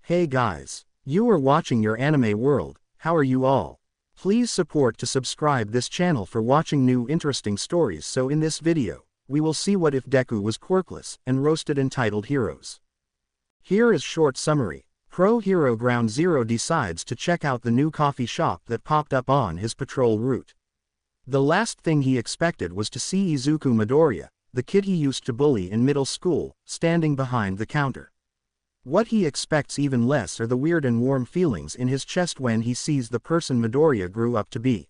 Hey guys, you are watching your anime world. How are you all? Please support to subscribe this channel for watching new interesting stories. So in this video, we will see what if Deku was quirkless and roasted entitled heroes. Here is short summary. Pro hero Ground Zero decides to check out the new coffee shop that popped up on his patrol route. The last thing he expected was to see Izuku Midoriya, the kid he used to bully in middle school, standing behind the counter. What he expects even less are the weird and warm feelings in his chest when he sees the person Midoriya grew up to be.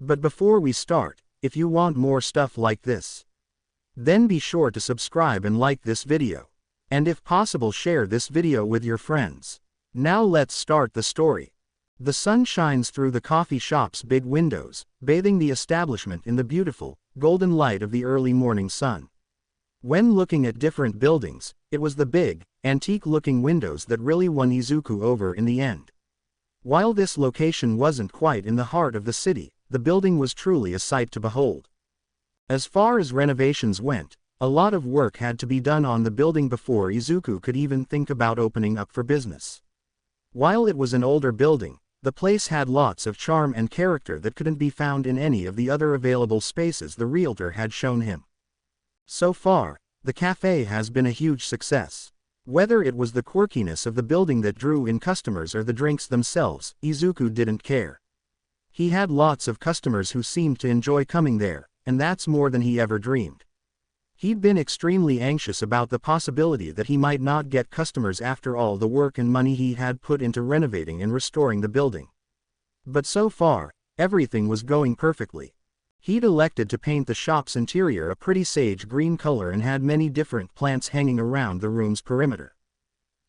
But before we start, if you want more stuff like this, then be sure to subscribe and like this video. And if possible, share this video with your friends. Now let's start the story. The sun shines through the coffee shop's big windows, bathing the establishment in the beautiful, golden light of the early morning sun. When looking at different buildings, it was the big, antique-looking windows that really won Izuku over in the end. While this location wasn't quite in the heart of the city, the building was truly a sight to behold. As far as renovations went, a lot of work had to be done on the building before Izuku could even think about opening up for business. While it was an older building, the place had lots of charm and character that couldn't be found in any of the other available spaces the realtor had shown him. So far, the cafe has been a huge success. Whether it was the quirkiness of the building that drew in customers or the drinks themselves, Izuku didn't care. He had lots of customers who seemed to enjoy coming there, and that's more than he ever dreamed. He'd been extremely anxious about the possibility that he might not get customers after all the work and money he had put into renovating and restoring the building. But so far, everything was going perfectly. He'd elected to paint the shop's interior a pretty sage green color and had many different plants hanging around the room's perimeter.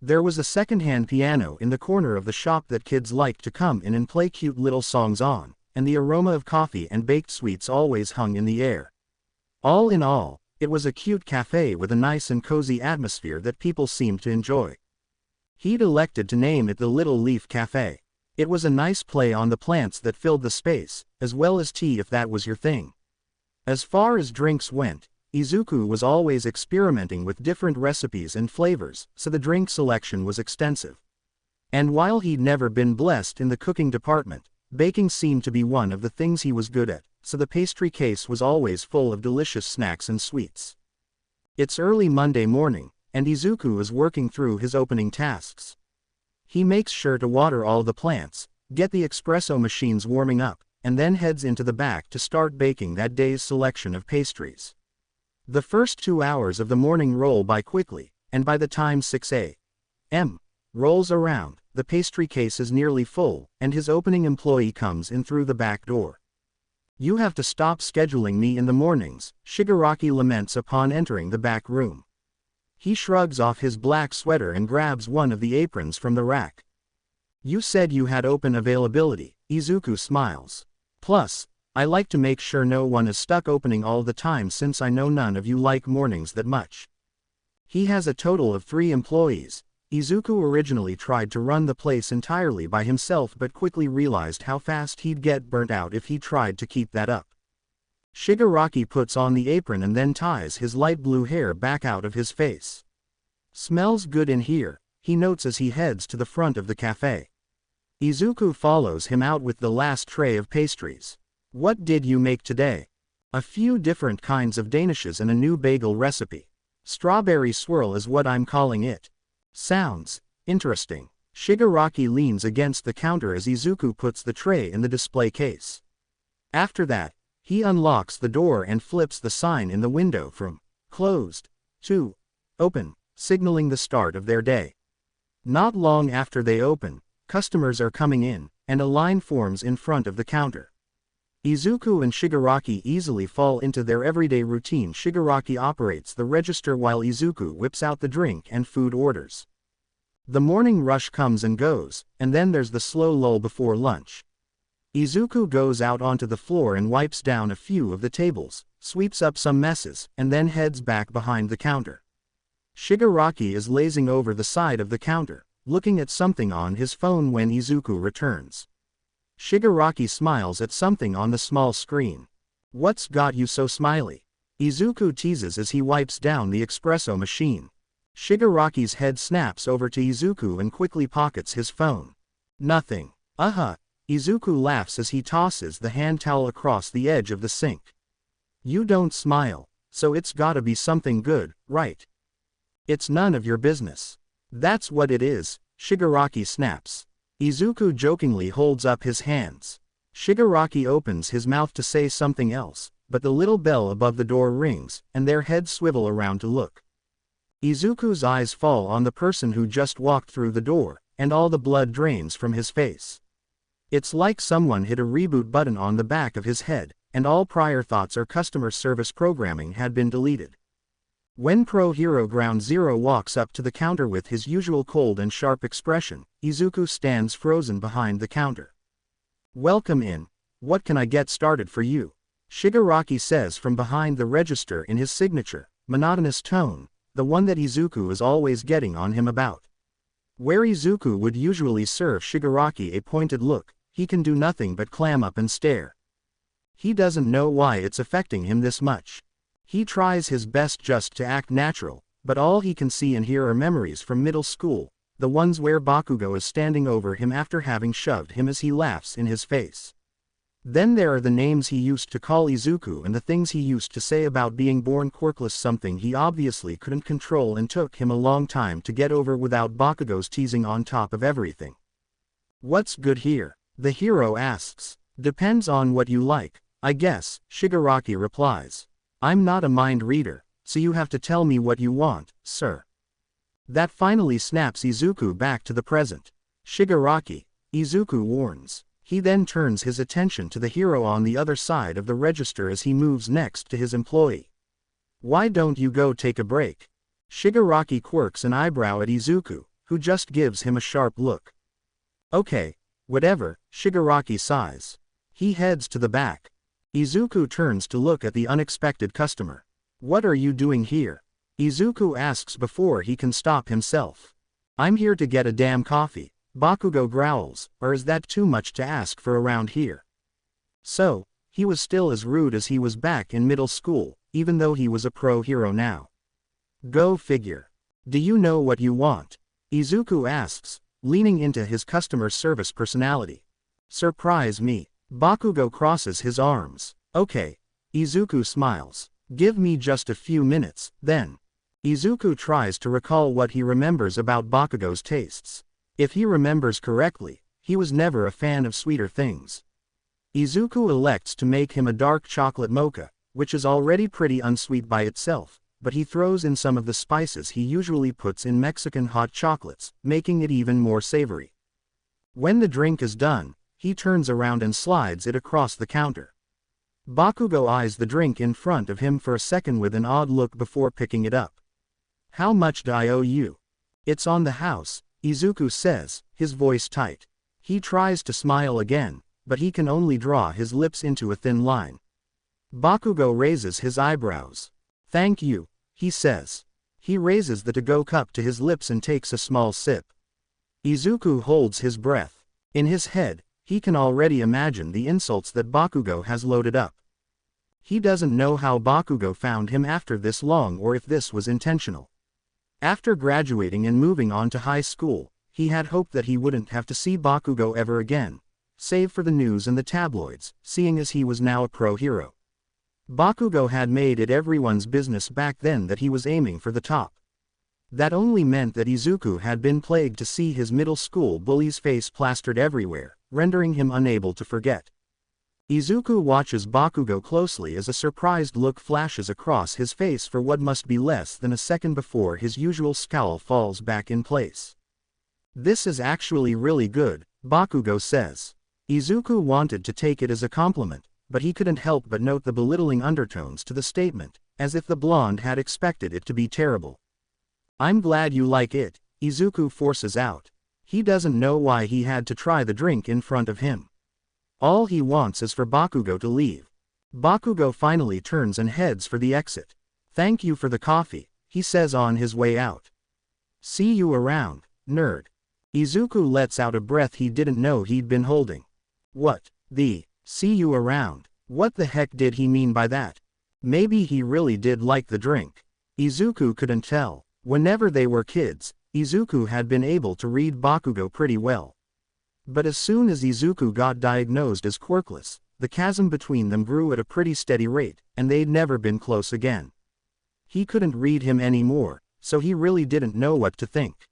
There was a second-hand piano in the corner of the shop that kids liked to come in and play cute little songs on, and the aroma of coffee and baked sweets always hung in the air. All in all, it was a cute cafe with a nice and cozy atmosphere that people seemed to enjoy. He'd elected to name it the Little Leaf Cafe. It was a nice play on the plants that filled the space, as well as tea if that was your thing. As far as drinks went, Izuku was always experimenting with different recipes and flavors, so the drink selection was extensive. And while he'd never been blessed in the cooking department, baking seemed to be one of the things he was good at, so the pastry case was always full of delicious snacks and sweets. It's early Monday morning, and Izuku is working through his opening tasks. He makes sure to water all the plants, get the espresso machines warming up, and then heads into the back to start baking that day's selection of pastries. The first 2 hours of the morning roll by quickly, and by the time 6 a.m. rolls around, the pastry case is nearly full, and his opening employee comes in through the back door. "You have to stop scheduling me in the mornings," Shigaraki laments upon entering the back room. He shrugs off his black sweater and grabs one of the aprons from the rack. "You said you had open availability," Izuku smiles. "Plus, I like to make sure no one is stuck opening all the time since I know none of you like mornings that much." He has a total of 3 employees. Izuku originally tried to run the place entirely by himself but quickly realized how fast he'd get burnt out if he tried to keep that up. Shigaraki puts on the apron and then ties his light blue hair back out of his face. "Smells good in here," he notes as he heads to the front of the cafe. Izuku follows him out with the last tray of pastries. "What did you make today?" "A few different kinds of danishes and a new bagel recipe. Strawberry swirl is what I'm calling it." "Sounds interesting." Shigaraki leans against the counter as Izuku puts the tray in the display case. After that, he unlocks the door and flips the sign in the window from "closed" to "open," signaling the start of their day. Not long after they open, customers are coming in, and a line forms in front of the counter. Izuku and Shigaraki easily fall into their everyday routine. Shigaraki operates the register while Izuku whips out the drink and food orders. The morning rush comes and goes, and then there's the slow lull before lunch. Izuku goes out onto the floor and wipes down a few of the tables, sweeps up some messes, and then heads back behind the counter. Shigaraki is lazing over the side of the counter, looking at something on his phone when Izuku returns. Shigaraki smiles at something on the small screen. "What's got you so smiley?" Izuku teases as he wipes down the espresso machine. Shigaraki's head snaps over to Izuku and quickly pockets his phone. Nothing. Izuku laughs as he tosses the hand towel across the edge of the sink. You don't smile, so it's gotta be something good, right? It's none of your business. That's what it is, Shigaraki snaps. Izuku jokingly holds up his hands. Shigaraki opens his mouth to say something else, but the little bell above the door rings, and their heads swivel around to look. Izuku's eyes fall on the person who just walked through the door, and all the blood drains from his face. It's like someone hit a reboot button on the back of his head, and all prior thoughts or customer service programming had been deleted. When Pro Hero Ground Zero walks up to the counter with his usual cold and sharp expression, Izuku stands frozen behind the counter. Welcome in. What can I get started for you? Shigaraki says from behind the register in his signature, monotonous tone, the one that Izuku is always getting on him about. Where Izuku would usually serve Shigaraki a pointed look, he can do nothing but clam up and stare. He doesn't know why it's affecting him this much. He tries his best just to act natural, but all he can see and hear are memories from middle school, the ones where Bakugo is standing over him after having shoved him as he laughs in his face. Then there are the names he used to call Izuku and the things he used to say about being born quirkless, something he obviously couldn't control and took him a long time to get over without Bakugo's teasing on top of everything. What's good here? The hero asks. Depends on what you like, I guess, Shigaraki replies. I'm not a mind reader, so you have to tell me what you want, sir. That finally snaps Izuku back to the present. Shigaraki, Izuku warns. He then turns his attention to the hero on the other side of the register as he moves next to his employee. Why don't you go take a break? Shigaraki quirks an eyebrow at Izuku, who just gives him a sharp look. Okay, whatever, Shigaraki sighs. He heads to the back. Izuku turns to look at the unexpected customer. What are you doing here? Izuku asks before he can stop himself. I'm here to get a damn coffee. Bakugo growls, or is that too much to ask for around here? So, he was still as rude as he was back in middle school, even though he was a pro hero now. Go figure. Do you know what you want? Izuku asks, leaning into his customer service personality. Surprise me. Bakugo crosses his arms. Okay. Izuku smiles. Give me just a few minutes, then. Izuku tries to recall what he remembers about Bakugo's tastes. If he remembers correctly, he was never a fan of sweeter things. Izuku elects to make him a dark chocolate mocha, which is already pretty unsweet by itself, but he throws in some of the spices he usually puts in Mexican hot chocolates, making it even more savory. When the drink is done, he turns around and slides it across the counter. Bakugo eyes the drink in front of him for a second with an odd look before picking it up. How much do I owe you? It's on the house, Izuku says, his voice tight. He tries to smile again, but he can only draw his lips into a thin line. Bakugo raises his eyebrows. Thank you, he says. He raises the to-go cup to his lips and takes a small sip. Izuku holds his breath. In his head, he can already imagine the insults that Bakugo has loaded up. He doesn't know how Bakugo found him after this long or if this was intentional. After graduating and moving on to high school, he had hoped that he wouldn't have to see Bakugo ever again, save for the news and the tabloids, seeing as he was now a pro hero. Bakugo had made it everyone's business back then that he was aiming for the top. That only meant that Izuku had been plagued to see his middle school bully's face plastered everywhere, rendering him unable to forget. Izuku watches Bakugo closely as a surprised look flashes across his face for what must be less than a second before his usual scowl falls back in place. This is actually really good, Bakugo says. Izuku wanted to take it as a compliment, but he couldn't help but note the belittling undertones to the statement, as if the blonde had expected it to be terrible. I'm glad you like it, Izuku forces out. He doesn't know why he had to try the drink in front of him. All he wants is for Bakugo to leave. Bakugo finally turns and heads for the exit. Thank you for the coffee, he says on his way out. See you around, nerd. Izuku lets out a breath he didn't know he'd been holding. What, see you around, what the heck did he mean by that? Maybe he really did like the drink. Izuku couldn't tell. Whenever they were kids, Izuku had been able to read Bakugo pretty well. But as soon as Izuku got diagnosed as Quirkless, the chasm between them grew at a pretty steady rate, and they'd never been close again. He couldn't read him anymore, so he really didn't know what to think.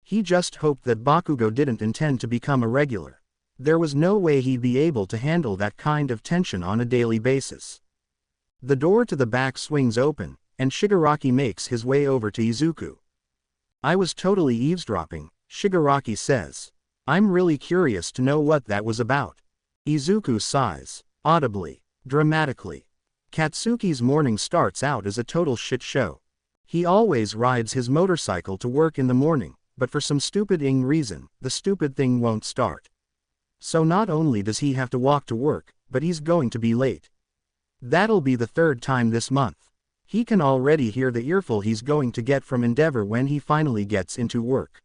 He just hoped that Bakugo didn't intend to become a regular. There was no way he'd be able to handle that kind of tension on a daily basis. The door to the back swings open, and Shigaraki makes his way over to Izuku. "I was totally eavesdropping," Shigaraki says. "I'm really curious to know what that was about." Izuku sighs, audibly, dramatically. Katsuki's morning starts out as a total shit show. He always rides his motorcycle to work in the morning, but for some stupid-ing reason, the stupid thing won't start. So not only does he have to walk to work, but he's going to be late. That'll be the third time this month. He can already hear the earful he's going to get from Endeavor when he finally gets into work.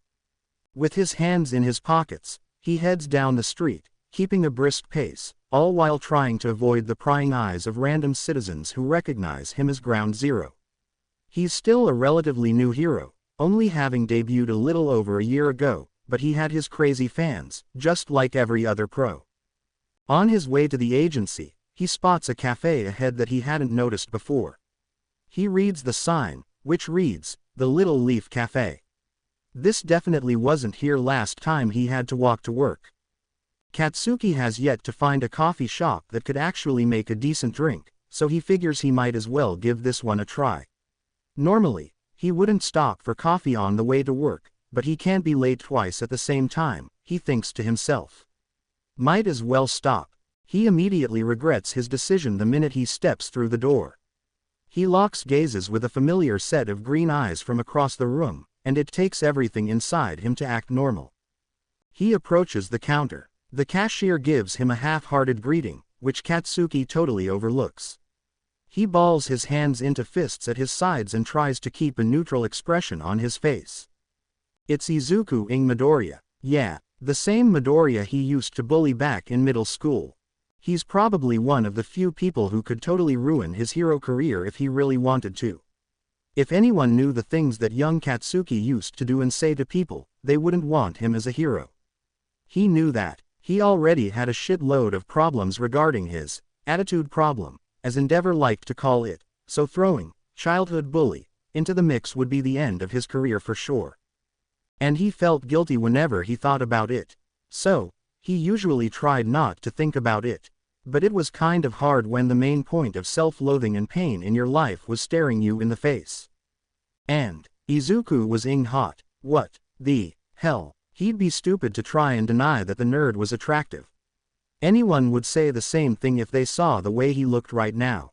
With his hands in his pockets, he heads down the street, keeping a brisk pace, all while trying to avoid the prying eyes of random citizens who recognize him as Ground Zero. He's still a relatively new hero, only having debuted a little over a year ago, but he had his crazy fans, just like every other pro. On his way to the agency, he spots a cafe ahead that he hadn't noticed before. He reads the sign, which reads, "The Little Leaf Cafe." This definitely wasn't here last time he had to walk to work. Katsuki has yet to find a coffee shop that could actually make a decent drink, so he figures he might as well give this one a try. Normally, he wouldn't stop for coffee on the way to work, but he can't be late twice at the same time, he thinks to himself. Might as well stop. He immediately regrets his decision the minute he steps through the door. He locks gazes with a familiar set of green eyes from across the room, and it takes everything inside him to act normal. He approaches the counter. The cashier gives him a half-hearted greeting, which Katsuki totally overlooks. He balls his hands into fists at his sides and tries to keep a neutral expression on his face. It's Izuku-ing Midoriya. Yeah, the same Midoriya he used to bully back in middle school. He's probably one of the few people who could totally ruin his hero career if he really wanted to. If anyone knew the things that young Katsuki used to do and say to people, they wouldn't want him as a hero. He knew that. He already had a shitload of problems regarding his attitude problem, as Endeavor liked to call it, so throwing childhood bully into the mix would be the end of his career for sure. And he felt guilty whenever he thought about it. So, he usually tried not to think about it. But it was kind of hard when the main point of self-loathing and pain in your life was staring you in the face. And Izuku was ing hot. What the hell? He'd be stupid to try and deny that the nerd was attractive. Anyone would say the same thing if they saw the way he looked right now.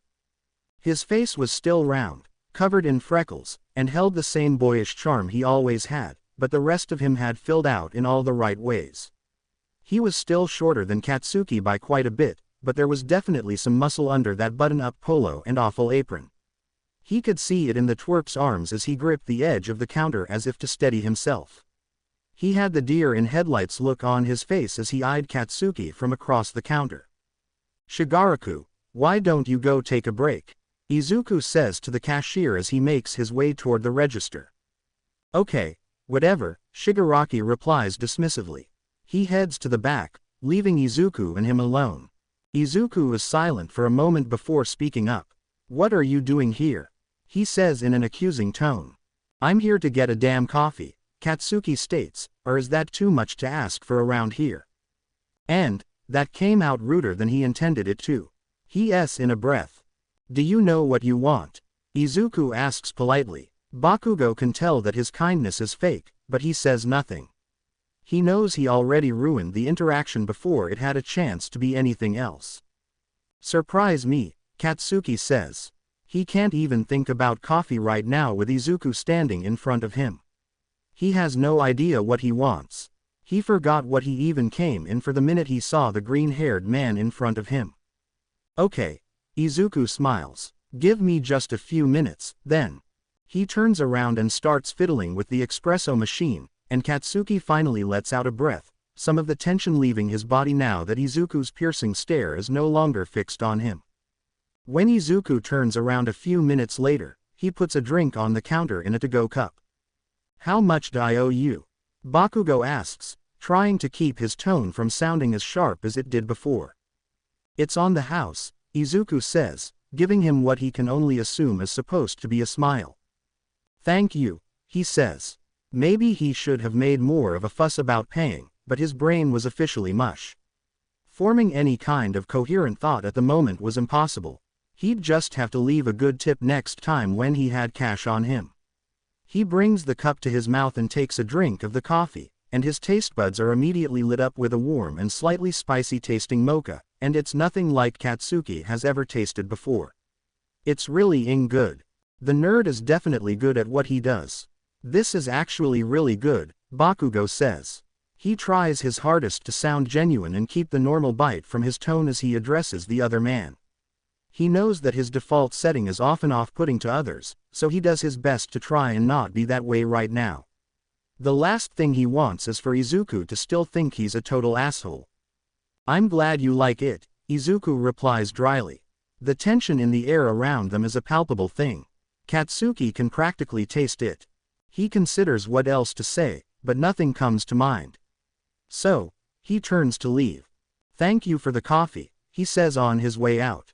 His face was still round, covered in freckles, and held the same boyish charm he always had, but the rest of him had filled out in all the right ways. He was still shorter than Katsuki by quite a bit, but there was definitely some muscle under that button-up polo and awful apron. He could see it in the twerp's arms as he gripped the edge of the counter as if to steady himself. He had the deer-in-headlights look on his face as he eyed Katsuki from across the counter. "Shigaraku, why don't you go take a break?" Izuku says to the cashier as he makes his way toward the register. "Okay, whatever," Shigaraki replies dismissively. He heads to the back, leaving Izuku and him alone. Izuku is silent for a moment before speaking up. "What are you doing here?" he says in an accusing tone. "I'm here to get a damn coffee," Katsuki states, "or is that too much to ask for around here?" And that came out ruder than he intended it to. He's in a breath. "Do you know what you want?" Izuku asks politely. Bakugo can tell that his kindness is fake, but he says nothing. He knows he already ruined the interaction before it had a chance to be anything else. "Surprise me," Katsuki says. He can't even think about coffee right now with Izuku standing in front of him. He has no idea what he wants. He forgot what he even came in for the minute he saw the green-haired man in front of him. "Okay." Izuku smiles. "Give me just a few minutes, then." He turns around and starts fiddling with the espresso machine, and Katsuki finally lets out a breath, some of the tension leaving his body now that Izuku's piercing stare is no longer fixed on him. When Izuku turns around a few minutes later, He puts a drink on the counter in a to-go cup. How much do I owe you? Bakugo asks, trying to keep his tone from sounding as sharp as it did before. It's on the house, Izuku says, giving him what he can only assume is supposed to be a smile. Thank you, he says. Maybe he should have made more of a fuss about paying, but his brain was officially mush. Forming any kind of coherent thought at the moment was impossible. He'd just have to leave a good tip next time when he had cash on him. He brings the cup to his mouth and takes a drink of the coffee, and his taste buds are immediately lit up with a warm and slightly spicy tasting mocha, and it's nothing like Katsuki has ever tasted before. It's really good. The nerd is definitely good at what he does. This is actually really good, Bakugo says. He tries his hardest to sound genuine and keep the normal bite from his tone as he addresses the other man. He knows that his default setting is often off-putting to others, so he does his best to try and not be that way right now. The last thing he wants is for Izuku to still think he's a total asshole. I'm glad you like it, Izuku replies dryly. The tension in the air around them is a palpable thing. Katsuki can practically taste it. He considers what else to say, but nothing comes to mind. So, he turns to leave. Thank you for the coffee, he says on his way out.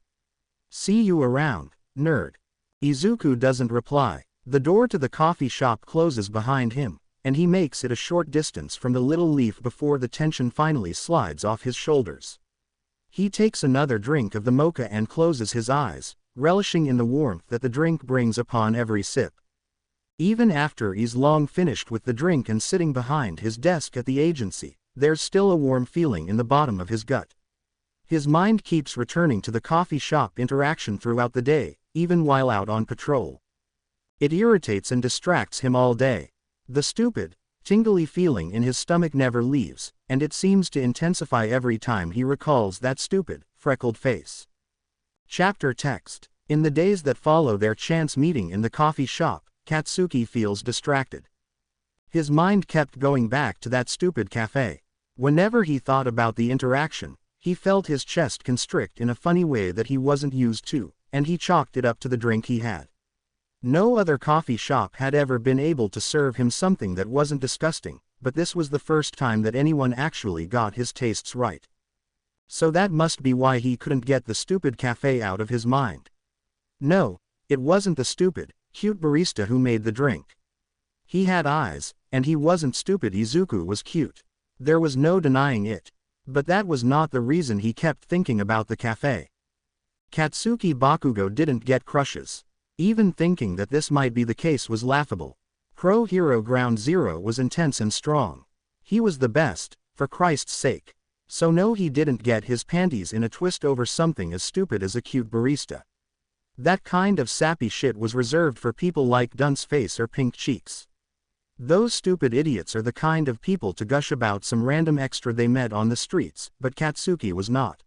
See you around, nerd. Izuku doesn't reply. The door to the coffee shop closes behind him, and he makes it a short distance from the little leaf before the tension finally slides off his shoulders. He takes another drink of the mocha and closes his eyes, relishing in the warmth that the drink brings upon every sip. Even after he's long finished with the drink and sitting behind his desk at the agency, there's still a warm feeling in the bottom of his gut. His mind keeps returning to the coffee shop interaction throughout the day, even while out on patrol. It irritates and distracts him all day. The stupid, tingly feeling in his stomach never leaves, and it seems to intensify every time he recalls that stupid, freckled face. Chapter text. In the days that follow their chance meeting in the coffee shop, Katsuki feels distracted. His mind kept going back to that stupid cafe. Whenever he thought about the interaction, he felt his chest constrict in a funny way that he wasn't used to, and he chalked it up to the drink he had. No other coffee shop had ever been able to serve him something that wasn't disgusting, but this was the first time that anyone actually got his tastes right. So that must be why he couldn't get the stupid cafe out of his mind. No, it wasn't the stupid, cute barista who made the drink. He had eyes, and he wasn't stupid. Izuku was cute. There was no denying it. But that was not the reason he kept thinking about the cafe. Katsuki Bakugo didn't get crushes. Even thinking that this might be the case was laughable. Pro Hero Ground Zero was intense and strong. He was the best, for Christ's sake. So no, he didn't get his panties in a twist over something as stupid as a cute barista. That kind of sappy shit was reserved for people like Dunce Face or Pink Cheeks. Those stupid idiots are the kind of people to gush about some random extra they met on the streets, but Katsuki was not.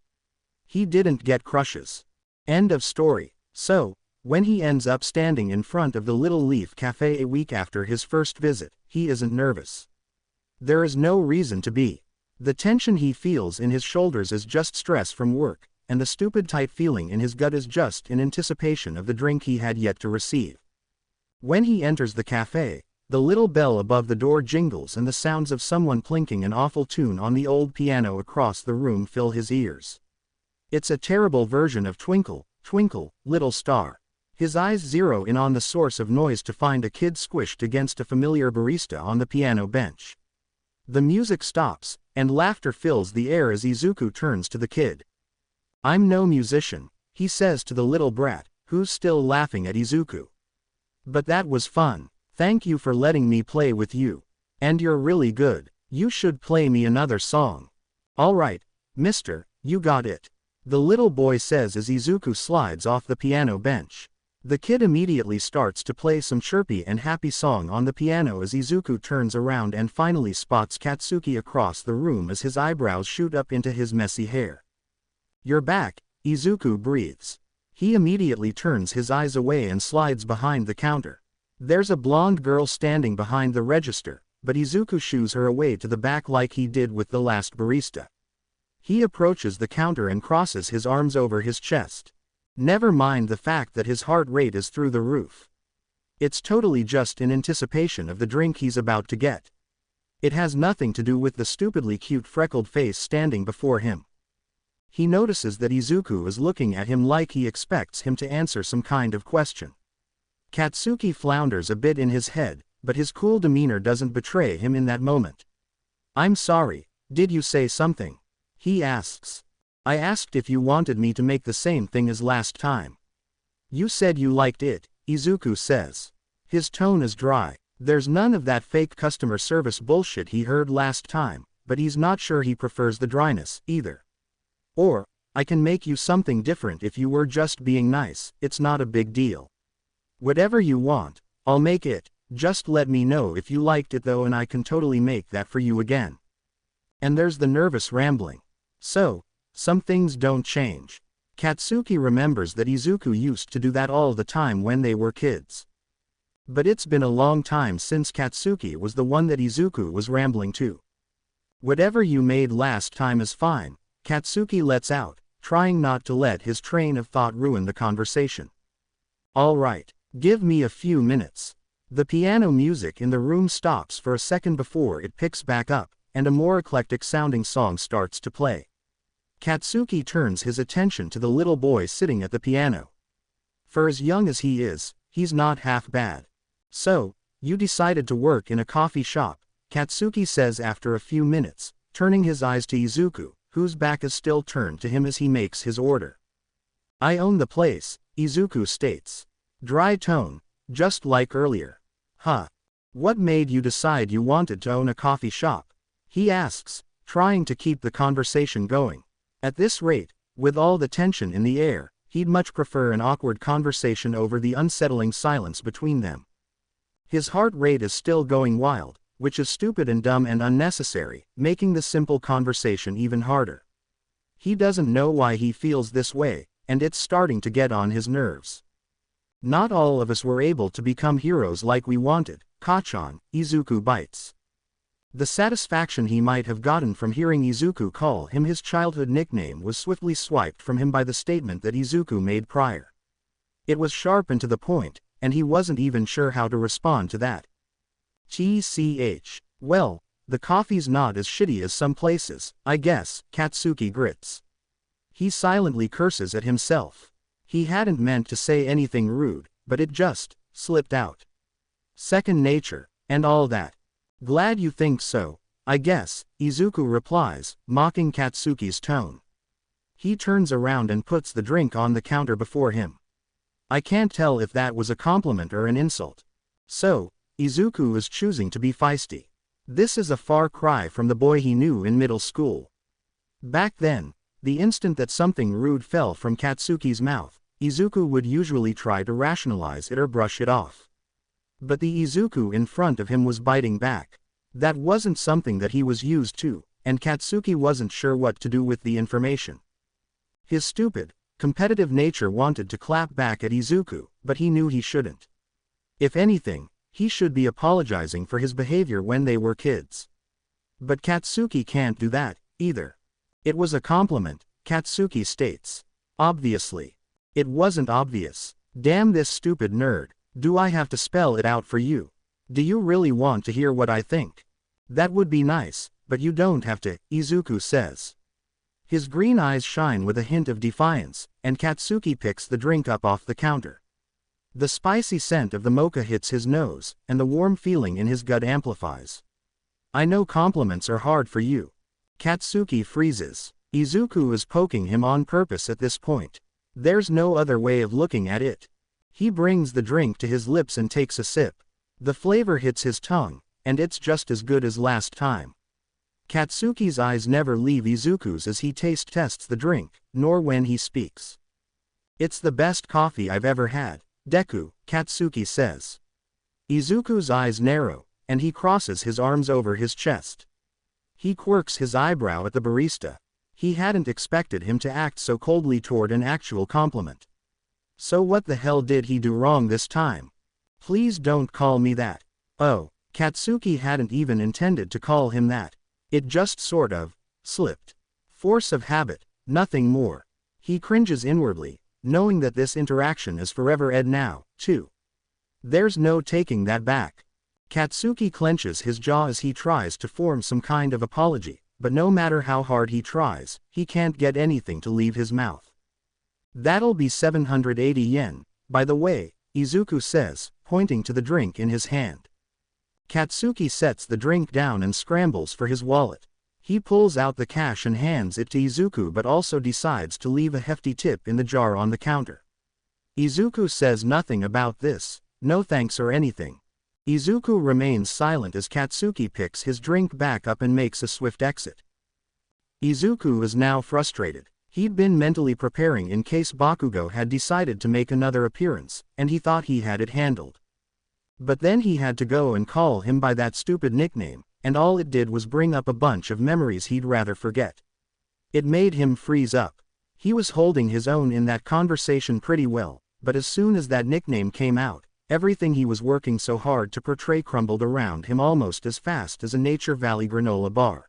He didn't get crushes. End of story. So, when he ends up standing in front of the Little Leaf Cafe a week after his first visit, he isn't nervous. There is no reason to be. The tension he feels in his shoulders is just stress from work, and the stupid tight feeling in his gut is just in anticipation of the drink he had yet to receive. When he enters the cafe, the little bell above the door jingles and the sounds of someone plinking an awful tune on the old piano across the room fill his ears. It's a terrible version of Twinkle, Twinkle, Little Star. His eyes zero in on the source of noise to find a kid squished against a familiar barista on the piano bench. The music stops, and laughter fills the air as Izuku turns to the kid. "I'm no musician," he says to the little brat, who's still laughing at Izuku. "But that was fun. Thank you for letting me play with you. And you're really good. You should play me another song." "All right, mister, you got it," the little boy says as Izuku slides off the piano bench. The kid immediately starts to play some chirpy and happy song on the piano as Izuku turns around and finally spots Katsuki across the room as his eyebrows shoot up into his messy hair. "You're back," Izuku breathes. He immediately turns his eyes away and slides behind the counter. There's a blonde girl standing behind the register, but Izuku shoos her away to the back like he did with the last barista. He approaches the counter and crosses his arms over his chest. Never mind the fact that his heart rate is through the roof. It's totally just in anticipation of the drink he's about to get. It has nothing to do with the stupidly cute freckled face standing before him. He notices that Izuku is looking at him like he expects him to answer some kind of question. Katsuki flounders a bit in his head, but his cool demeanor doesn't betray him in that moment. "I'm sorry, did you say something?" he asks. "I asked if you wanted me to make the same thing as last time." "You said you liked it," Izuku says. His tone is dry. There's none of that fake customer service bullshit he heard last time, but he's not sure he prefers the dryness, either. "Or, I can make you something different if you were just being nice, it's not a big deal. Whatever you want, I'll make it, just let me know if you liked it though and I can totally make that for you again." And there's the nervous rambling. So, some things don't change. Katsuki remembers that Izuku used to do that all the time when they were kids. But it's been a long time since Katsuki was the one that Izuku was rambling to. "Whatever you made last time is fine," Katsuki lets out, trying not to let his train of thought ruin the conversation. "All right, give me a few minutes." The piano music in the room stops for a second before it picks back up, and a more eclectic sounding song starts to play. Katsuki turns his attention to the little boy sitting at the piano. For as young as he is, he's not half bad. "So, you decided to work in a coffee shop," Katsuki says after a few minutes, turning his eyes to Izuku, whose back is still turned to him as he makes his order. "I own the place," Izuku states. Dry tone, just like earlier. "Huh. What made you decide you wanted to own a coffee shop?" he asks, trying to keep the conversation going. At this rate, with all the tension in the air, he'd much prefer an awkward conversation over the unsettling silence between them. His heart rate is still going wild, which is stupid and dumb and unnecessary, making the simple conversation even harder. He doesn't know why he feels this way, and it's starting to get on his nerves. "Not all of us were able to become heroes like we wanted, Kachan," Izuku bites. The satisfaction he might have gotten from hearing Izuku call him his childhood nickname was swiftly swiped from him by the statement that Izuku made prior. It was sharp and to the point, and he wasn't even sure how to respond to that. "TCH. Well, the coffee's not as shitty as some places, I guess," Katsuki grits. He silently curses at himself. He hadn't meant to say anything rude, but it just slipped out. "Second nature, and all that." "Glad you think so, I guess," Izuku replies, mocking Katsuki's tone. He turns around and puts the drink on the counter before him. I can't tell if that was a compliment or an insult. So, Izuku is choosing to be feisty. This is a far cry from the boy he knew in middle school. Back then, the instant that something rude fell from Katsuki's mouth, Izuku would usually try to rationalize it or brush it off. But the Izuku in front of him was biting back. That wasn't something that he was used to, and Katsuki wasn't sure what to do with the information. His stupid, competitive nature wanted to clap back at Izuku, but he knew he shouldn't. If anything, he should be apologizing for his behavior when they were kids. But Katsuki can't do that, either. "It was a compliment," Katsuki states. "Obviously. It wasn't obvious. Damn this stupid nerd, do I have to spell it out for you? Do you really want to hear what I think?" "That would be nice, but you don't have to," Izuku says. His green eyes shine with a hint of defiance, and Katsuki picks the drink up off the counter. The spicy scent of the mocha hits his nose, and the warm feeling in his gut amplifies. "I know compliments are hard for you." Katsuki freezes. Izuku is poking him on purpose at this point. There's no other way of looking at it. He brings the drink to his lips and takes a sip. The flavor hits his tongue, and it's just as good as last time. Katsuki's eyes never leave Izuku's as he taste tests the drink, nor when he speaks. "It's the best coffee I've ever had, Deku," Katsuki says. Izuku's eyes narrow, and he crosses his arms over his chest. He quirks his eyebrow at the barista. He hadn't expected him to act so coldly toward an actual compliment. So what the hell did he do wrong this time? "Please don't call me that." Oh, Katsuki hadn't even intended to call him that. It just sort of slipped. Force of habit, nothing more. He cringes inwardly, knowing that this interaction is forever dead now, too. There's no taking that back. Katsuki clenches his jaw as he tries to form some kind of apology, but no matter how hard he tries, he can't get anything to leave his mouth. That'll be 780 yen, by the way, Izuku says, pointing to the drink in his hand. Katsuki sets the drink down and scrambles for his wallet. He pulls out the cash and hands it to Izuku but also decides to leave a hefty tip in the jar on the counter. Izuku says nothing about this, no thanks or anything. Izuku remains silent as Katsuki picks his drink back up and makes a swift exit. Izuku is now frustrated. He'd been mentally preparing in case Bakugo had decided to make another appearance, and he thought he had it handled. But then he had to go and call him by that stupid nickname, and all it did was bring up a bunch of memories he'd rather forget. It made him freeze up. He was holding his own in that conversation pretty well, but as soon as that nickname came out, everything he was working so hard to portray crumbled around him almost as fast as a Nature Valley granola bar.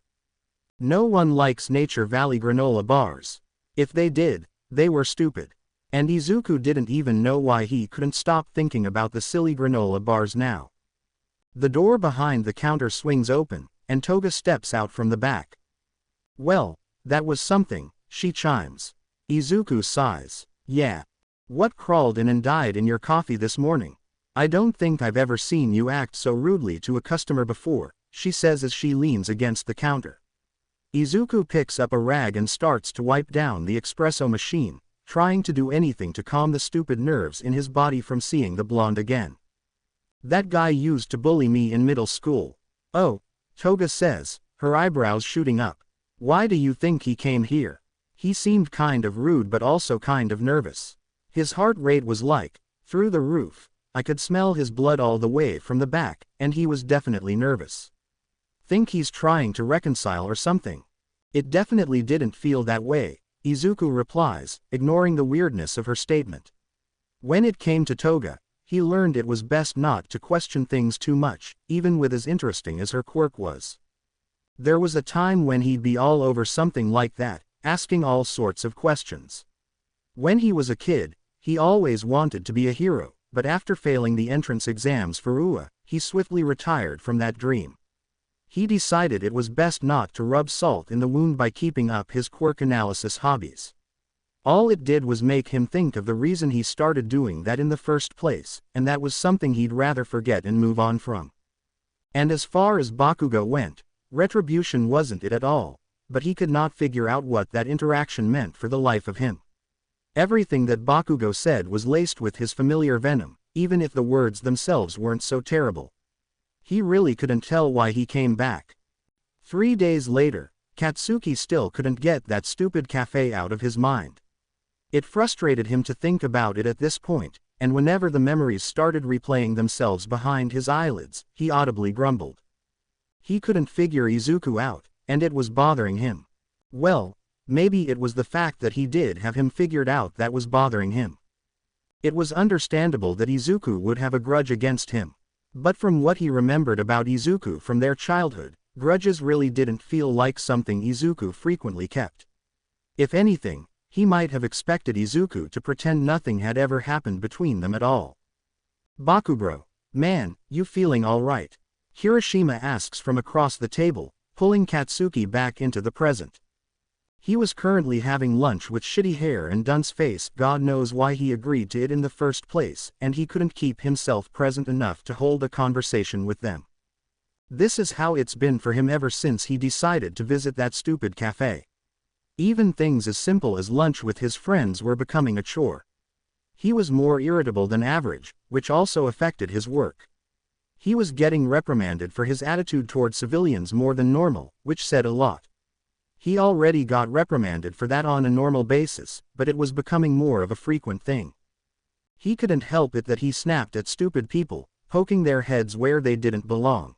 No one likes Nature Valley granola bars. If they did, they were stupid. And Izuku didn't even know why he couldn't stop thinking about the silly granola bars now. The door behind the counter swings open, and Toga steps out from the back. Well, that was something, she chimes. Izuku sighs. Yeah. What crawled in and died in your coffee this morning? I don't think I've ever seen you act so rudely to a customer before, she says as she leans against the counter. Izuku picks up a rag and starts to wipe down the espresso machine, trying to do anything to calm the stupid nerves in his body from seeing the blonde again. That guy used to bully me in middle school. Oh, Toga says, her eyebrows shooting up. Why do you think he came here? He seemed kind of rude but also kind of nervous. His heart rate was like, through the roof. I could smell his blood all the way from the back, and he was definitely nervous. Think he's trying to reconcile or something? It definitely didn't feel that way, Izuku replies, ignoring the weirdness of her statement. When it came to Toga, he learned it was best not to question things too much, even with as interesting as her quirk was. There was a time when he'd be all over something like that, asking all sorts of questions. When he was a kid, he always wanted to be a hero, but after failing the entrance exams for UA, he swiftly retired from that dream. He decided it was best not to rub salt in the wound by keeping up his quirk analysis hobbies. All it did was make him think of the reason he started doing that in the first place, and that was something he'd rather forget and move on from. And as far as Bakugo went, retribution wasn't it at all, but he could not figure out what that interaction meant for the life of him. Everything that Bakugo said was laced with his familiar venom, even if the words themselves weren't so terrible. He really couldn't tell why he came back. 3 days later, Katsuki still couldn't get that stupid cafe out of his mind. It frustrated him to think about it at this point, and whenever the memories started replaying themselves behind his eyelids, he audibly grumbled. He couldn't figure Izuku out, and it was bothering him. Well, maybe it was the fact that he did have him figured out that was bothering him. It was understandable that Izuku would have a grudge against him. But from what he remembered about Izuku from their childhood, grudges really didn't feel like something Izuku frequently kept. If anything, he might have expected Izuku to pretend nothing had ever happened between them at all. Bakubro, man, you feeling alright? Hiroshima asks from across the table, pulling Katsuki back into the present. He was currently having lunch with shitty hair and dunce face. God knows why he agreed to it in the first place, and he couldn't keep himself present enough to hold a conversation with them. This is how it's been for him ever since he decided to visit that stupid cafe. Even things as simple as lunch with his friends were becoming a chore. He was more irritable than average, which also affected his work. He was getting reprimanded for his attitude toward civilians more than normal, which said a lot. He already got reprimanded for that on a normal basis, but it was becoming more of a frequent thing. He couldn't help it that he snapped at stupid people, poking their heads where they didn't belong.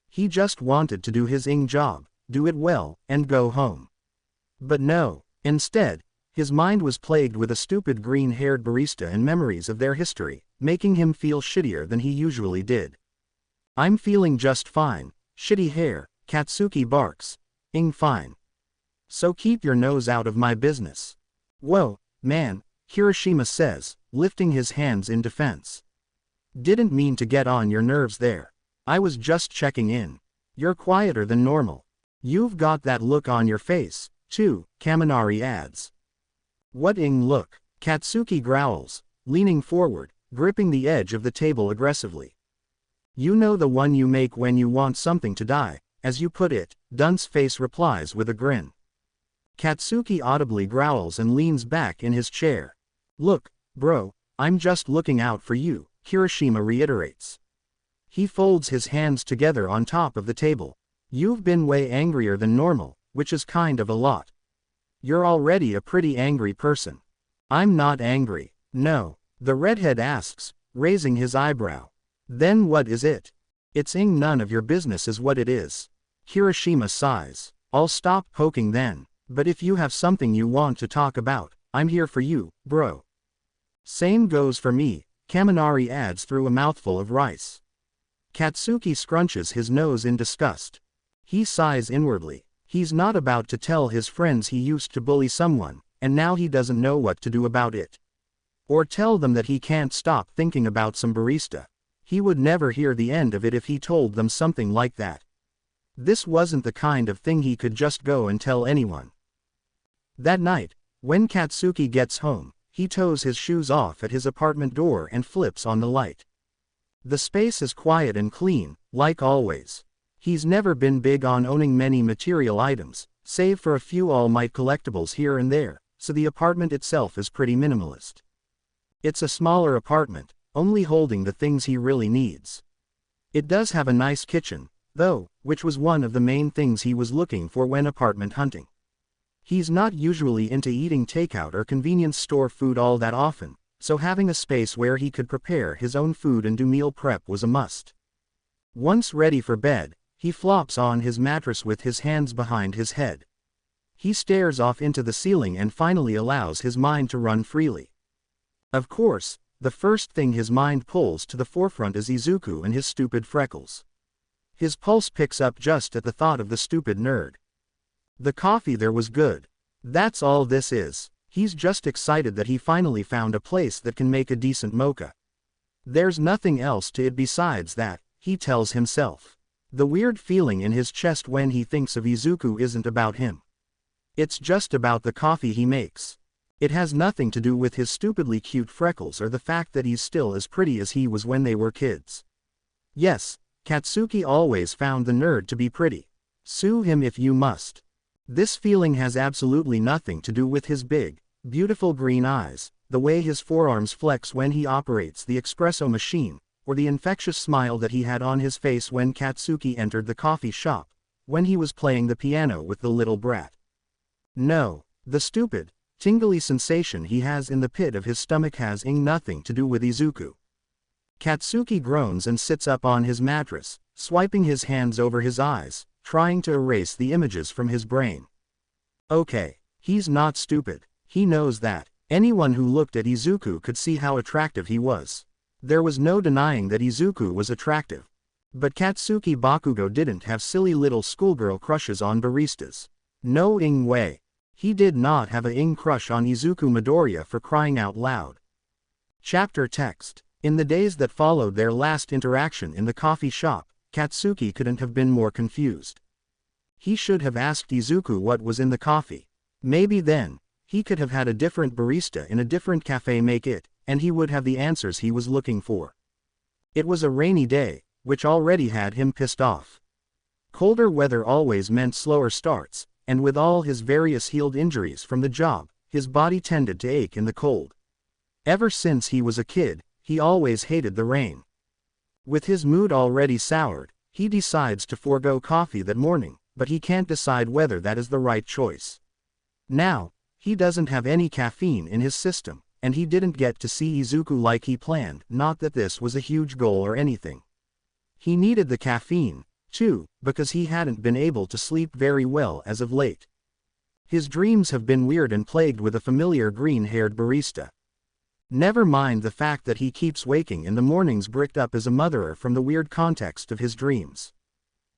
He just wanted to do his job, do it well, and go home. But no, instead, his mind was plagued with a stupid green-haired barista and memories of their history, making him feel shittier than he usually did. I'm feeling just fine, shitty hair, Katsuki barks. Fine. So keep your nose out of my business. Whoa, man, Hiroshima says, lifting his hands in defense. Didn't mean to get on your nerves there. I was just checking in. You're quieter than normal. You've got that look on your face, too, Kaminari adds. What-ing look? Katsuki growls, leaning forward, gripping the edge of the table aggressively. You know, the one you make when you want something to die, as you put it, Dunce Face replies with a grin. Katsuki audibly growls and leans back in his chair. Look, bro, I'm just looking out for you, Kirishima reiterates. He folds his hands together on top of the table. You've been way angrier than normal, which is kind of a lot. You're already a pretty angry person. I'm not angry. No, the redhead asks, raising his eyebrow. Then what is it? It's none of your business is what it is. Kirishima sighs. I'll stop poking then, but if you have something you want to talk about, I'm here for you, bro. Same goes for me, Kaminari adds through a mouthful of rice. Katsuki scrunches his nose in disgust. He sighs inwardly. He's not about to tell his friends he used to bully someone, and now he doesn't know what to do about it. Or tell them that he can't stop thinking about some barista. He would never hear the end of it if he told them something like that. This wasn't the kind of thing he could just go and tell anyone. That night, when Katsuki gets home, he toes his shoes off at his apartment door and flips on the light. The space is quiet and clean, like always. He's never been big on owning many material items, save for a few All Might collectibles here and there, so the apartment itself is pretty minimalist. It's a smaller apartment, only holding the things he really needs. It does have a nice kitchen, though, which was one of the main things he was looking for when apartment hunting. He's not usually into eating takeout or convenience store food all that often, so having a space where he could prepare his own food and do meal prep was a must. Once ready for bed, he flops on his mattress with his hands behind his head. He stares off into the ceiling and finally allows his mind to run freely. Of course, the first thing his mind pulls to the forefront is Izuku and his stupid freckles. His pulse picks up just at the thought of the stupid nerd. The coffee there was good. That's all this is. He's just excited that he finally found a place that can make a decent mocha. There's nothing else to it besides that, he tells himself. The weird feeling in his chest when he thinks of Izuku isn't about him. It's just about the coffee he makes. It has nothing to do with his stupidly cute freckles or the fact that he's still as pretty as he was when they were kids. Yes, Katsuki always found the nerd to be pretty. Sue him if you must. This feeling has absolutely nothing to do with his big, beautiful green eyes, the way his forearms flex when he operates the espresso machine, or the infectious smile that he had on his face when Katsuki entered the coffee shop, when he was playing the piano with the little brat. No, the stupid, tingly sensation he has in the pit of his stomach has nothing to do with Izuku. Katsuki groans and sits up on his mattress, swiping his hands over his eyes, trying to erase the images from his brain. Okay, he's not stupid. He knows that. Anyone who looked at Izuku could see how attractive he was. There was no denying that Izuku was attractive. But Katsuki Bakugo didn't have silly little schoolgirl crushes on baristas. No way. He did not have a crush on Izuku Midoriya, for crying out loud. Chapter text. In the days that followed their last interaction in the coffee shop, Katsuki couldn't have been more confused. He should have asked Izuku what was in the coffee. Maybe then, he could have had a different barista in a different cafe make it, and he would have the answers he was looking for. It was a rainy day, which already had him pissed off. Colder weather always meant slower starts, and with all his various healed injuries from the job, his body tended to ache in the cold. Ever since he was a kid, he always hated the rain. With his mood already soured, he decides to forego coffee that morning, but he can't decide whether that is the right choice. Now, he doesn't have any caffeine in his system, and he didn't get to see Izuku like he planned, not that this was a huge goal or anything. He needed the caffeine, too, because he hadn't been able to sleep very well as of late. His dreams have been weird and plagued with a familiar green-haired barista. Never mind the fact that he keeps waking in the mornings bricked up as a motherer from the weird context of his dreams.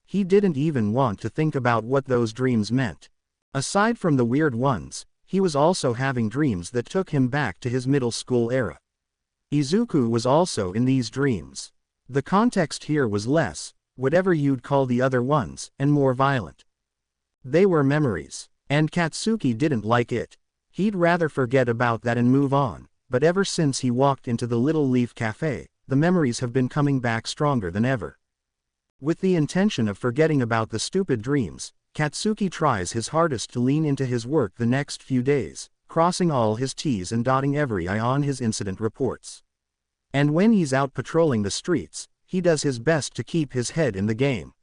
He didn't even want to think about what those dreams meant. Aside from the weird ones, he was also having dreams that took him back to his middle school era. Izuku was also in these dreams. The context here was less, whatever you'd call the other ones, and more violent. They were memories, and Katsuki didn't like it. He'd rather forget about that and move on, but ever since he walked into the Little Leaf Cafe, the memories have been coming back stronger than ever. With the intention of forgetting about the stupid dreams, Katsuki tries his hardest to lean into his work the next few days, crossing all his T's and dotting every I on his incident reports. And when he's out patrolling the streets, he does his best to keep his head in the game.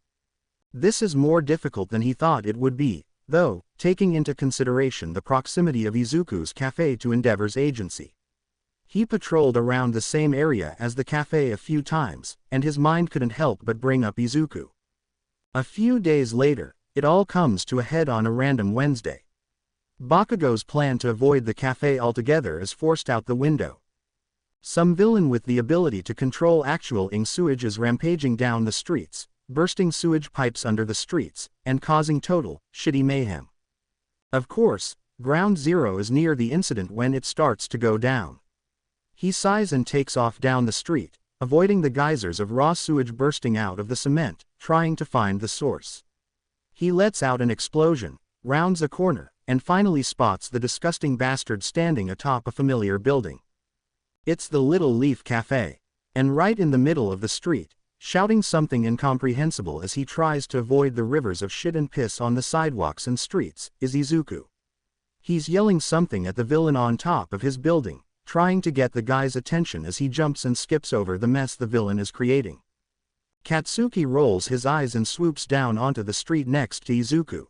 This is more difficult than he thought it would be, though, taking into consideration the proximity of Izuku's cafe to Endeavor's agency. He patrolled around the same area as the cafe a few times, and his mind couldn't help but bring up Izuku. A few days later, it all comes to a head on a random Wednesday. Bakugo's plan to avoid the cafe altogether is forced out the window. Some villain with the ability to control actual sewage is rampaging down the streets, bursting sewage pipes under the streets, and causing total, shitty mayhem. Of course, Ground Zero is near the incident when it starts to go down. He sighs and takes off down the street, avoiding the geysers of raw sewage bursting out of the cement, trying to find the source. He lets out an explosion, rounds a corner, and finally spots the disgusting bastard standing atop a familiar building. It's the Little Leaf Cafe. And right in the middle of the street, shouting something incomprehensible as he tries to avoid the rivers of shit and piss on the sidewalks and streets, is Izuku. He's yelling something at the villain on top of his building, trying to get the guy's attention as he jumps and skips over the mess the villain is creating. Katsuki rolls his eyes and swoops down onto the street next to Izuku.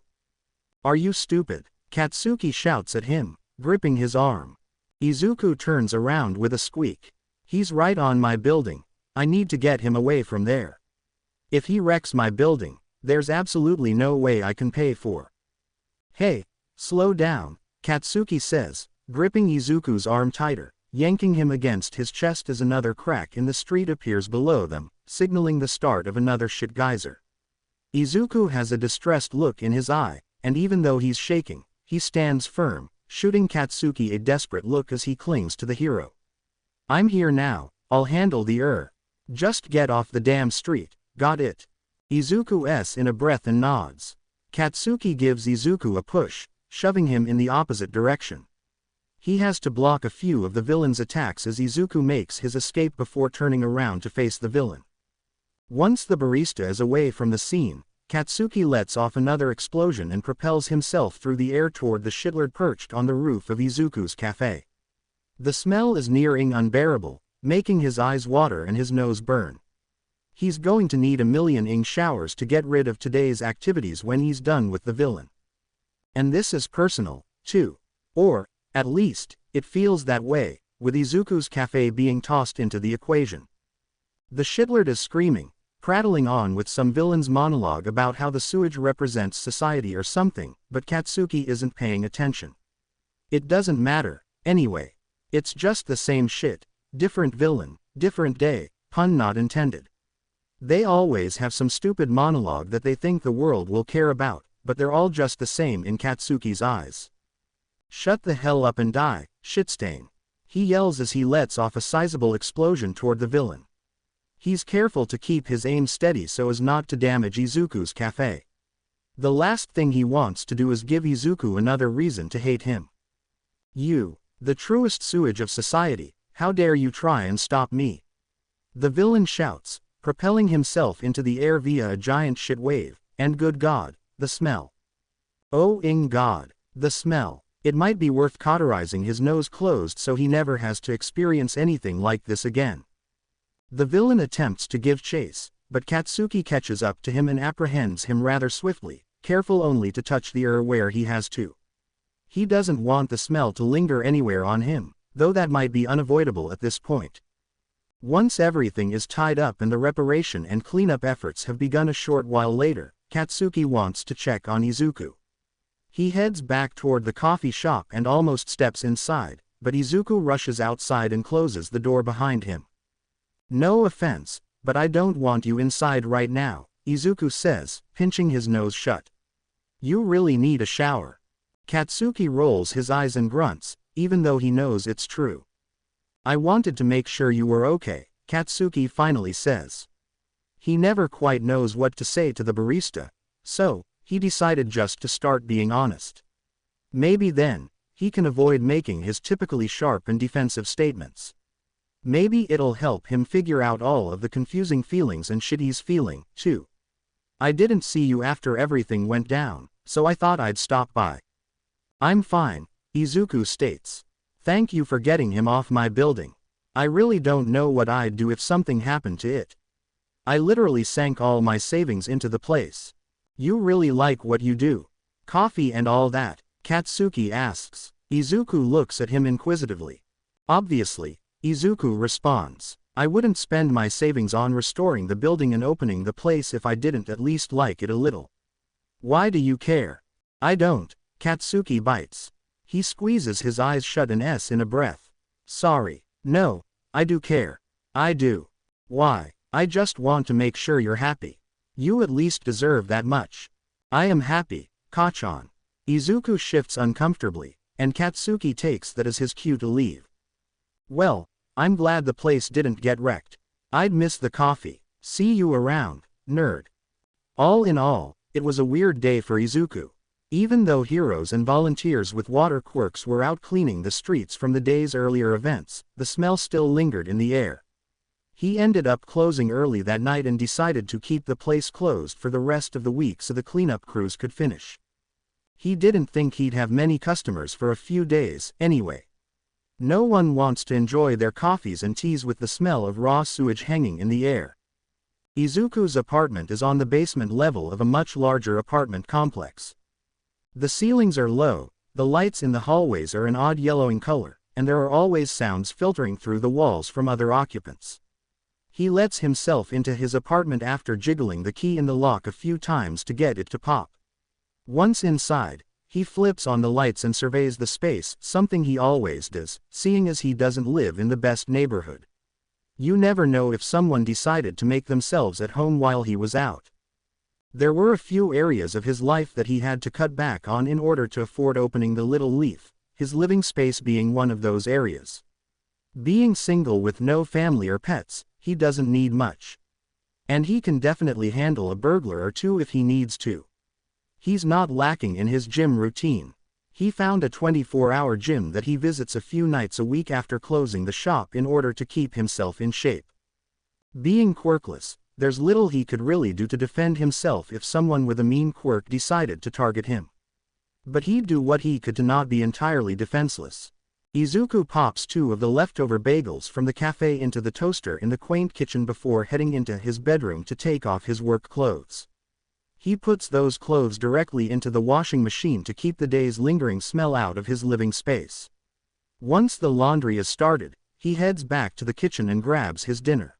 "Are you stupid?" Katsuki shouts at him, gripping his arm. Izuku turns around with a squeak. "He's right on my building. I need to get him away from there. If he wrecks my building, there's absolutely no way I can pay for." "Hey, slow down," Katsuki says, gripping Izuku's arm tighter, yanking him against his chest as another crack in the street appears below them, signaling the start of another shit geyser. Izuku has a distressed look in his eye, and even though he's shaking, he stands firm, shooting Katsuki a desperate look as he clings to the hero. "I'm here now, I'll handle the Just get off the damn street, got it?" Izuku in a breath and nods. Katsuki gives Izuku a push, shoving him in the opposite direction. He has to block a few of the villain's attacks as Izuku makes his escape before turning around to face the villain. Once the barista is away from the scene, Katsuki lets off another explosion and propels himself through the air toward the shitlord perched on the roof of Izuku's cafe. The smell is nearing unbearable, making his eyes water and his nose burn. He's going to need a million showers to get rid of today's activities when he's done with the villain. And this is personal, too. Or, at least, it feels that way, with Izuku's cafe being tossed into the equation. The shitlord is screaming, prattling on with some villain's monologue about how the sewage represents society or something, but Katsuki isn't paying attention. It doesn't matter, anyway. It's just the same shit, different villain, different day, pun not intended. They always have some stupid monologue that they think the world will care about, but they're all just the same in Katsuki's eyes. "Shut the hell up and die, shitstain," he yells as he lets off a sizable explosion toward the villain. He's careful to keep his aim steady so as not to damage Izuku's cafe. The last thing he wants to do is give Izuku another reason to hate him. "You, the truest sewage of society, how dare you try and stop me?" The villain shouts, propelling himself into the air via a giant shit wave, and good God, the smell. Oh God, the smell. It might be worth cauterizing his nose closed so he never has to experience anything like this again. The villain attempts to give chase, but Katsuki catches up to him and apprehends him rather swiftly, careful only to touch the where he has to. He doesn't want the smell to linger anywhere on him, though that might be unavoidable at this point. Once everything is tied up and the reparation and cleanup efforts have begun a short while later, Katsuki wants to check on Izuku. He heads back toward the coffee shop and almost steps inside, but Izuku rushes outside and closes the door behind him. "No offense, but I don't want you inside right now," Izuku says, pinching his nose shut. "You really need a shower." Katsuki rolls his eyes and grunts, even though he knows it's true. I wanted to make sure you were okay, Katsuki finally says. He never quite knows what to say to the barista, so he decided just to start being honest. Maybe then, he can avoid making his typically sharp and defensive statements. Maybe it'll help him figure out all of the confusing feelings and shit he's feeling, too. I didn't see you after everything went down, so I thought I'd stop by. I'm fine, Izuku states. Thank you for getting him off my building. I really don't know what I'd do if something happened to it. I literally sank all my savings into the place. You really like what you do? Coffee and all that? Katsuki asks. Izuku looks at him inquisitively. Obviously, Izuku responds. I wouldn't spend my savings on restoring the building and opening the place if I didn't at least like it a little. Why do you care? I don't, Katsuki bites. He squeezes his eyes shut and says in a breath. Sorry. No, I do care. I do. Why? I just want to make sure you're happy. You at least deserve that much. I am happy, Kachan. Izuku shifts uncomfortably, and Katsuki takes that as his cue to leave. Well, I'm glad the place didn't get wrecked. I'd miss the coffee. See you around, nerd. All in all, it was a weird day for Izuku. Even though heroes and volunteers with water quirks were out cleaning the streets from the day's earlier events, the smell still lingered in the air. He ended up closing early that night and decided to keep the place closed for the rest of the week so the cleanup crews could finish. He didn't think he'd have many customers for a few days, anyway. No one wants to enjoy their coffees and teas with the smell of raw sewage hanging in the air. Izuku's apartment is on the basement level of a much larger apartment complex. The ceilings are low, the lights in the hallways are an odd yellowing color, and there are always sounds filtering through the walls from other occupants. He lets himself into his apartment after jiggling the key in the lock a few times to get it to pop. Once inside, he flips on the lights and surveys the space, something he always does, seeing as he doesn't live in the best neighborhood. You never know if someone decided to make themselves at home while he was out. There were a few areas of his life that he had to cut back on in order to afford opening the Little Leaf, his living space being one of those areas. Being single with no family or pets, he doesn't need much. And he can definitely handle a burglar or two if he needs to. He's not lacking in his gym routine. He found a 24-hour gym that he visits a few nights a week after closing the shop in order to keep himself in shape. Being quirkless, there's little he could really do to defend himself if someone with a mean quirk decided to target him. But he'd do what he could to not be entirely defenseless. Izuku pops 2 of the leftover bagels from the cafe into the toaster in the quaint kitchen before heading into his bedroom to take off his work clothes. He puts those clothes directly into the washing machine to keep the day's lingering smell out of his living space. Once the laundry is started, he heads back to the kitchen and grabs his dinner.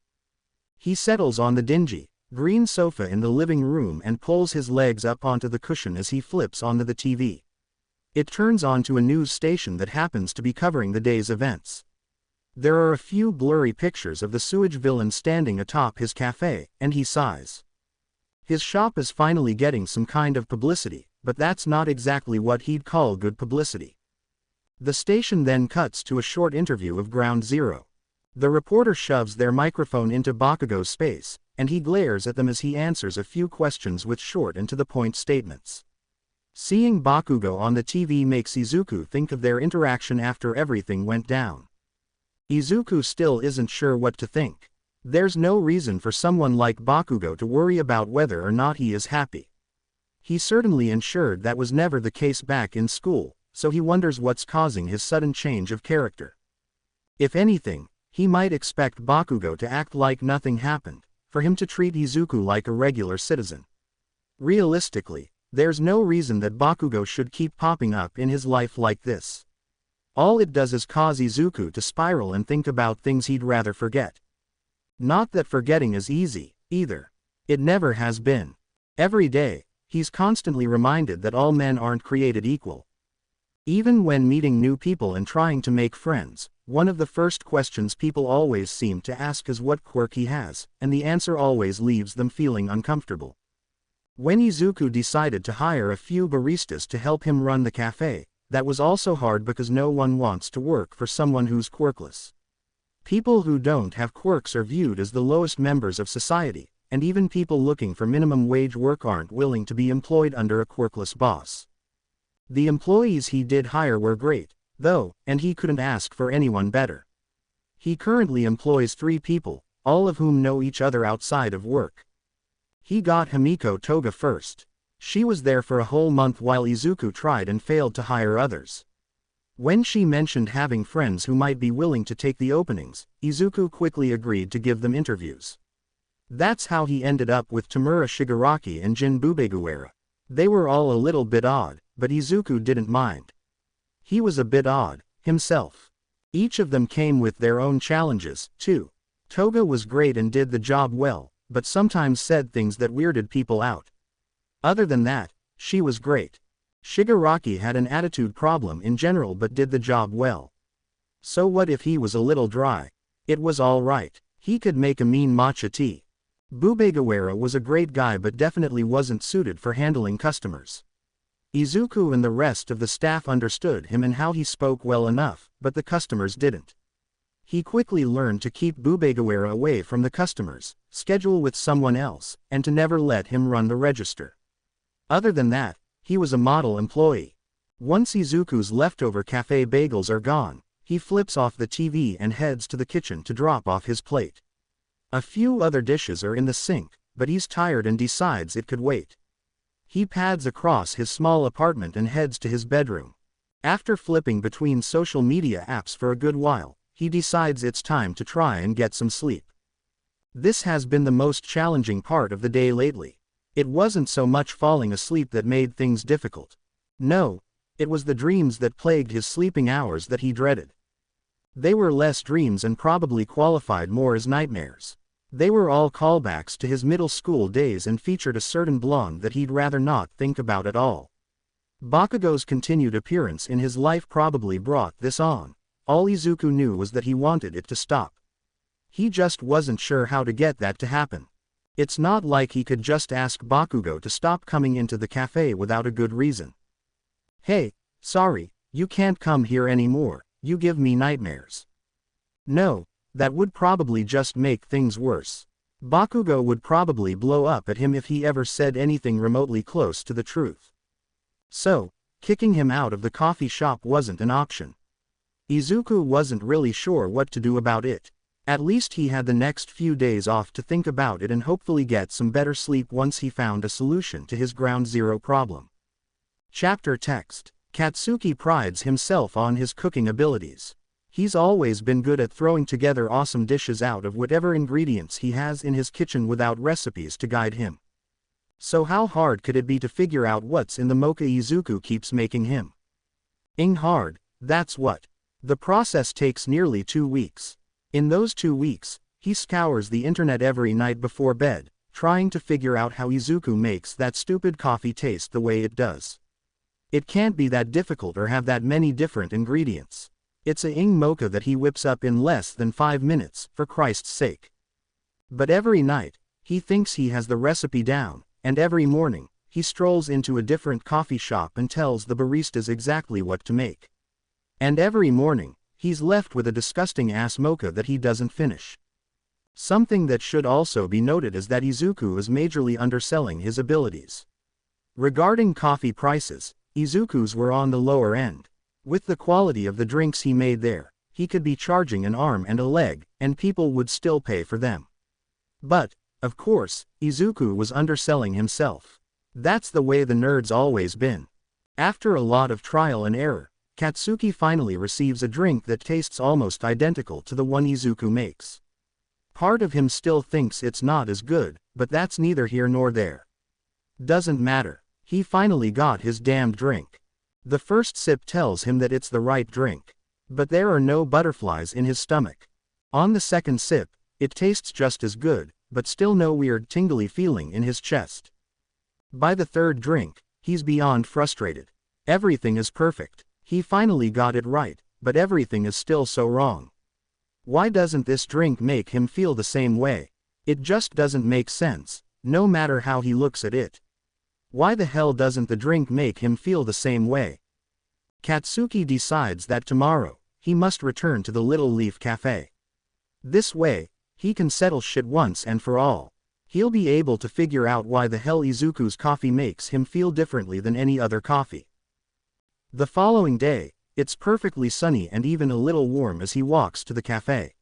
He settles on the dingy, green sofa in the living room and pulls his legs up onto the cushion as he flips onto the TV. It turns on to a news station that happens to be covering the day's events. There are a few blurry pictures of the sewage villain standing atop his cafe, and he sighs. His shop is finally getting some kind of publicity, but that's not exactly what he'd call good publicity. The station then cuts to a short interview of Ground Zero. The reporter shoves their microphone into Bakugo's space, and he glares at them as he answers a few questions with short and to-the-point statements. Seeing Bakugo on the TV makes Izuku think of their interaction after everything went down. Izuku still isn't sure what to think. There's no reason for someone like Bakugo to worry about whether or not he is happy. He's certainly ensured that was never the case back in school, so he wonders what's causing his sudden change of character. If anything, he might expect Bakugo to act like nothing happened, for him to treat Izuku like a regular citizen. Realistically, there's no reason that Bakugo should keep popping up in his life like this. All it does is cause Izuku to spiral and think about things he'd rather forget. Not that forgetting is easy, either. It never has been. Every day, he's constantly reminded that all men aren't created equal. Even when meeting new people and trying to make friends, one of the first questions people always seem to ask is what quirk he has, and the answer always leaves them feeling uncomfortable. When Izuku decided to hire a few baristas to help him run the cafe, that was also hard because no one wants to work for someone who's quirkless. People who don't have quirks are viewed as the lowest members of society, and even people looking for minimum wage work aren't willing to be employed under a quirkless boss. The employees he did hire were great, though, and he couldn't ask for anyone better. He currently employs 3 people, all of whom know each other outside of work. He got Himiko Toga first. She was there for a whole month while Izuku tried and failed to hire others. When she mentioned having friends who might be willing to take the openings, Izuku quickly agreed to give them interviews. That's how he ended up with Tamura Shigaraki and Jin Bubeguera. They were all a little bit odd, but Izuku didn't mind. He was a bit odd, himself. Each of them came with their own challenges, too. Toga was great and did the job well, but sometimes said things that weirded people out. Other than that, she was great. Shigaraki had an attitude problem in general but did the job well. So what if he was a little dry? It was all right. He could make a mean matcha tea. Bubeguera was a great guy but definitely wasn't suited for handling customers. Izuku and the rest of the staff understood him and how he spoke well enough, but the customers didn't. He quickly learned to keep Bubeguera away from the customers, schedule with someone else, and to never let him run the register. Other than that, he was a model employee. Once Izuku's leftover cafe bagels are gone, he flips off the TV and heads to the kitchen to drop off his plate. A few other dishes are in the sink, but he's tired and decides it could wait. He pads across his small apartment and heads to his bedroom. After flipping between social media apps for a good while, he decides it's time to try and get some sleep. This has been the most challenging part of the day lately. It wasn't so much falling asleep that made things difficult. No, it was the dreams that plagued his sleeping hours that he dreaded. They were less dreams and probably qualified more as nightmares. They were all callbacks to his middle school days and featured a certain blonde that he'd rather not think about at all. Bakugo's continued appearance in his life probably brought this on. All Izuku knew was that he wanted it to stop. He just wasn't sure how to get that to happen. It's not like he could just ask Bakugo to stop coming into the cafe without a good reason. Hey, sorry, you can't come here anymore, you give me nightmares. No. That would probably just make things worse. Bakugo would probably blow up at him if he ever said anything remotely close to the truth. So, kicking him out of the coffee shop wasn't an option. Izuku wasn't really sure what to do about it. At least he had the next few days off to think about it and hopefully get some better sleep once he found a solution to his ground zero problem. Chapter text. Katsuki prides himself on his cooking abilities. He's always been good at throwing together awesome dishes out of whatever ingredients he has in his kitchen without recipes to guide him. So how hard could it be to figure out what's in the mocha Izuku keeps making him? Hard, that's what. The process takes nearly 2 weeks. In those 2 weeks, he scours the internet every night before bed, trying to figure out how Izuku makes that stupid coffee taste the way it does. It can't be that difficult or have that many different ingredients. It's a mocha that he whips up in less than 5 minutes, for Christ's sake. But every night, he thinks he has the recipe down, and every morning, he strolls into a different coffee shop and tells the baristas exactly what to make. And every morning, he's left with a disgusting-ass mocha that he doesn't finish. Something that should also be noted is that Izuku is majorly underselling his abilities. Regarding coffee prices, Izuku's were on the lower end. With the quality of the drinks he made there, he could be charging an arm and a leg, and people would still pay for them. But, of course, Izuku was underselling himself. That's the way the nerd's always been. After a lot of trial and error, Katsuki finally receives a drink that tastes almost identical to the one Izuku makes. Part of him still thinks it's not as good, but that's neither here nor there. Doesn't matter. He finally got his damned drink. The first sip tells him that it's the right drink. But there are no butterflies in his stomach. On the second sip, it tastes just as good, but still no weird tingly feeling in his chest. By the third drink, he's beyond frustrated. Everything is perfect. He finally got it right, but everything is still so wrong. Why doesn't this drink make him feel the same way? It just doesn't make sense, no matter how he looks at it. Why the hell doesn't the drink make him feel the same way? Katsuki decides that tomorrow, he must return to the Little Leaf Cafe. This way, he can settle shit once and for all. He'll be able to figure out why the hell Izuku's coffee makes him feel differently than any other coffee. The following day, it's perfectly sunny and even a little warm as he walks to the cafe.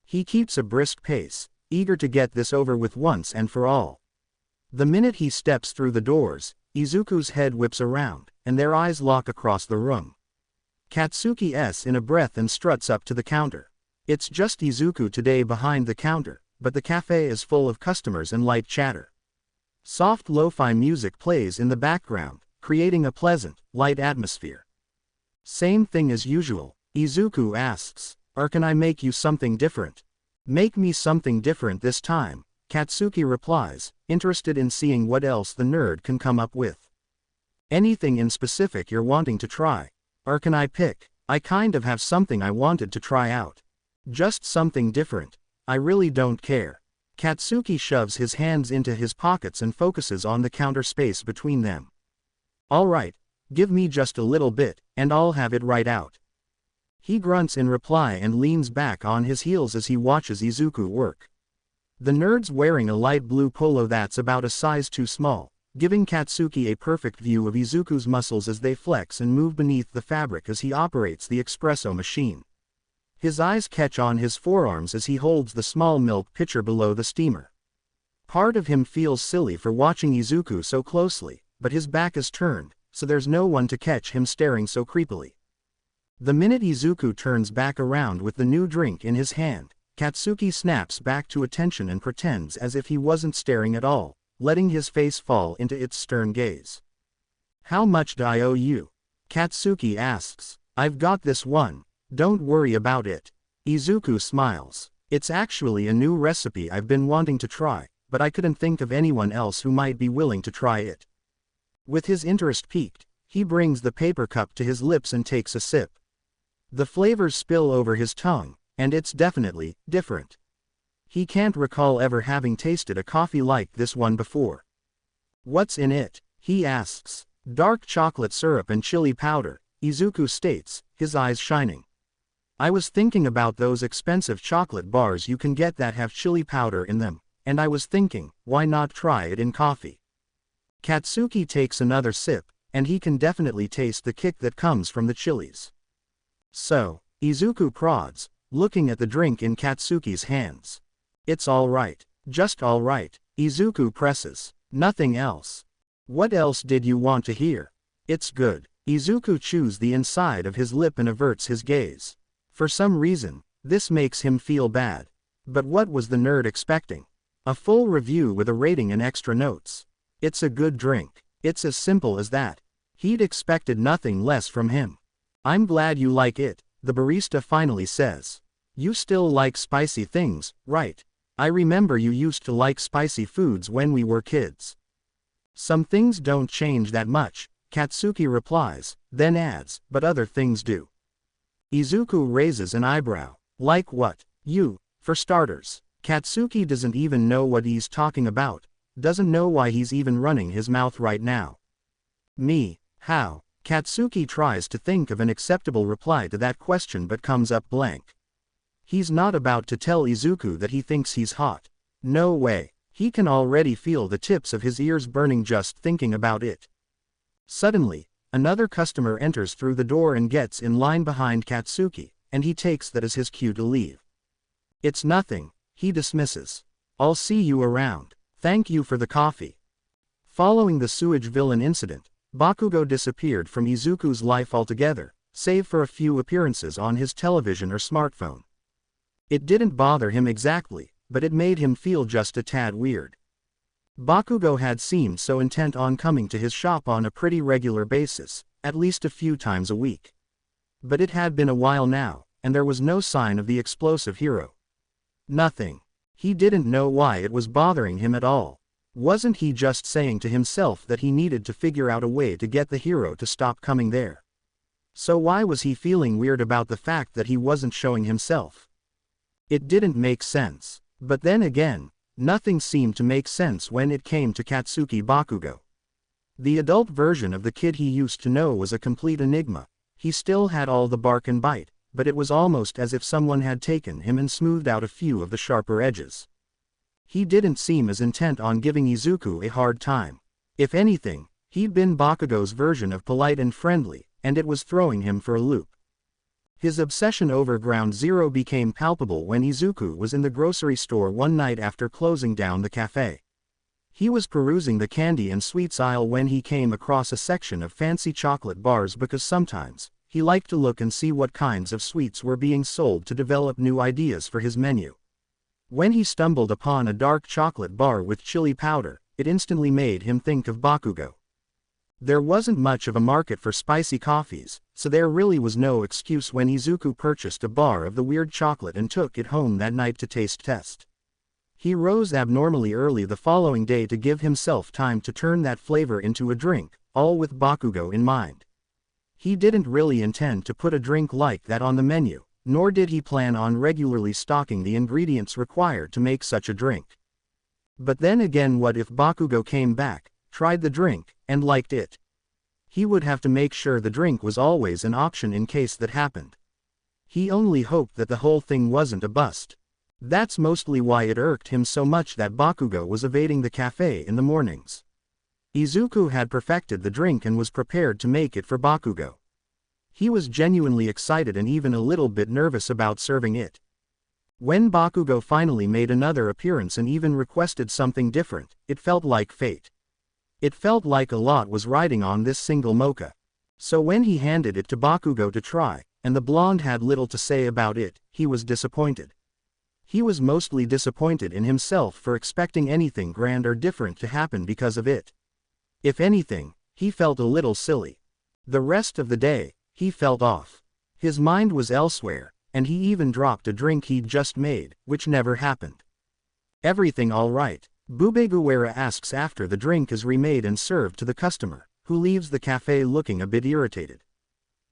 He keeps a brisk pace, eager to get this over with once and for all. The minute he steps through the doors, Izuku's head whips around, and their eyes lock across the room. Katsuki's in a breath and struts up to the counter. It's just Izuku today behind the counter, but the cafe is full of customers and light chatter. Soft lo-fi music plays in the background, creating a pleasant, light atmosphere. Same thing as usual, Izuku asks, or can I make you something different? Make me something different this time, Katsuki replies, interested in seeing what else the nerd can come up with. Anything in specific you're wanting to try? Or can I pick? I kind of have something I wanted to try out. Just something different. I really don't care. Katsuki shoves his hands into his pockets and focuses on the counter space between them. Alright, give me just a little bit, and I'll have it right out. He grunts in reply and leans back on his heels as he watches Izuku work. The nerd's wearing a light blue polo that's about a size too small, giving Katsuki a perfect view of Izuku's muscles as they flex and move beneath the fabric as he operates the espresso machine. His eyes catch on his forearms as he holds the small milk pitcher below the steamer. Part of him feels silly for watching Izuku so closely, but his back is turned, so there's no one to catch him staring so creepily. The minute Izuku turns back around with the new drink in his hand, Katsuki snaps back to attention and pretends as if he wasn't staring at all, letting his face fall into its stern gaze. How much do I owe you? Katsuki asks. I've got this one. Don't worry about it. Izuku smiles. It's actually a new recipe I've been wanting to try, but I couldn't think of anyone else who might be willing to try it. With his interest piqued, he brings the paper cup to his lips and takes a sip. The flavors spill over his tongue, and it's definitely different. He can't recall ever having tasted a coffee like this one before. What's in it? He asks. Dark chocolate syrup and chili powder, Izuku states, his eyes shining. I was thinking about those expensive chocolate bars you can get that have chili powder in them, and I was thinking, why not try it in coffee? Katsuki takes another sip, and he can definitely taste the kick that comes from the chilies. So, Izuku prods, looking at the drink in Katsuki's hands. It's alright. Just alright, Izuku presses. Nothing else. What else did you want to hear? It's good. Izuku chews the inside of his lip and averts his gaze. For some reason, this makes him feel bad. But what was the nerd expecting? A full review with a rating and extra notes. It's a good drink. It's as simple as that. He'd expected nothing less from him. I'm glad you like it, the barista finally says. You still like spicy things, right? I remember you used to like spicy foods when we were kids. Some things don't change that much, Katsuki replies, then adds, but other things do. Izuku raises an eyebrow. Like what? You, for starters. Katsuki doesn't even know what he's talking about, doesn't know why he's even running his mouth right now. Me, how? Katsuki tries to think of an acceptable reply to that question but comes up blank. He's not about to tell Izuku that he thinks he's hot. No way. He can already feel the tips of his ears burning just thinking about it. Suddenly, another customer enters through the door and gets in line behind Katsuki, and he takes that as his cue to leave. It's nothing, he dismisses. I'll see you around. Thank you for the coffee. Following the sewage villain incident, Bakugo disappeared from Izuku's life altogether, save for a few appearances on his television or smartphone. It didn't bother him exactly, but it made him feel just a tad weird. Bakugo had seemed so intent on coming to his shop on a pretty regular basis, at least a few times a week. But it had been a while now, and there was no sign of the explosive hero. Nothing. He didn't know why it was bothering him at all. Wasn't he just saying to himself that he needed to figure out a way to get the hero to stop coming there? So why was he feeling weird about the fact that he wasn't showing himself? It didn't make sense. But then again, nothing seemed to make sense when it came to Katsuki Bakugo. The adult version of the kid he used to know was a complete enigma. He still had all the bark and bite, but it was almost as if someone had taken him and smoothed out a few of the sharper edges. He didn't seem as intent on giving Izuku a hard time. If anything, he'd been Bakugo's version of polite and friendly, and it was throwing him for a loop. His obsession over Ground Zero became palpable when Izuku was in the grocery store one night after closing down the cafe. He was perusing the candy and sweets aisle when he came across a section of fancy chocolate bars because sometimes, he liked to look and see what kinds of sweets were being sold to develop new ideas for his menu. When he stumbled upon a dark chocolate bar with chili powder, it instantly made him think of Bakugo. There wasn't much of a market for spicy coffees, so there really was no excuse when Izuku purchased a bar of the weird chocolate and took it home that night to taste test. He rose abnormally early the following day to give himself time to turn that flavor into a drink, all with Bakugo in mind. He didn't really intend to put a drink like that on the menu, nor did he plan on regularly stocking the ingredients required to make such a drink. But then again, what if Bakugo came back, tried the drink, and liked it? He would have to make sure the drink was always an option in case that happened. He only hoped that the whole thing wasn't a bust. That's mostly why it irked him so much that Bakugo was evading the cafe in the mornings. Izuku had perfected the drink and was prepared to make it for Bakugo. He was genuinely excited and even a little bit nervous about serving it. When Bakugo finally made another appearance and even requested something different, it felt like fate. It felt like a lot was riding on this single mocha. So when he handed it to Bakugo to try, and the blonde had little to say about it, he was disappointed. He was mostly disappointed in himself for expecting anything grand or different to happen because of it. If anything, he felt a little silly. The rest of the day, he felt off. His mind was elsewhere, and he even dropped a drink he'd just made, which never happened. "Everything all right?" Bubeguera asks after the drink is remade and served to the customer, who leaves the cafe looking a bit irritated.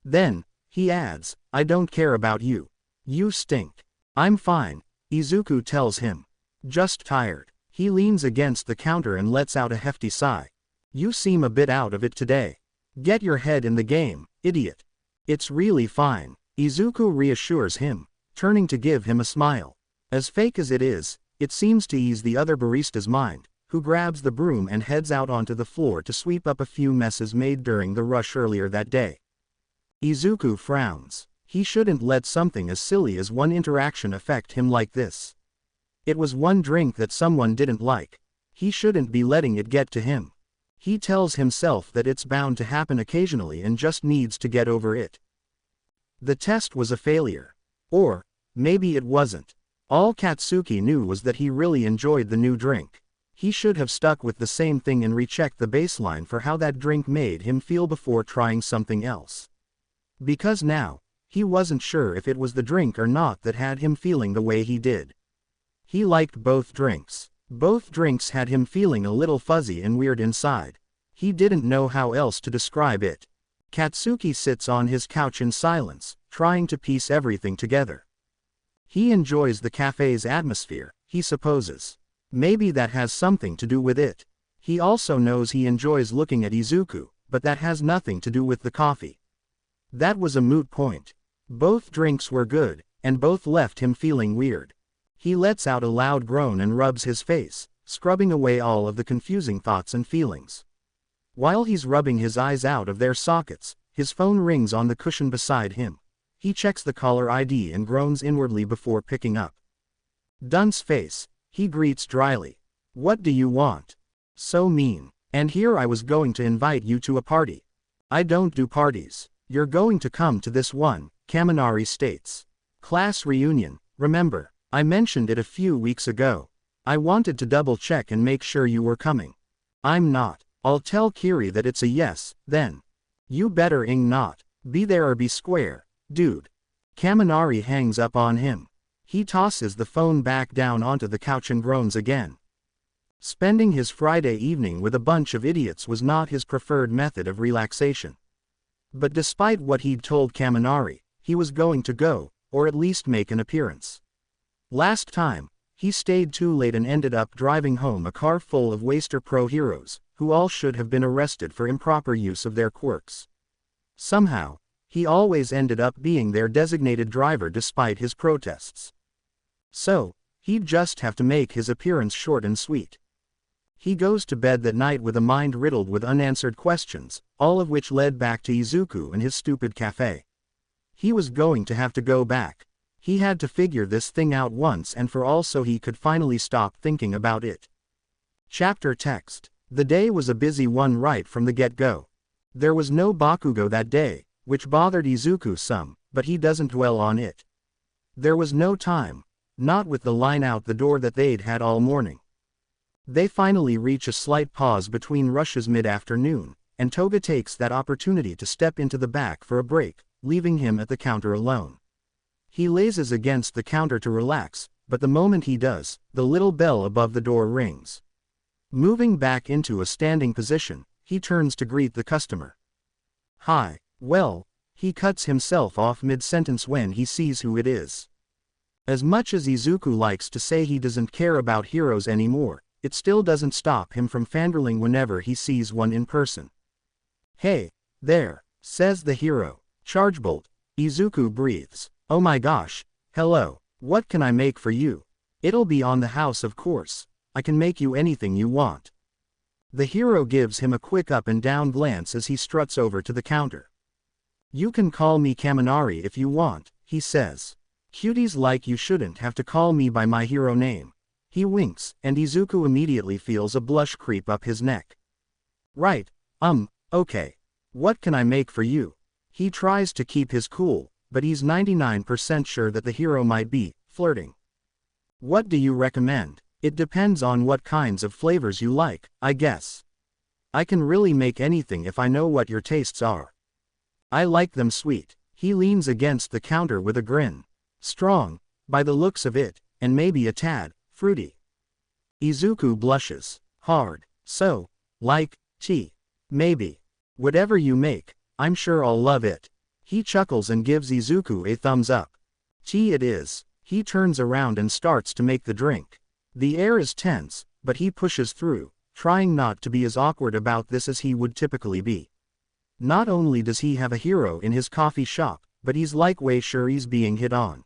Then, he adds, "I don't care about you. You stink." "I'm fine," Izuku tells him. "Just tired." He leans against the counter and lets out a hefty sigh. "You seem a bit out of it today. Get your head in the game, idiot." "It's really fine," Izuku reassures him, turning to give him a smile. As fake as it is, it seems to ease the other barista's mind, who grabs the broom and heads out onto the floor to sweep up a few messes made during the rush earlier that day. Izuku frowns. He shouldn't let something as silly as one interaction affect him like this. It was one drink that someone didn't like. He shouldn't be letting it get to him. He tells himself that it's bound to happen occasionally and just needs to get over it. The test was a failure. Or, maybe it wasn't. All Katsuki knew was that he really enjoyed the new drink. He should have stuck with the same thing and rechecked the baseline for how that drink made him feel before trying something else. Because now, he wasn't sure if it was the drink or not that had him feeling the way he did. He liked both drinks. Both drinks had him feeling a little fuzzy and weird inside. He didn't know how else to describe it. Katsuki sits on his couch in silence, trying to piece everything together. He enjoys the cafe's atmosphere, he supposes. Maybe that has something to do with it. He also knows he enjoys looking at Izuku, but that has nothing to do with the coffee. That was a moot point. Both drinks were good, and both left him feeling weird. He lets out a loud groan and rubs his face, scrubbing away all of the confusing thoughts and feelings. While he's rubbing his eyes out of their sockets, his phone rings on the cushion beside him. He checks the caller ID and groans inwardly before picking up. Dunce face, he greets dryly. "What do you want?" "So mean. And here I was going to invite you to a party." "I don't do parties." "You're going to come to this one," Kaminari states. "Class reunion, remember? I mentioned it a few weeks ago. I wanted to double check and make sure you were coming." "I'm not." "I'll tell Kiri that it's a yes, then." "You better not. Be there or be square, dude." Kaminari hangs up on him. He tosses the phone back down onto the couch and groans again. Spending his Friday evening with a bunch of idiots was not his preferred method of relaxation. But despite what he'd told Kaminari, he was going to go, or at least make an appearance. Last time, he stayed too late and ended up driving home a car full of Waster Pro heroes, who all should have been arrested for improper use of their quirks. Somehow, He always ended up being their designated driver despite his protests. So, he'd just have to make his appearance short and sweet. He goes to bed that night with a mind riddled with unanswered questions, all of which led back to Izuku and his stupid cafe. He was going to have to go back. He had to figure this thing out once and for all so he could finally stop thinking about it. Chapter text. The day was a busy one right from the get-go. There was no Bakugo that day, which bothered Izuku some, but he doesn't dwell on it. There was no time, not with the line out the door that they'd had all morning. They finally reach a slight pause between rushes mid-afternoon, and Toga takes that opportunity to step into the back for a break, leaving him at the counter alone. He lazes against the counter to relax, but the moment he does, the little bell above the door rings. Moving back into a standing position, he turns to greet the customer. "Hi." Well, he cuts himself off mid-sentence when he sees who it is. As much as Izuku likes to say he doesn't care about heroes anymore, it still doesn't stop him from fangirling whenever he sees one in person. "Hey, there," says the hero. "Chargebolt." Izuku breathes. "Oh my gosh, hello, what can I make for you?" "It'll be on the house of course. I can make you anything you want." The hero gives him a quick up and down glance as he struts over to the counter. "You can call me Kaminari if you want," he says. "Cuties like you shouldn't have to call me by my hero name." He winks, and Izuku immediately feels a blush creep up his neck. "Right, okay. What can I make for you?" He tries to keep his cool, but he's 99% sure that the hero might be flirting. "What do you recommend?" "It depends on what kinds of flavors you like, I guess. I can really make anything if I know what your tastes are." "I like them sweet." He leans against the counter with a grin. "Strong, by the looks of it, and maybe a tad fruity." Izuku blushes hard. "So, like tea?" "Maybe. Whatever you make, I'm sure I'll love it." He chuckles and gives Izuku a thumbs up. Tea it is. He turns around and starts to make the drink. The air is tense, but he pushes through, trying not to be as awkward about this as he would typically be. Not only does he have a hero in his coffee shop, but he's like way sure he's being hit on.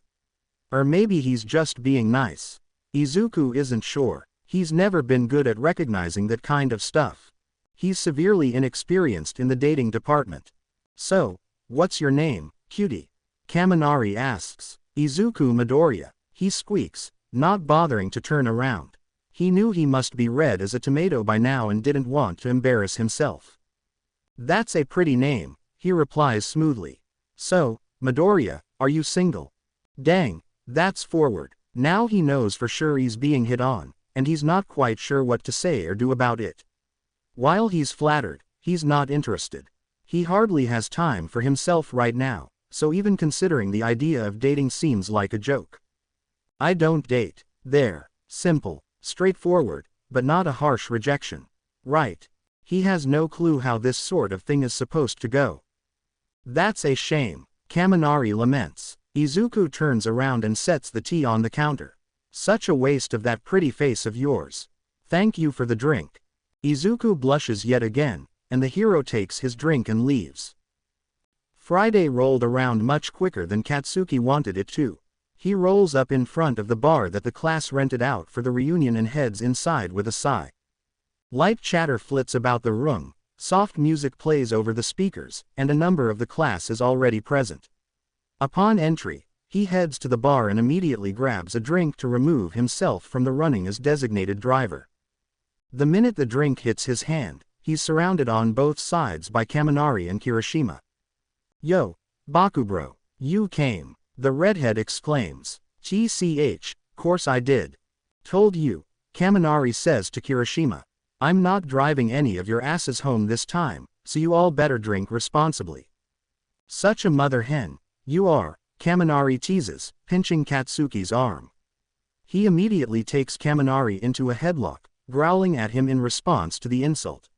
Or maybe he's just being nice. Izuku isn't sure. He's never been good at recognizing that kind of stuff. He's severely inexperienced in the dating department. "So, what's your name, cutie?" Kaminari asks. "Izuku Midoriya," he squeaks, not bothering to turn around. He knew he must be red as a tomato by now and didn't want to embarrass himself. "That's a pretty name," he replies smoothly. "So, Midoriya, are you single?" Dang, that's forward. Now he knows for sure he's being hit on, and he's not quite sure what to say or do about it. While he's flattered, he's not interested. He hardly has time for himself right now, so even considering the idea of dating seems like a joke. "I don't date." There. Simple, straightforward, but not a harsh rejection. Right. He has no clue how this sort of thing is supposed to go. "That's a shame," Kaminari laments. Izuku turns around and sets the tea on the counter. "Such a waste of that pretty face of yours. Thank you for the drink." Izuku blushes yet again, and the hero takes his drink and leaves. Friday rolled around much quicker than Katsuki wanted it to. He rolls up in front of the bar that the class rented out for the reunion and heads inside with a sigh. Light chatter flits about the room, soft music plays over the speakers, and a number of the class is already present. Upon entry, he heads to the bar and immediately grabs a drink to remove himself from the running as designated driver. The minute the drink hits his hand, he's surrounded on both sides by Kaminari and Kirishima. "Yo, Bakubro, you came," the redhead exclaims. "Course I did. Told you," Kaminari says to Kirishima. "I'm not driving any of your asses home this time, so you all better drink responsibly." "Such a mother hen, you are," Kaminari teases, pinching Katsuki's arm. He immediately takes Kaminari into a headlock, growling at him in response to the insult.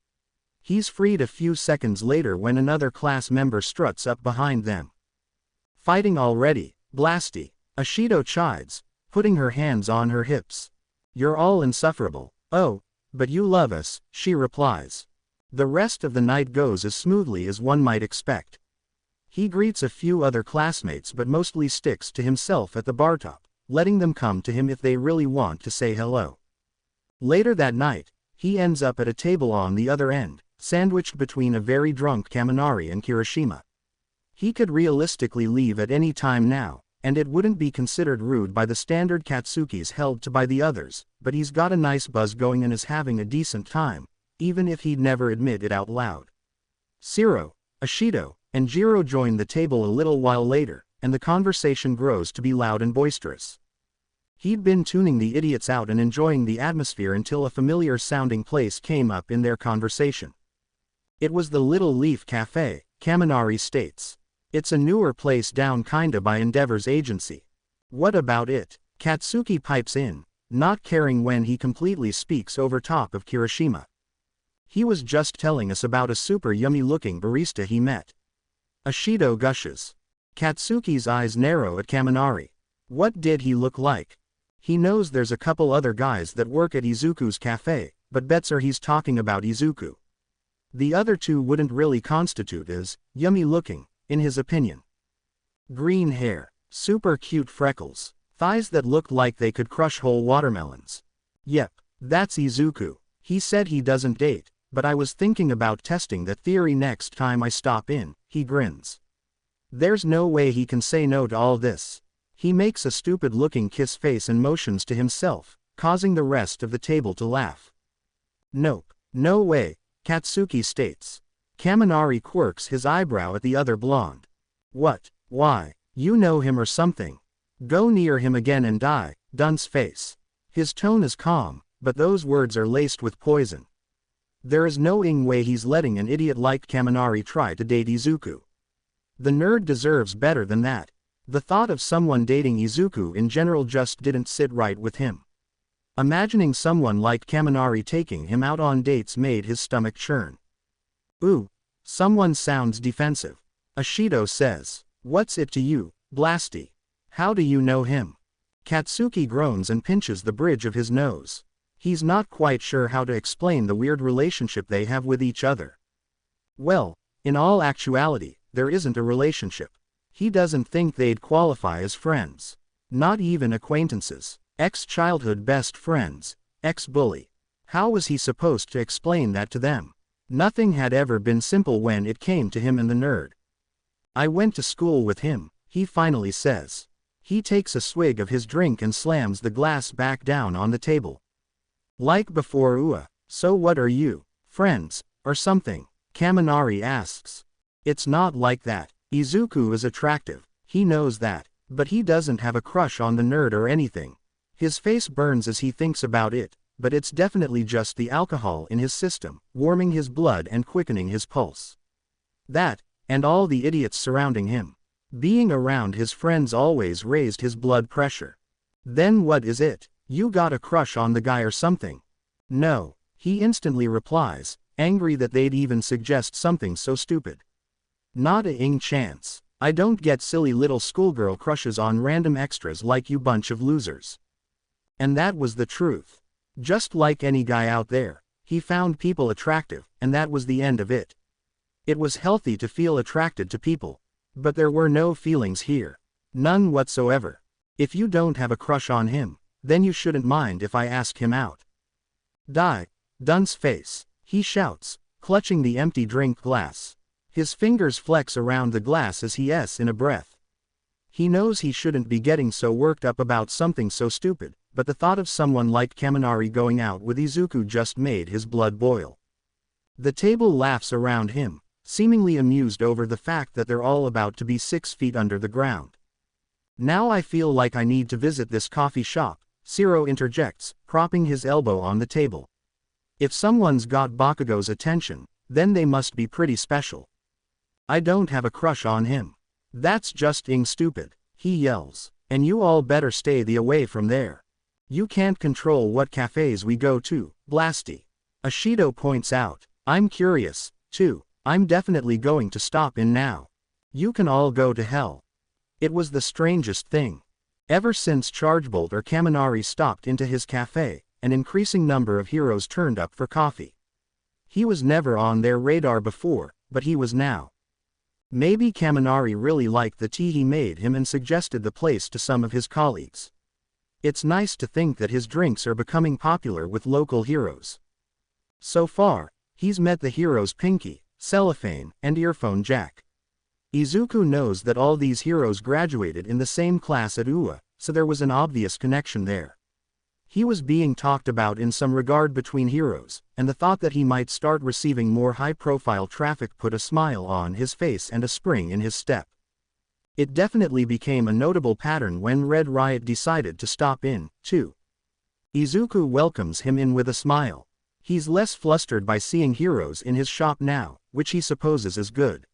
He's freed a few seconds later when another class member struts up behind them. "Fighting already, Blasty," Ashido chides, putting her hands on her hips. "You're all insufferable." "Oh, but you love us," she replies. The rest of the night goes as smoothly as one might expect. He greets a few other classmates but mostly sticks to himself at the bar top, letting them come to him if they really want to say hello. Later that night, he ends up at a table on the other end, sandwiched between a very drunk Kaminari and Kirishima. He could realistically leave at any time now, and it wouldn't be considered rude by the standard Katsukis held to by the others, but he's got a nice buzz going and is having a decent time, even if he'd never admit it out loud. Shiro, Ashido, and Jiro join the table a little while later, and the conversation grows to be loud and boisterous. He'd been tuning the idiots out and enjoying the atmosphere until a familiar-sounding place came up in their conversation. It was the Little Leaf Cafe, Kaminari states. It's a newer place down kinda by Endeavor's agency. What about it? Katsuki pipes in, not caring when he completely speaks over top of Kirishima. He was just telling us about a super yummy-looking barista he met. Ashido gushes. Katsuki's eyes narrow at Kaminari. What did he look like? He knows there's a couple other guys that work at Izuku's cafe, but bets are he's talking about Izuku. The other two wouldn't really constitute as yummy-looking, in his opinion. Green hair, super cute freckles, thighs that looked like they could crush whole watermelons. Yep, that's Izuku. He said he doesn't date, but I was thinking about testing that theory next time I stop in, he grins. There's no way he can say no to all this. He makes a stupid-looking kiss face and motions to himself, causing the rest of the table to laugh. Nope, no way, Katsuki states. Kaminari quirks his eyebrow at the other blonde. What? Why? You know him or something? Go near him again and die, dunce face. His tone is calm, but those words are laced with poison. There is no way he's letting an idiot like Kaminari try to date Izuku. The nerd deserves better than that. The thought of someone dating Izuku in general just didn't sit right with him. Imagining someone like Kaminari taking him out on dates made his stomach churn. Ooh, someone sounds defensive. Ashido says, what's it to you, Blasty? How do you know him? Katsuki groans and pinches the bridge of his nose. He's not quite sure how to explain the weird relationship they have with each other. Well, in all actuality, there isn't a relationship. He doesn't think they'd qualify as friends. Not even acquaintances. Ex-childhood best friends. Ex-bully. How was he supposed to explain that to them? Nothing had ever been simple when it came to him and the nerd. I went to school with him, he finally says. He takes a swig of his drink and slams the glass back down on the table. Like before. So what are you, friends, or something? Kaminari asks. It's not like that. Izuku is attractive, he knows that, but he doesn't have a crush on the nerd or anything. His face burns as he thinks about it, but it's definitely just the alcohol in his system, warming his blood and quickening his pulse. That, and all the idiots surrounding him. Being around his friends always raised his blood pressure. Then what is it? You got a crush on the guy or something? No, he instantly replies, angry that they'd even suggest something so stupid. Not a chance. I don't get silly little schoolgirl crushes on random extras like you bunch of losers. And that was the truth. Just like any guy out there, he found people attractive, and that was the end of it. It was healthy to feel attracted to people. But there were no feelings here. None whatsoever. If you don't have a crush on him, then you shouldn't mind if I ask him out. Die, dunce face, he shouts, clutching the empty drink glass. His fingers flex around the glass as he s in a breath. He knows he shouldn't be getting so worked up about something so stupid, but the thought of someone like Kaminari going out with Izuku just made his blood boil. The table laughs around him, seemingly amused over the fact that they're all about to be 6 feet under the ground. Now I feel like I need to visit this coffee shop, Shiro interjects, propping his elbow on the table. If someone's got Bakugo's attention, then they must be pretty special. I don't have a crush on him. That's just stupid, he yells, and you all better stay the away from there. You can't control what cafes we go to, Blasty. Ashido points out, I'm curious, too. I'm definitely going to stop in now. You can all go to hell. It was the strangest thing. Ever since Chargebolt or Kaminari stopped into his cafe, an increasing number of heroes turned up for coffee. He was never on their radar before, but he was now. Maybe Kaminari really liked the tea he made him and suggested the place to some of his colleagues. It's nice to think that his drinks are becoming popular with local heroes. So far, he's met the heroes Pinky, Cellophane, and Earphone Jack. Izuku knows that all these heroes graduated in the same class at UA, so there was an obvious connection there. He was being talked about in some regard between heroes, and the thought that he might start receiving more high-profile traffic put a smile on his face and a spring in his step. It definitely became a notable pattern when Red Riot decided to stop in, too. Izuku welcomes him in with a smile. He's less flustered by seeing heroes in his shop now, which he supposes is good.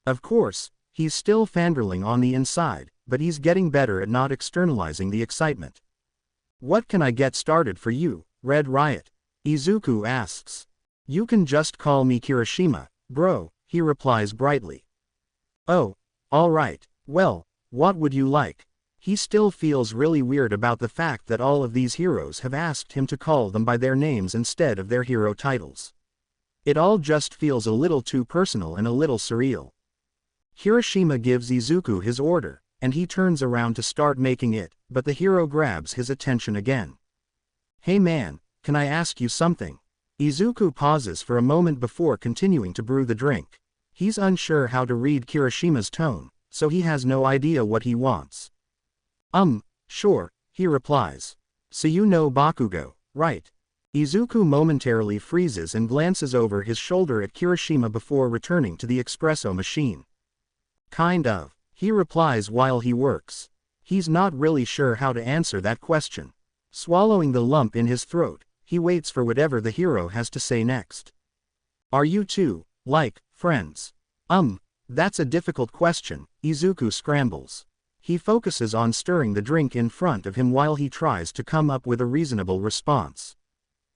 Of course, he's still fangirling on the inside, but he's getting better at not externalizing the excitement. "What can I get started for you, Red Riot?" Izuku asks. "You can just call me Kirishima, bro," he replies brightly. "Oh, alright, well, what would you like?" He still feels really weird about the fact that all of these heroes have asked him to call them by their names instead of their hero titles. It all just feels a little too personal and a little surreal. Kirishima gives Izuku his order, and he turns around to start making it, but the hero grabs his attention again. "Hey man, can I ask you something?" Izuku pauses for a moment before continuing to brew the drink. He's unsure how to read Kirishima's tone, so he has no idea what he wants. Sure," he replies. "So you know Bakugo, right?" Izuku momentarily freezes and glances over his shoulder at Kirishima before returning to the espresso machine. "Kind of," he replies while he works. He's not really sure how to answer that question. Swallowing the lump in his throat, he waits for whatever the hero has to say next. "Are you two, like, friends?" That's a difficult question," Izuku scrambles. He focuses on stirring the drink in front of him while he tries to come up with a reasonable response.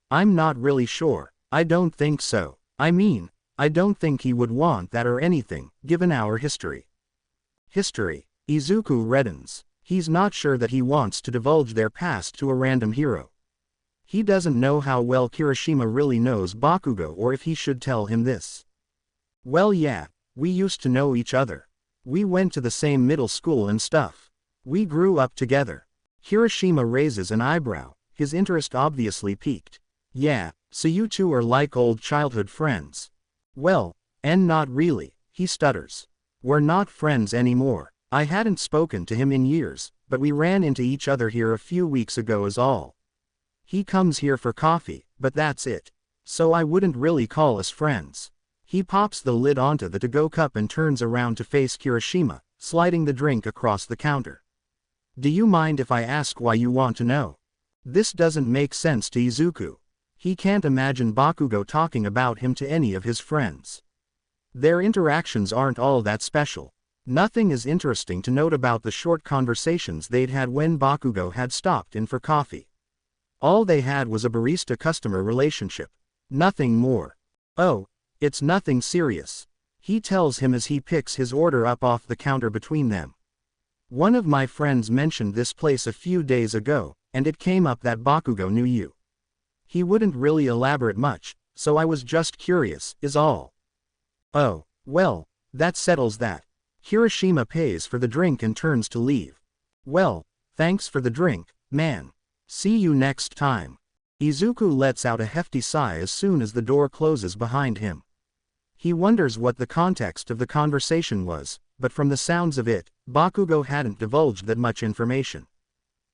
"I'm not really sure. I don't think so. I mean, I don't think he would want that or anything, given our history." History? Izuku reddens. He's not sure that he wants to divulge their past to a random hero. He doesn't know how well Kirishima really knows Bakugo or if he should tell him this. "Well yeah, we used to know each other. We went to the same middle school and stuff. We grew up together." Kirishima raises an eyebrow, his interest obviously piqued. "Yeah, so you two are like old childhood friends." "Well, and not really," he stutters. "We're not friends anymore. I hadn't spoken to him in years, but we ran into each other here a few weeks ago is all. He comes here for coffee, but that's it. So I wouldn't really call us friends." He pops the lid onto the to-go cup and turns around to face Kirishima, sliding the drink across the counter. "Do you mind if I ask why you want to know?" This doesn't make sense to Izuku. He can't imagine Bakugo talking about him to any of his friends. Their interactions aren't all that special. Nothing is interesting to note about the short conversations they'd had when Bakugo had stopped in for coffee. All they had was a barista-customer relationship. Nothing more. "Oh, it's nothing serious," he tells him as he picks his order up off the counter between them. "One of my friends mentioned this place a few days ago, and it came up that Bakugo knew you. He wouldn't really elaborate much, so I was just curious, is all." "Oh, well, that settles that." Kirishima pays for the drink and turns to leave. "Well, thanks for the drink, man. See you next time." Izuku lets out a hefty sigh as soon as the door closes behind him. He wonders what the context of the conversation was, but from the sounds of it, Bakugo hadn't divulged that much information.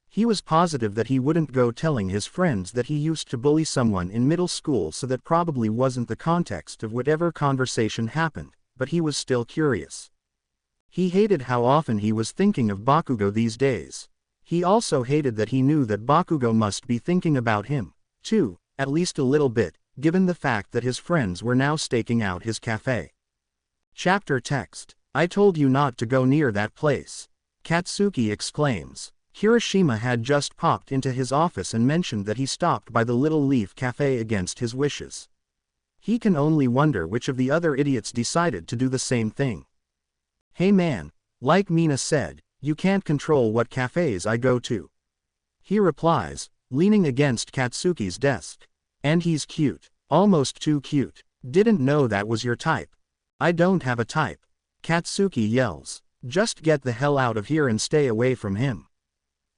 He was positive that he wouldn't go telling his friends that he used to bully someone in middle school, so that probably wasn't the context of whatever conversation happened, but he was still curious. He hated how often he was thinking of Bakugo these days. He also hated that he knew that Bakugo must be thinking about him, too, at least a little bit, given the fact that his friends were now staking out his cafe. Chapter text. "I told you not to go near that place," Katsuki exclaims. Kirishima had just popped into his office and mentioned that he stopped by the Little Leaf Cafe against his wishes. He can only wonder which of the other idiots decided to do the same thing. "Hey man, like Mina said, you can't control what cafes I go to," he replies, leaning against Katsuki's desk. "And he's cute. Almost too cute. Didn't know that was your type." "I don't have a type." Katsuki yells. Just get the hell out of here and stay away from him.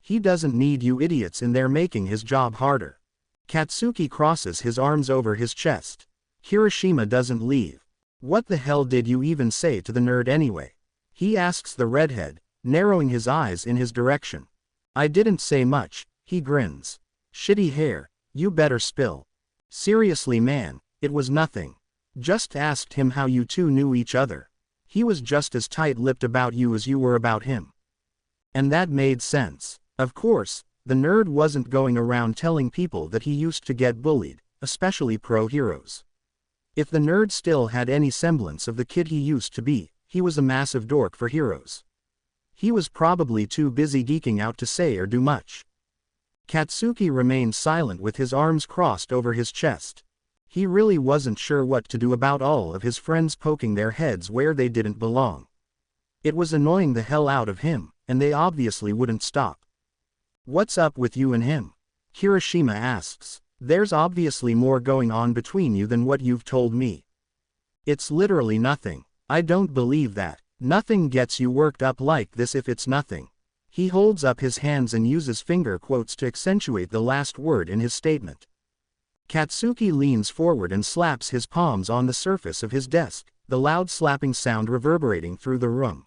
He doesn't need you idiots in there making his job harder. Katsuki crosses his arms over his chest. Kirishima doesn't leave. What the hell did you even say to the nerd anyway? He asks the redhead, narrowing his eyes in his direction. I didn't say much, he grins. Shitty hair, you better spill. Seriously man, it was nothing. Just asked him how you two knew each other. He was just as tight-lipped about you as you were about him. And that made sense. Of course, the nerd wasn't going around telling people that he used to get bullied, especially pro-heroes. If the nerd still had any semblance of the kid he used to be, he was a massive dork for heroes. He was probably too busy geeking out to say or do much. Katsuki remained silent with his arms crossed over his chest. He really wasn't sure what to do about all of his friends poking their heads where they didn't belong. It was annoying the hell out of him, and they obviously wouldn't stop. What's up with you and him? Kirishima asks. There's obviously more going on between you than what you've told me. It's literally nothing. I don't believe that. Nothing gets you worked up like this if it's nothing. He holds up his hands and uses finger quotes to accentuate the last word in his statement. Katsuki leans forward and slaps his palms on the surface of his desk, the loud slapping sound reverberating through the room.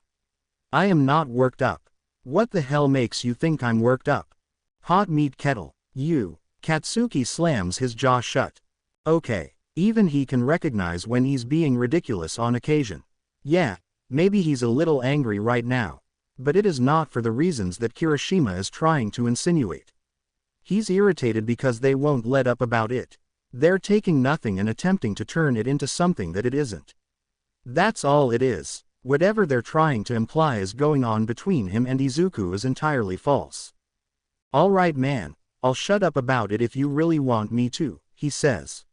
I am not worked up. What the hell makes you think I'm worked up? Hot meat kettle, you. Katsuki slams his jaw shut. Okay, even he can recognize when he's being ridiculous on occasion. Yeah, maybe he's a little angry right now. But it is not for the reasons that Kirishima is trying to insinuate. He's irritated because they won't let up about it. They're taking nothing and attempting to turn it into something that it isn't. That's all it is. Whatever they're trying to imply is going on between him and Izuku is entirely false. Alright man, I'll shut up about it if you really want me to, he says.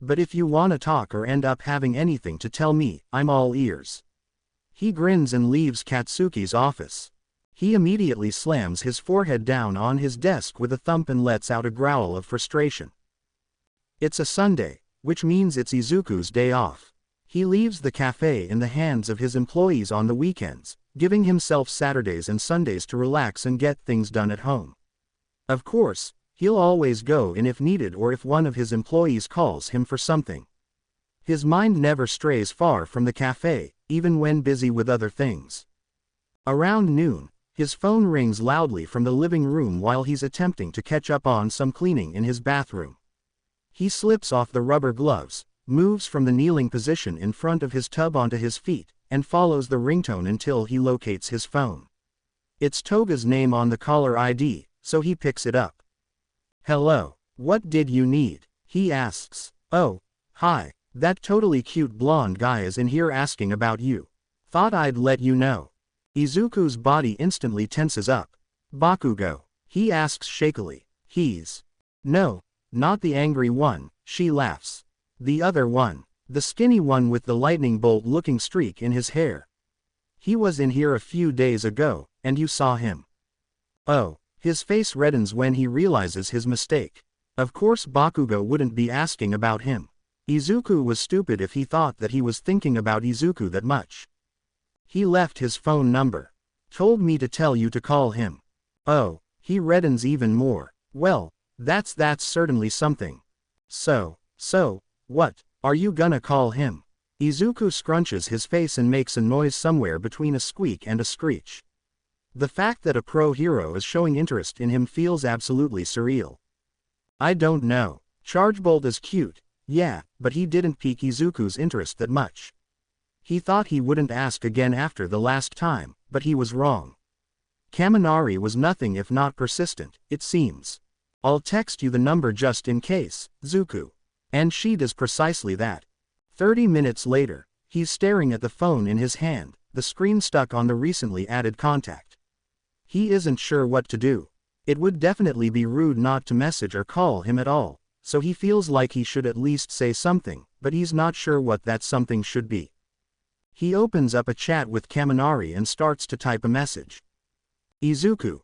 But if you wanna talk or end up having anything to tell me, I'm all ears. He grins and leaves Katsuki's office. He immediately slams his forehead down on his desk with a thump and lets out a growl of frustration. It's a Sunday, which means it's Izuku's day off. He leaves the cafe in the hands of his employees on the weekends, giving himself Saturdays and Sundays to relax and get things done at home. Of course, he'll always go in if needed or if one of his employees calls him for something. His mind never strays far from the cafe, even when busy with other things. Around noon, his phone rings loudly from the living room while he's attempting to catch up on some cleaning in his bathroom. He slips off the rubber gloves, moves from the kneeling position in front of his tub onto his feet, and follows the ringtone until he locates his phone. It's Toga's name on the caller ID, so he picks it up. Hello, what did you need? He asks. Oh, hi, that totally cute blonde guy is in here asking about you. Thought I'd let you know. Izuku's body instantly tenses up. Bakugo, he asks shakily. He's. No, not the angry one, she laughs. The other one. The skinny one with the lightning bolt looking streak in his hair. He was in here a few days ago, and you saw him. Oh, his face reddens when he realizes his mistake. Of course Bakugo wouldn't be asking about him. Izuku was stupid if he thought that he was thinking about Izuku that much. He left his phone number. Told me to tell you to call him. Oh, he reddens even more. Well, that's certainly something. So, what, are you gonna call him? Izuku scrunches his face and makes a noise somewhere between a squeak and a screech. The fact that a pro-hero is showing interest in him feels absolutely surreal. I don't know. Chargebolt is cute, yeah, but he didn't pique Izuku's interest that much. He thought he wouldn't ask again after the last time, but he was wrong. Kaminari was nothing if not persistent, it seems. I'll text you the number just in case, Zuku. And she does precisely that. 30 minutes later, he's staring at the phone in his hand, the screen stuck on the recently added contact. He isn't sure what to do. It would definitely be rude not to message or call him at all, so he feels like he should at least say something, but he's not sure what that something should be. He opens up a chat with Kaminari and starts to type a message. Izuku.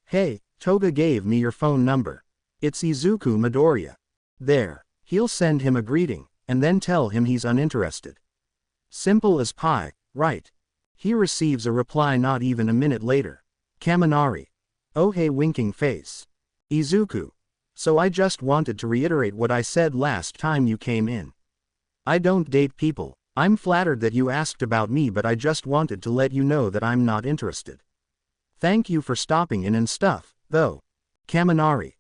Hey, Toga gave me your phone number. It's Izuku Midoriya. There. He'll send him a greeting, and then tell him he's uninterested. Simple as pie, right? He receives a reply not even a minute later. Kaminari. Oh hey winking face. Izuku. So I just wanted to reiterate what I said last time you came in. I don't date people. I'm flattered that you asked about me, but I just wanted to let you know that I'm not interested. Thank you for stopping in and stuff, though. Kaminari.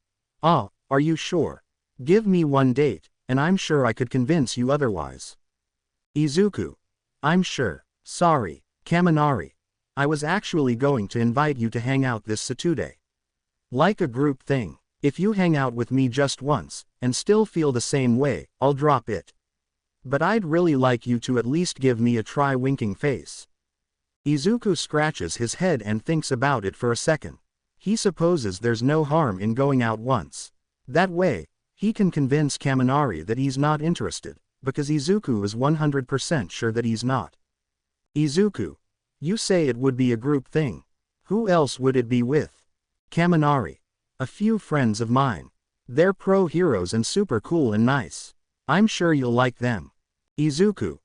Ah, are you sure? Give me one date, and I'm sure I could convince you otherwise. Izuku. I'm sure. Sorry, Kaminari. I was actually going to invite you to hang out this Saturday. Like a group thing. If you hang out with me just once, and still feel the same way, I'll drop it. But I'd really like you to at least give me a try winking face. Izuku scratches his head and thinks about it for a second. He supposes there's no harm in going out once. That way, he can convince Kaminari that he's not interested, because Izuku is 100% sure that he's not. Izuku. You say it would be a group thing. Who else would it be with? Kaminari. A few friends of mine. They're pro heroes and super cool and nice. I'm sure you'll like them. Izuku.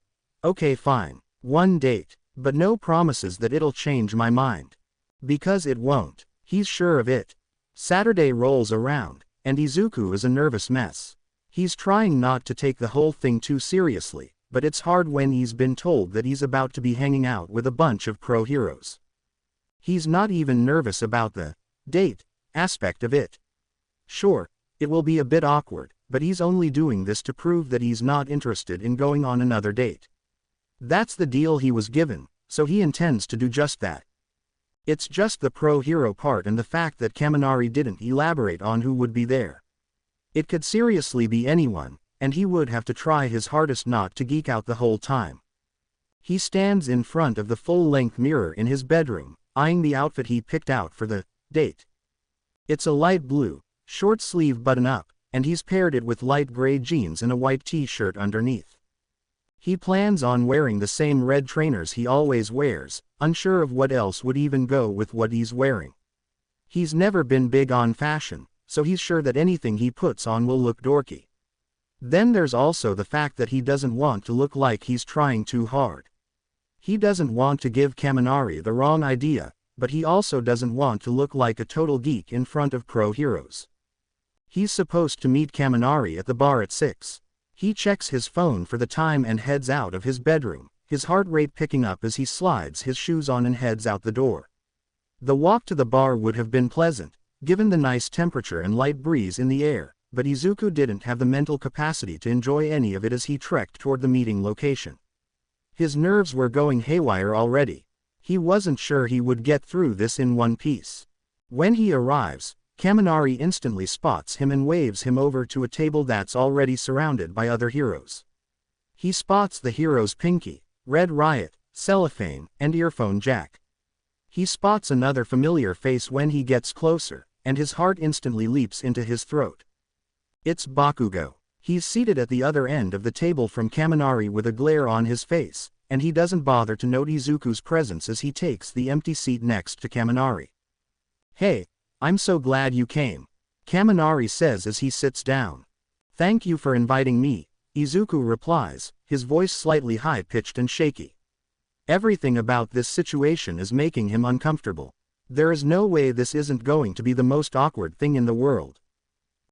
Okay fine. One date, but no promises that it'll change my mind. Because it won't. He's sure of it. Saturday rolls around, and Izuku is a nervous mess. He's trying not to take the whole thing too seriously, but it's hard when he's been told that he's about to be hanging out with a bunch of pro heroes. He's not even nervous about the date aspect of it. Sure, it will be a bit awkward, but he's only doing this to prove that he's not interested in going on another date. That's the deal he was given, so he intends to do just that. It's just the pro-hero part and the fact that Kaminari didn't elaborate on who would be there. It could seriously be anyone, and he would have to try his hardest not to geek out the whole time. He stands in front of the full-length mirror in his bedroom, eyeing the outfit he picked out for the date. It's a light blue, short-sleeve button-up, and he's paired it with light gray jeans and a white t-shirt underneath. He plans on wearing the same red trainers he always wears, unsure of what else would even go with what he's wearing. He's never been big on fashion, so he's sure that anything he puts on will look dorky. Then there's also the fact that he doesn't want to look like he's trying too hard. He doesn't want to give Kaminari the wrong idea, but he also doesn't want to look like a total geek in front of pro heroes. He's supposed to meet Kaminari at the bar at 6. He checks his phone for the time and heads out of his bedroom, his heart rate picking up as he slides his shoes on and heads out the door. The walk to the bar would have been pleasant, given the nice temperature and light breeze in the air, but Izuku didn't have the mental capacity to enjoy any of it as he trekked toward the meeting location. His nerves were going haywire already. He wasn't sure he would get through this in one piece. When he arrives, Kaminari instantly spots him and waves him over to a table that's already surrounded by other heroes. He spots the heroes Pinky, Red Riot, Cellophane, and Earphone Jack. He spots another familiar face when he gets closer, and his heart instantly leaps into his throat. It's Bakugo. He's seated at the other end of the table from Kaminari with a glare on his face, and he doesn't bother to note Izuku's presence as he takes the empty seat next to Kaminari. Hey, I'm so glad you came, Kaminari says as he sits down. Thank you for inviting me, Izuku replies, his voice slightly high-pitched and shaky. Everything about this situation is making him uncomfortable. There is no way this isn't going to be the most awkward thing in the world.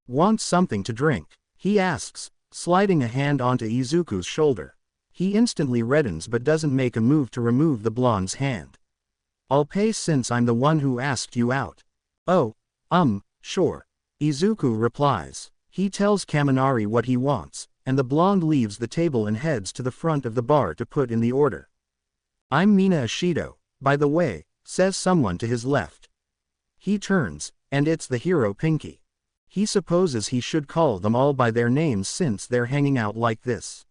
Want something to drink? He asks, sliding a hand onto Izuku's shoulder. He instantly reddens but doesn't make a move to remove the blonde's hand. I'll pay since I'm the one who asked you out. Oh, sure. Izuku replies. He tells Kaminari what he wants, and the blonde leaves the table and heads to the front of the bar to put in the order. I'm Mina Ashido, by the way, says someone to his left. He turns, and it's the hero Pinky. He supposes he should call them all by their names since they're hanging out like this.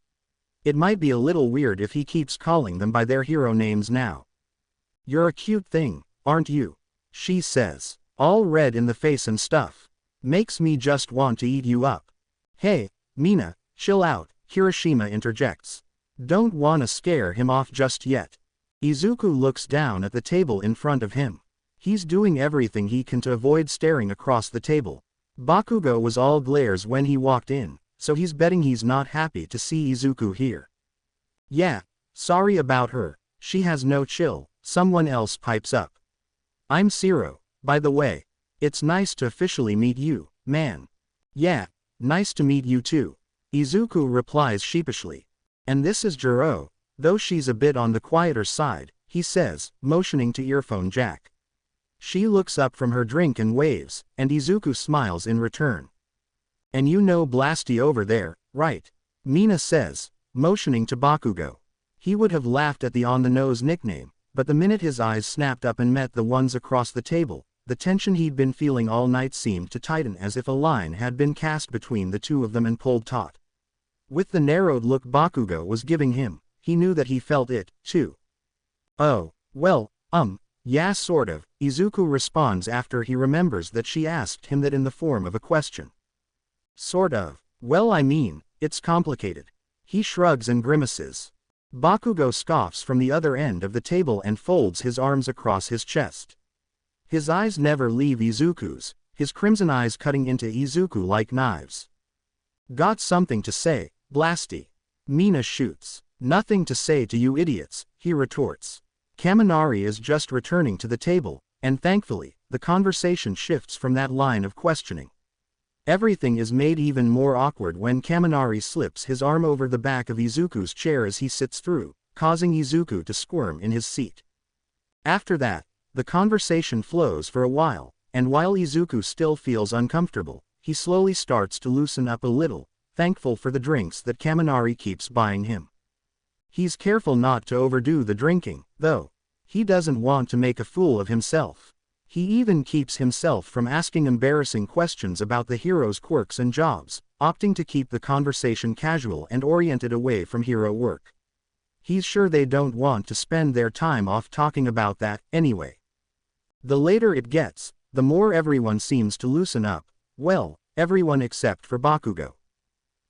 It might be a little weird if he keeps calling them by their hero names now. You're a cute thing, aren't you? She says, all red in the face and stuff. Makes me just want to eat you up. Hey, Mina, chill out, Hiroshima interjects. Don't wanna scare him off just yet. Izuku looks down at the table in front of him. He's doing everything he can to avoid staring across the table. Bakugo was all glares when he walked in, so he's betting he's not happy to see Izuku here. Yeah, sorry about her, She has no chill, someone else pipes up. I'm Zero, by the way. It's nice to officially meet you, man. Yeah, nice to meet you too. Izuku replies sheepishly. And this is Jiro, though she's a bit on the quieter side, he says, motioning to earphone jack. She looks up from her drink and waves, and Izuku smiles in return. And you know Blasty over there, right? Mina says, motioning to Bakugo. He would have laughed at the on-the-nose nickname, but the minute his eyes snapped up and met the ones across the table, the tension he'd been feeling all night seemed to tighten as if a line had been cast between the two of them and pulled taut. With the narrowed look Bakugo was giving him, he knew that he felt it, too. Oh, well, yeah sort of, Izuku responds after he remembers that she asked him that in the form of a question. Sort of. Well, I mean, it's complicated. He shrugs and grimaces. Bakugo scoffs from the other end of the table and folds his arms across his chest. His eyes never leave Izuku's, his crimson eyes cutting into Izuku like knives. Got something to say, Blasty? Mina shoots. Nothing to say to you idiots, he retorts. Kaminari is just returning to the table, and thankfully, the conversation shifts from that line of questioning. Everything is made even more awkward when Kaminari slips his arm over the back of Izuku's chair as he sits through, causing Izuku to squirm in his seat. After that, the conversation flows for a while, and while Izuku still feels uncomfortable, he slowly starts to loosen up a little, thankful for the drinks that Kaminari keeps buying him. He's careful not to overdo the drinking, though. He doesn't want to make a fool of himself. He even keeps himself from asking embarrassing questions about the hero's quirks and jobs, opting to keep the conversation casual and oriented away from hero work. He's sure they don't want to spend their time off talking about that, anyway. The later it gets, the more everyone seems to loosen up, well, everyone except for Bakugo.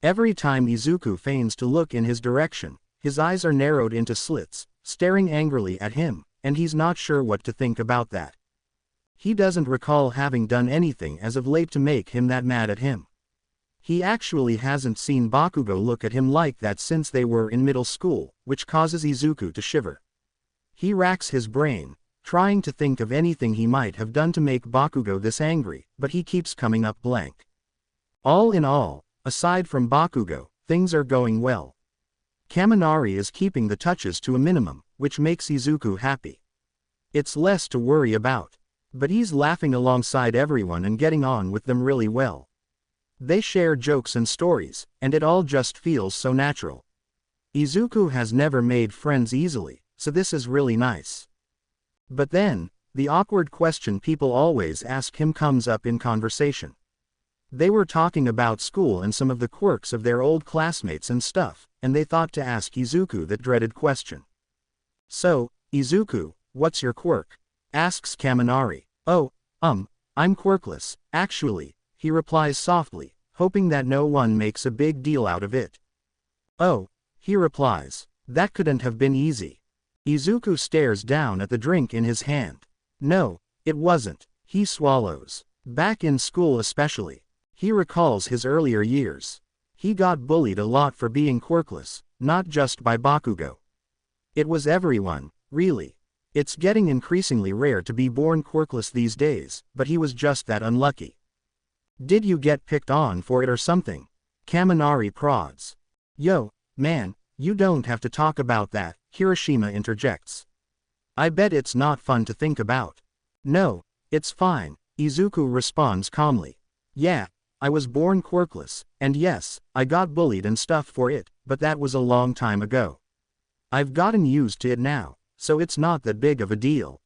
Every time Izuku feigns to look in his direction, his eyes are narrowed into slits, staring angrily at him, and he's not sure what to think about that. He doesn't recall having done anything as of late to make him that mad at him. He actually hasn't seen Bakugo look at him like that since they were in middle school, which causes Izuku to shiver. He racks his brain, trying to think of anything he might have done to make Bakugo this angry, but he keeps coming up blank. All in all, aside from Bakugo, things are going well. Kaminari is keeping the touches to a minimum, which makes Izuku happy. It's less to worry about. But he's laughing alongside everyone and getting on with them really well. They share jokes and stories, and it all just feels so natural. Izuku has never made friends easily, so this is really nice. But then, the awkward question people always ask him comes up in conversation. They were talking about school and some of the quirks of their old classmates and stuff, and they thought to ask Izuku that dreaded question. So, Izuku, what's your quirk? Asks Kaminari. Oh, I'm Quirkless, actually, he replies softly, hoping that no one makes a big deal out of it. Oh, he replies, that couldn't have been easy. Izuku stares down at the drink in his hand. No, it wasn't, he swallows. Back in school especially. He recalls his earlier years. He got bullied a lot for being quirkless, not just by Bakugo. It was everyone, really. It's getting increasingly rare to be born quirkless these days, but he was just that unlucky. Did you get picked on for it or something? Kaminari prods. Yo, man, you don't have to talk about that, Kirishima interjects. I bet it's not fun to think about. No, it's fine, Izuku responds calmly. Yeah, I was born quirkless, and yes, I got bullied and stuff for it, but that was a long time ago. I've gotten used to it now. So it's not that big of a deal.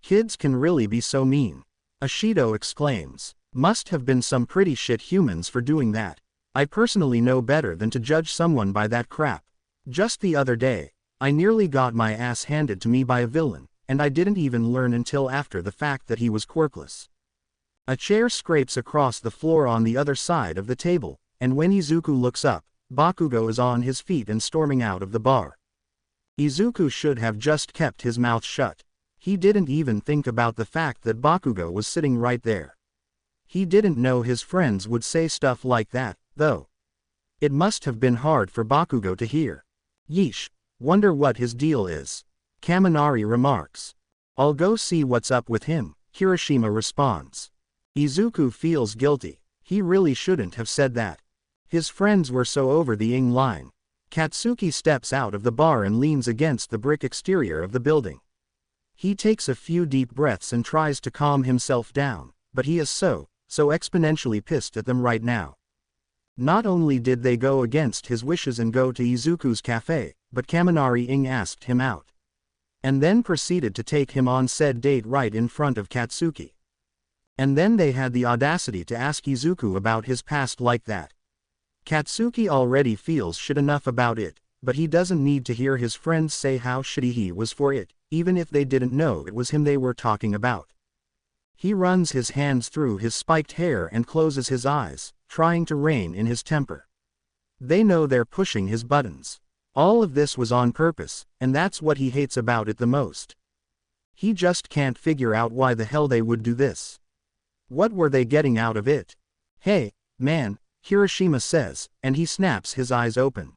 Kids can really be so mean. Ashido exclaims. Must have been some pretty shit humans for doing that. I personally know better than to judge someone by that crap. Just the other day, I nearly got my ass handed to me by a villain, and I didn't even learn until after the fact that he was quirkless. A chair scrapes across the floor on the other side of the table, and when Izuku looks up, Bakugo is on his feet and storming out of the bar. Izuku should have just kept his mouth shut. He didn't even think about the fact that Bakugo was sitting right there. He didn't know his friends would say stuff like that, though. It must have been hard for Bakugo to hear. Yeesh, wonder what his deal is. Kaminari remarks. I'll go see what's up with him, Kirishima responds. Izuku feels guilty. He really shouldn't have said that. His friends were so over the ing line. Katsuki steps out of the bar and leans against the brick exterior of the building. He takes a few deep breaths and tries to calm himself down, but he is so exponentially pissed at them right now. Not only did they go against his wishes and go to Izuku's cafe, but Kaminari Ing asked him out. And then proceeded to take him on said date right in front of Katsuki. And then they had the audacity to ask Izuku about his past like that. Katsuki already feels shit enough about it, but he doesn't need to hear his friends say how shitty he was for it, even if they didn't know it was him they were talking about. He runs his hands through his spiked hair and closes his eyes, trying to rein in his temper. They know they're pushing his buttons. All of this was on purpose, and that's what he hates about it the most. He just can't figure out why the hell they would do this. What were they getting out of it? Hey, man, Kirishima says, and he snaps his eyes open.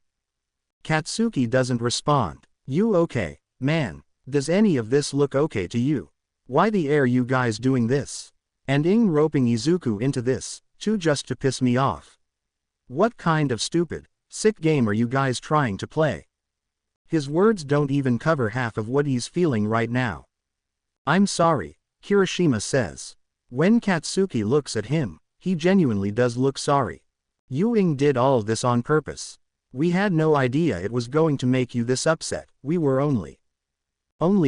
Katsuki doesn't respond. You okay, man? Does any of this look okay to you? Why the air you guys doing this? And Ing roping Izuku into this, too, just to piss me off. What kind of stupid, sick game are you guys trying to play? His words don't even cover half of what he's feeling right now. I'm sorry, Kirishima says. When Katsuki looks at him, he genuinely does look sorry. You Ing did all this on purpose. We had no idea it was going to make you this upset. We were only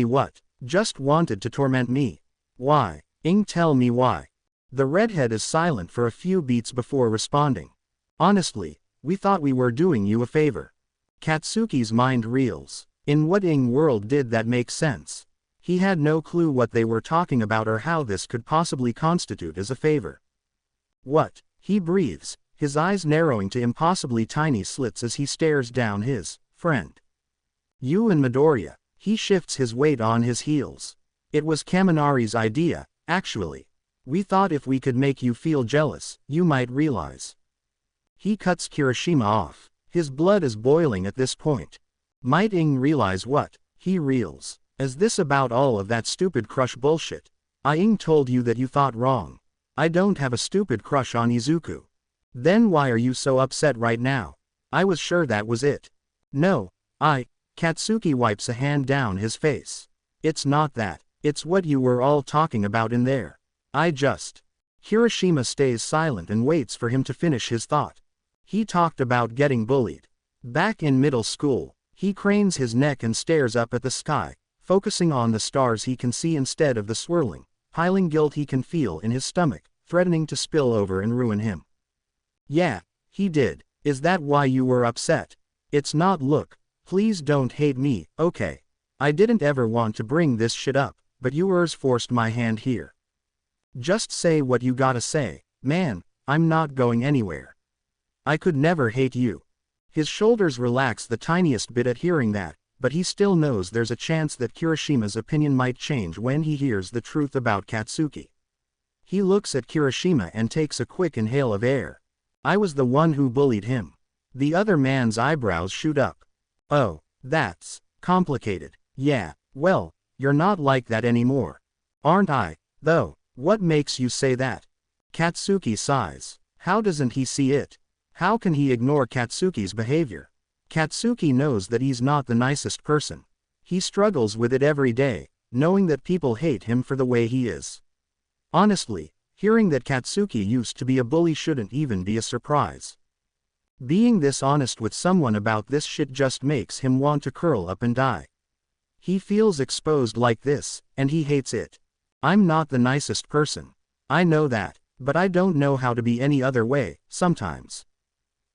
what? Just wanted to torment me. Why? Ing, tell me why. The redhead is silent for a few beats before responding. Honestly, we thought we were doing you a favor. Katsuki's mind reels. In what Ing world did that make sense? He had no clue what they were talking about or how this could possibly constitute as a favor. What? He breathes, his eyes narrowing to impossibly tiny slits as he stares down his friend. You and Midoriya. He shifts his weight on his heels. It was Kaminari's idea, actually. We thought if we could make you feel jealous, you might realize. He cuts Kirishima off. His blood is boiling at this point. Might Ing realize what? He reels. Is this about all of that stupid crush bullshit? Ing told you that you thought wrong. I don't have a stupid crush on Izuku. Then why are you so upset right now? I was sure that was it. No, Katsuki wipes a hand down his face. It's not that. It's what you were all talking about in there. Kirishima stays silent and waits for him to finish his thought. He talked about getting bullied. Back in middle school, he cranes his neck and stares up at the sky, focusing on the stars he can see instead of the swirling, piling guilt he can feel in his stomach, threatening to spill over and ruin him. Yeah, he did. Is that why you were upset? It's not. Look. Please don't hate me, okay? I didn't ever want to bring this shit up, but yours forced my hand here. Just say what you gotta say, man, I'm not going anywhere. I could never hate you. His shoulders relax the tiniest bit at hearing that, but he still knows there's a chance that Kirishima's opinion might change when he hears the truth about Katsuki. He looks at Kirishima and takes a quick inhale of air. I was the one who bullied him. The other man's eyebrows shoot up. Oh, that's complicated. Yeah, well, you're not like that anymore. Aren't I, though? What makes you say that? Katsuki sighs. How doesn't he see it? How can he ignore Katsuki's behavior? Katsuki knows that he's not the nicest person. He struggles with it every day, knowing that people hate him for the way he is. Honestly, hearing that Katsuki used to be a bully shouldn't even be a surprise. Being this honest with someone about this shit just makes him want to curl up and die. He feels exposed like this, and he hates it. I'm not the nicest person. I know that, but I don't know how to be any other way, sometimes.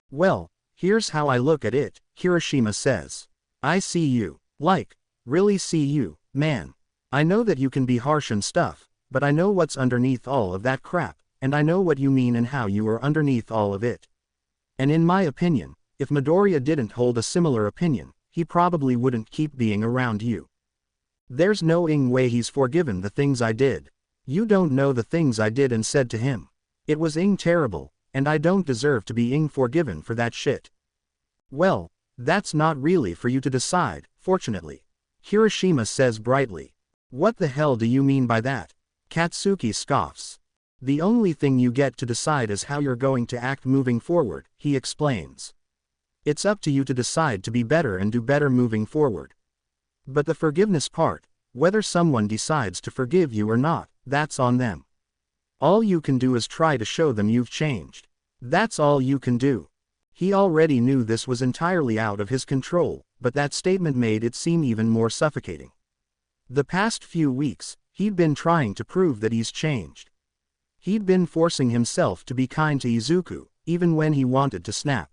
Well, here's how I look at it, Kirishima says. I see you. Like, really see you, man. I know that you can be harsh and stuff, but I know what's underneath all of that crap, and I know what you mean and how you are underneath all of it. And in my opinion, if Midoriya didn't hold a similar opinion, he probably wouldn't keep being around you. There's no way he's forgiven the things I did. You don't know the things I did and said to him. It was terrible, and I don't deserve to be forgiven for that shit. Well, that's not really for you to decide, fortunately. Hiroshima says brightly. What the hell do you mean by that? Katsuki scoffs. The only thing you get to decide is how you're going to act moving forward, he explains. It's up to you to decide to be better and do better moving forward. But the forgiveness part, whether someone decides to forgive you or not, that's on them. All you can do is try to show them you've changed. That's all you can do. He already knew this was entirely out of his control, but that statement made it seem even more suffocating. The past few weeks, he'd been trying to prove that he's changed. He'd been forcing himself to be kind to Izuku, even when he wanted to snap.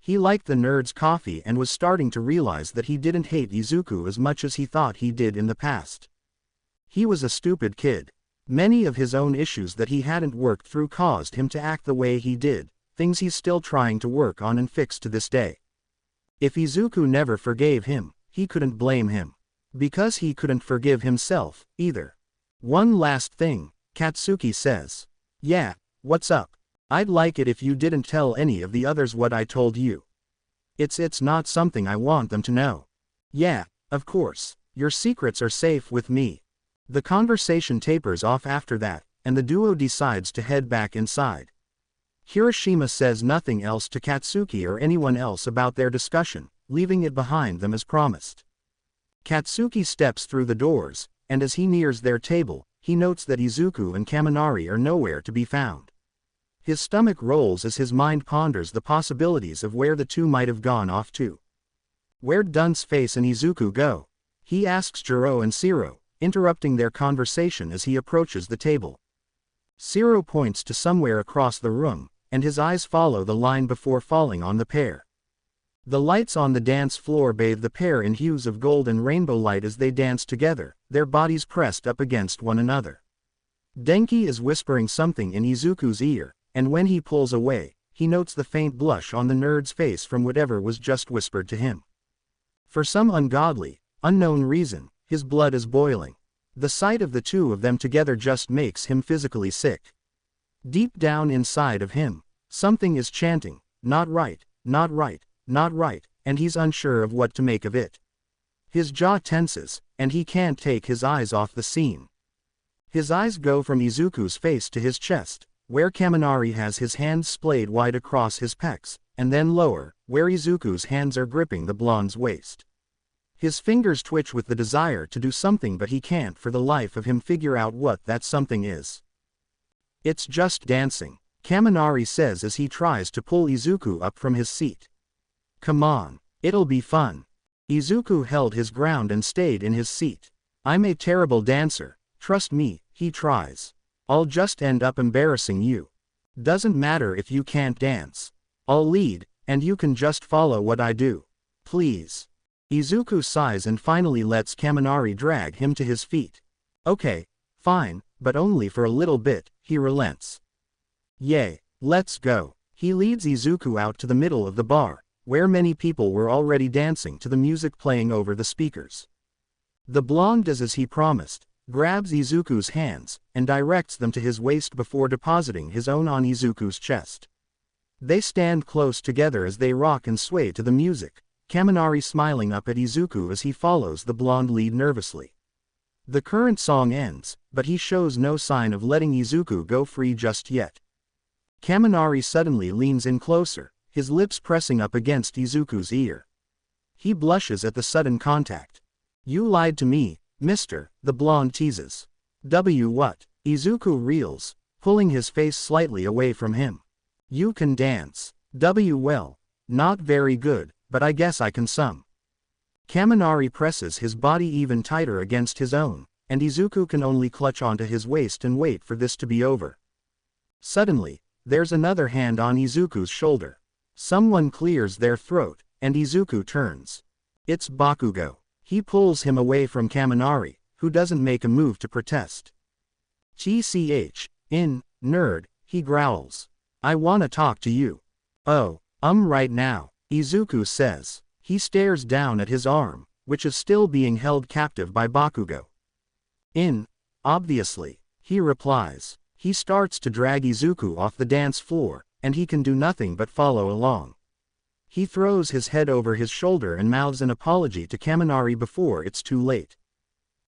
He liked the nerd's coffee and was starting to realize that he didn't hate Izuku as much as he thought he did in the past. He was a stupid kid. Many of his own issues that he hadn't worked through caused him to act the way he did, things he's still trying to work on and fix to this day. If Izuku never forgave him, he couldn't blame him. Because he couldn't forgive himself, either. One last thing, Katsuki says. Yeah, what's up? I'd like it if you didn't tell any of the others what I told you. It's not something I want them to know. Yeah, of course, your secrets are safe with me. The conversation tapers off after that, and the duo decides to head back inside. Hiroshima says nothing else to Katsuki or anyone else about their discussion, leaving it behind them as promised. Katsuki steps through the doors, and as he nears their table, he notes that Izuku and Kaminari are nowhere to be found. His stomach rolls as his mind ponders the possibilities of where the two might have gone off to. Where'd Dunce Face and Izuku go? He asks Jiro and Shiro, interrupting their conversation as he approaches the table. Shiro points to somewhere across the room, and his eyes follow the line before falling on the pair. The lights on the dance floor bathe the pair in hues of gold and rainbow light as they dance together, their bodies pressed up against one another. Denki is whispering something in Izuku's ear, and when he pulls away, he notes the faint blush on the nerd's face from whatever was just whispered to him. For some ungodly, unknown reason, his blood is boiling. The sight of the two of them together just makes him physically sick. Deep down inside of him, something is chanting, not right, not right, not right, and he's unsure of what to make of it. His jaw tenses, and he can't take his eyes off the scene. His eyes go from Izuku's face to his chest, where Kaminari has his hands splayed wide across his pecs, and then lower, where Izuku's hands are gripping the blonde's waist. His fingers twitch with the desire to do something, but he can't for the life of him figure out what that something is. It's just dancing, Kaminari says as he tries to pull Izuku up from his seat. Come on, it'll be fun. Izuku held his ground and stayed in his seat. I'm a terrible dancer, trust me, he tries. I'll just end up embarrassing you. Doesn't matter if you can't dance. I'll lead, and you can just follow what I do. Please. Izuku sighs and finally lets Kaminari drag him to his feet. Okay, fine, but only for a little bit, he relents. Yay, let's go. He leads Izuku out to the middle of the bar, where many people were already dancing to the music playing over the speakers. The blonde does as he promised, grabs Izuku's hands, and directs them to his waist before depositing his own on Izuku's chest. They stand close together as they rock and sway to the music, Kaminari smiling up at Izuku as he follows the blonde lead nervously. The current song ends, but he shows no sign of letting Izuku go free just yet. Kaminari suddenly leans in closer, his lips pressing up against Izuku's ear. He blushes at the sudden contact. You lied to me, mister, the blonde teases. What? Izuku reels, pulling his face slightly away from him. You can dance. Well, not very good, but I guess I can some. Kaminari presses his body even tighter against his own, and Izuku can only clutch onto his waist and wait for this to be over. Suddenly, there's another hand on Izuku's shoulder. Someone clears their throat, and Izuku turns. It's Bakugo. He pulls him away from Kaminari, who doesn't make a move to protest. Nerd, he growls. I wanna talk to you. Oh, right now, Izuku says. He stares down at his arm, which is still being held captive by Bakugo. Obviously, he replies. He starts to drag Izuku off the dance floor, and he can do nothing but follow along. He throws his head over his shoulder and mouths an apology to Kaminari before it's too late.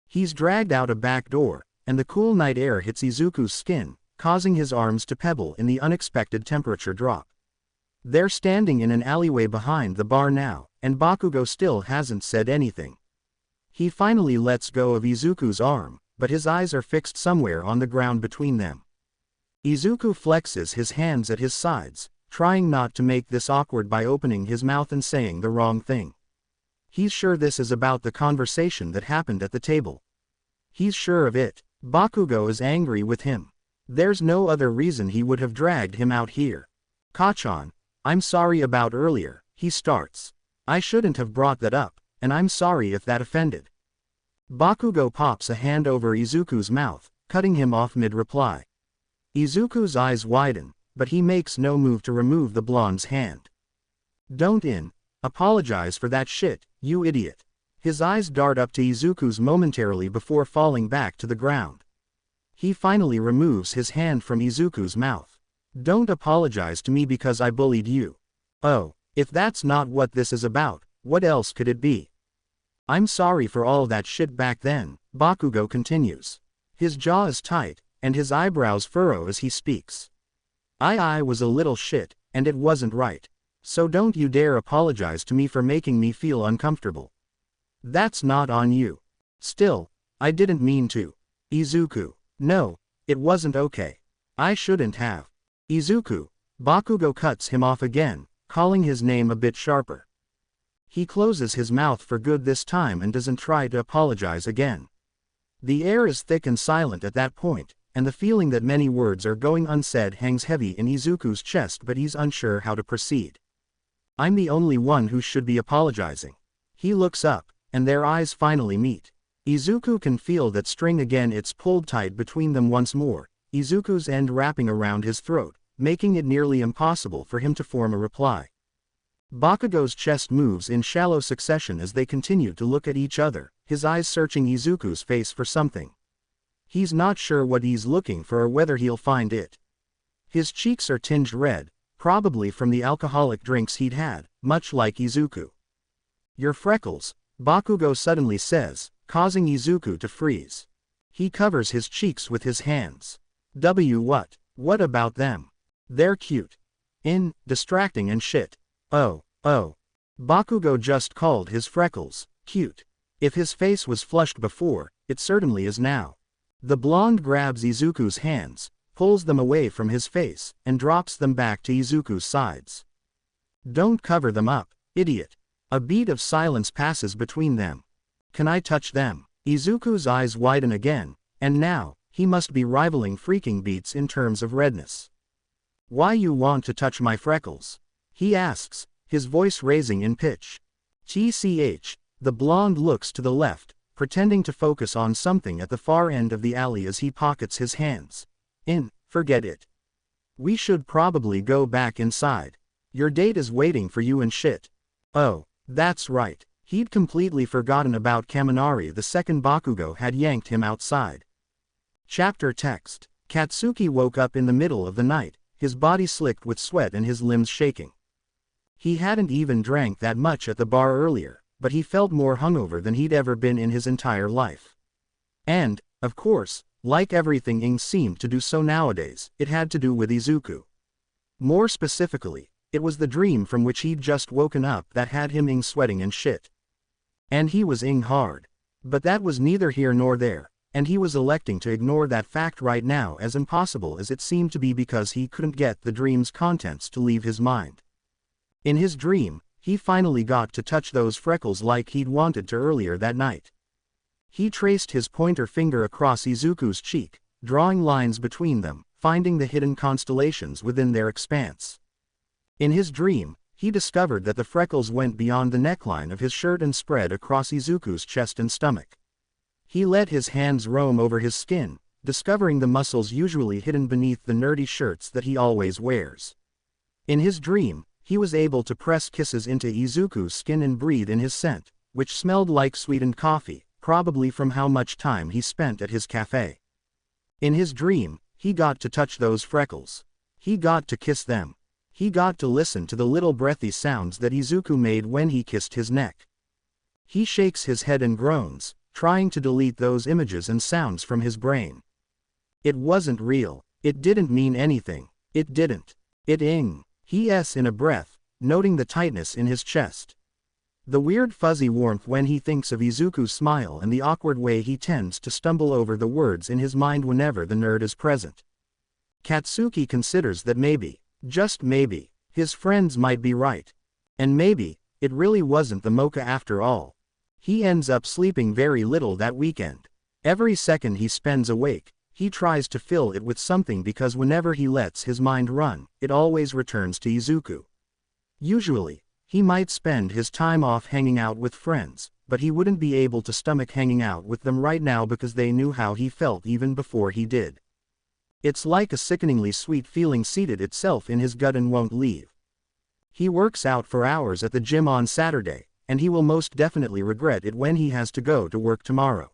He's dragged out a back door, and the cool night air hits Izuku's skin, causing his arms to pebble in the unexpected temperature drop. They're standing in an alleyway behind the bar now, and Bakugo still hasn't said anything. He finally lets go of Izuku's arm, but his eyes are fixed somewhere on the ground between them. Izuku flexes his hands at his sides, trying not to make this awkward by opening his mouth and saying the wrong thing. He's sure this is about the conversation that happened at the table. He's sure of it. Bakugo is angry with him. There's no other reason he would have dragged him out here. Kachan, I'm sorry about earlier, he starts. I shouldn't have brought that up, and I'm sorry if that offended. Bakugo pops a hand over Izuku's mouth, cutting him off mid-reply. Izuku's eyes widen, but he makes no move to remove the blonde's hand. Don't apologize for that shit, you idiot. His eyes dart up to Izuku's momentarily before falling back to the ground. He finally removes his hand from Izuku's mouth. Don't apologize to me because I bullied you. Oh, if that's not what this is about, what else could it be? I'm sorry for all that shit back then, Bakugo continues. His jaw is tight, and his eyebrows furrow as he speaks. I was a little shit, and it wasn't right. So don't you dare apologize to me for making me feel uncomfortable. That's not on you. Still, I didn't mean to. Izuku. No, it wasn't okay. I shouldn't have. Izuku. Bakugo cuts him off again, calling his name a bit sharper. He closes his mouth for good this time and doesn't try to apologize again. The air is thick and silent at that point, and the feeling that many words are going unsaid hangs heavy in Izuku's chest, but he's unsure how to proceed. I'm the only one who should be apologizing. He looks up, and their eyes finally meet. Izuku can feel that string again. It's pulled tight between them once more, Izuku's end wrapping around his throat, making it nearly impossible for him to form a reply. Bakugo's chest moves in shallow succession as they continue to look at each other, his eyes searching Izuku's face for something. He's not sure what he's looking for or whether he'll find it. His cheeks are tinged red, probably from the alcoholic drinks he'd had, much like Izuku. Your freckles, Bakugo suddenly says, causing Izuku to freeze. He covers his cheeks with his hands. What? What about them? They're cute. Distracting and shit. Oh. Bakugo just called his freckles cute. If his face was flushed before, it certainly is now. The blonde grabs Izuku's hands, pulls them away from his face, and drops them back to Izuku's sides. Don't cover them up, idiot. A beat of silence passes between them. Can I touch them? Izuku's eyes widen again, and now, he must be rivaling freaking beats in terms of redness. Why you want to touch my freckles? He asks, his voice raising in pitch. TCH, the blonde looks to the left, pretending to focus on something at the far end of the alley as he pockets his hands. Forget it. We should probably go back inside. Your date is waiting for you and shit. Oh, that's right. He'd completely forgotten about Kaminari the second Bakugo had yanked him outside. Chapter text. Katsuki woke up in the middle of the night, his body slicked with sweat and his limbs shaking. He hadn't even drank that much at the bar earlier, but he felt more hungover than he'd ever been in his entire life. And, of course, like everything Ing seemed to do so nowadays, it had to do with Izuku. More specifically, it was the dream from which he'd just woken up that had him Ing sweating and shit. And he was Ing hard. But that was neither here nor there, and he was electing to ignore that fact right now, as impossible as it seemed to be, because he couldn't get the dream's contents to leave his mind. In his dream, he finally got to touch those freckles like he'd wanted to earlier that night. He traced his pointer finger across Izuku's cheek, drawing lines between them, finding the hidden constellations within their expanse. In his dream, he discovered that the freckles went beyond the neckline of his shirt and spread across Izuku's chest and stomach. He let his hands roam over his skin, discovering the muscles usually hidden beneath the nerdy shirts that he always wears. In his dream, he was able to press kisses into Izuku's skin and breathe in his scent, which smelled like sweetened coffee, probably from how much time he spent at his cafe. In his dream, he got to touch those freckles. He got to kiss them. He got to listen to the little breathy sounds that Izuku made when he kissed his neck. He shakes his head and groans, trying to delete those images and sounds from his brain. It wasn't real. It didn't mean anything. It didn't. He in a breath, noting the tightness in his chest. The weird fuzzy warmth when he thinks of Izuku's smile and the awkward way he tends to stumble over the words in his mind whenever the nerd is present. Katsuki considers that maybe, just maybe, his friends might be right. And maybe, it really wasn't the mocha after all. He ends up sleeping very little that weekend. Every second he spends awake, he tries to fill it with something because whenever he lets his mind run, it always returns to Izuku. Usually, he might spend his time off hanging out with friends, but he wouldn't be able to stomach hanging out with them right now because they knew how he felt even before he did. It's like a sickeningly sweet feeling seated itself in his gut and won't leave. He works out for hours at the gym on Saturday, and he will most definitely regret it when he has to go to work tomorrow.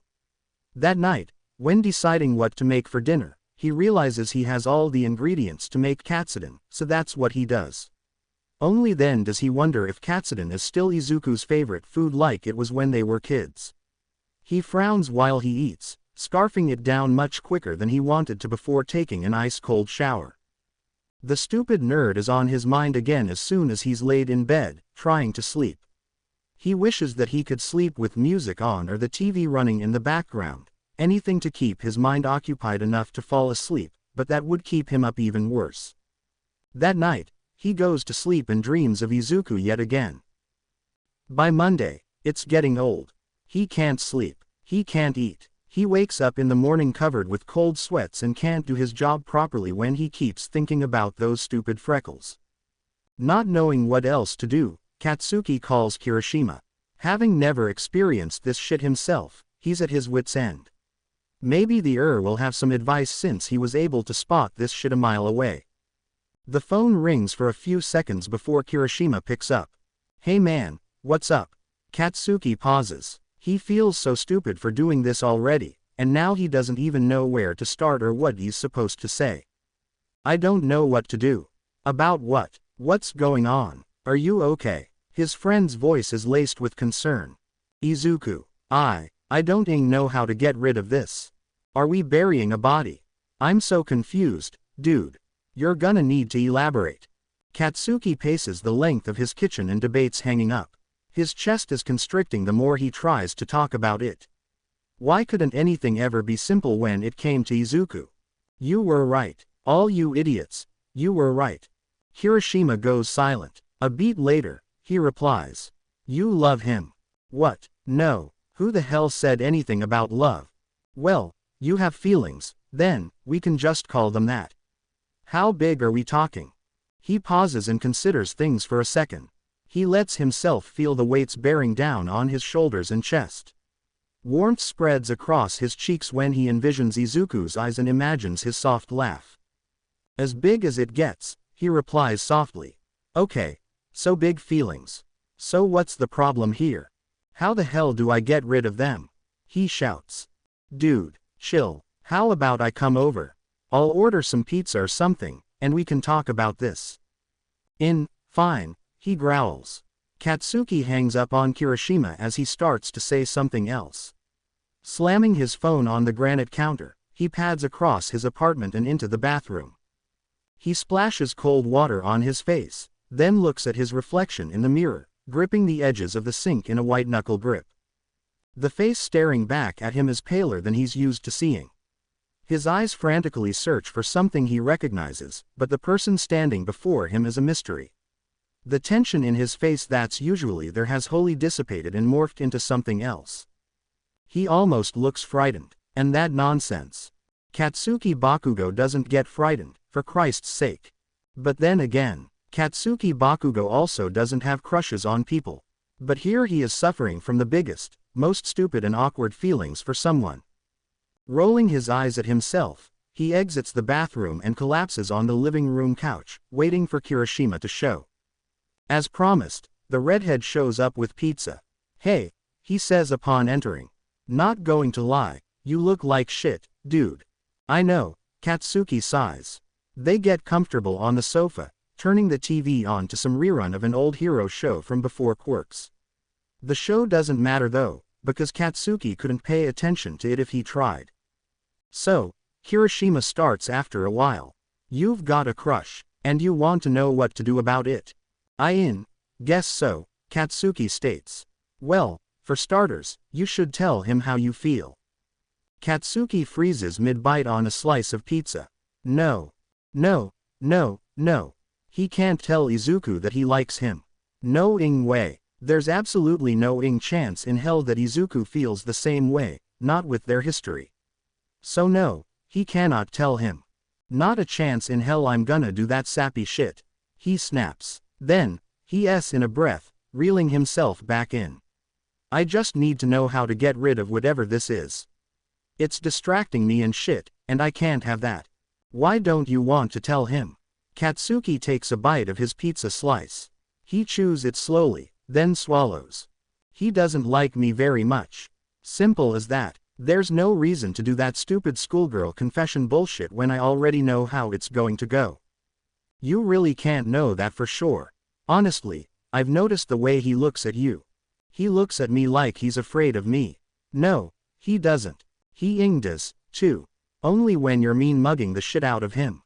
That night, when deciding what to make for dinner, he realizes he has all the ingredients to make katsudon, so that's what he does. Only then does he wonder if katsudon is still Izuku's favorite food like it was when they were kids. He frowns while he eats, scarfing it down much quicker than he wanted to before taking an ice-cold shower. The stupid nerd is on his mind again as soon as he's laid in bed, trying to sleep. He wishes that he could sleep with music on or the TV running in the background, anything to keep his mind occupied enough to fall asleep, but that would keep him up even worse. That night, he goes to sleep and dreams of Izuku yet again. By Monday, it's getting old. He can't sleep. He can't eat. He wakes up in the morning covered with cold sweats and can't do his job properly when he keeps thinking about those stupid freckles. Not knowing what else to do, Katsuki calls Kirishima. Having never experienced this shit himself, he's at his wit's end. Maybe the will have some advice since he was able to spot this shit a mile away. The phone rings for a few seconds before Kirishima picks up. Hey man, what's up? Katsuki pauses. He feels so stupid for doing this already, and now he doesn't even know where to start or what he's supposed to say. I don't know what to do. About what? What's going on? Are you okay? His friend's voice is laced with concern. Izuku, I don't know how to get rid of this. Are we burying a body? I'm so confused, dude. You're gonna need to elaborate. Katsuki paces the length of his kitchen and debates hanging up. His chest is constricting the more he tries to talk about it. Why couldn't anything ever be simple when it came to Izuku? You were right. All you idiots. You were right. Kirishima goes silent. A beat later, he replies. You love him. What? No. Who the hell said anything about love? Well, you have feelings, then, we can just call them that. How big are we talking? He pauses and considers things for a second. He lets himself feel the weights bearing down on his shoulders and chest. Warmth spreads across his cheeks when he envisions Izuku's eyes and imagines his soft laugh. As big as it gets, he replies softly. Okay, so big feelings. So what's the problem here? How the hell do I get rid of them? He shouts. Dude, chill. How about I come over? I'll order some pizza or something, and we can talk about this. Fine, he growls. Katsuki hangs up on Kirishima as he starts to say something else. Slamming his phone on the granite counter, he pads across his apartment and into the bathroom. He splashes cold water on his face, then looks at his reflection in the mirror, gripping the edges of the sink in a white-knuckle grip. The face staring back at him is paler than he's used to seeing. His eyes frantically search for something he recognizes, but the person standing before him is a mystery. The tension in his face that's usually there has wholly dissipated and morphed into something else. He almost looks frightened, and that nonsense. Katsuki Bakugo doesn't get frightened, for Christ's sake. But then again, Katsuki Bakugo also doesn't have crushes on people. But here he is suffering from the biggest, most stupid and awkward feelings for someone. Rolling his eyes at himself, he exits the bathroom and collapses on the living room couch, waiting for Kirishima to show. As promised, the redhead shows up with pizza. Hey, he says upon entering. Not going to lie, you look like shit, dude. I know, Katsuki sighs. They get comfortable on the sofa, turning the TV on to some rerun of an old hero show from before Quirks. The show doesn't matter though, because Katsuki couldn't pay attention to it if he tried. So, Kirishima starts after a while. You've got a crush, and you want to know what to do about it. Guess so, Katsuki states. Well, for starters, you should tell him how you feel. Katsuki freezes mid-bite on a slice of pizza. No. He can't tell Izuku that he likes him. No way. There's absolutely no chance in hell that Izuku feels the same way, not with their history. So no, he cannot tell him. Not a chance in hell I'm gonna do that sappy shit. He snaps. Then, he's in a breath, reeling himself back in. I just need to know how to get rid of whatever this is. It's distracting me and shit, and I can't have that. Why don't you want to tell him? Katsuki takes a bite of his pizza slice. He chews it slowly, then swallows. He doesn't like me very much. Simple as that. There's no reason to do that stupid schoolgirl confession bullshit when I already know how it's going to go. You really can't know that for sure. Honestly, I've noticed the way he looks at you. He looks at me like he's afraid of me. No, he doesn't. He does, too. Only when you're mean-mugging the shit out of him.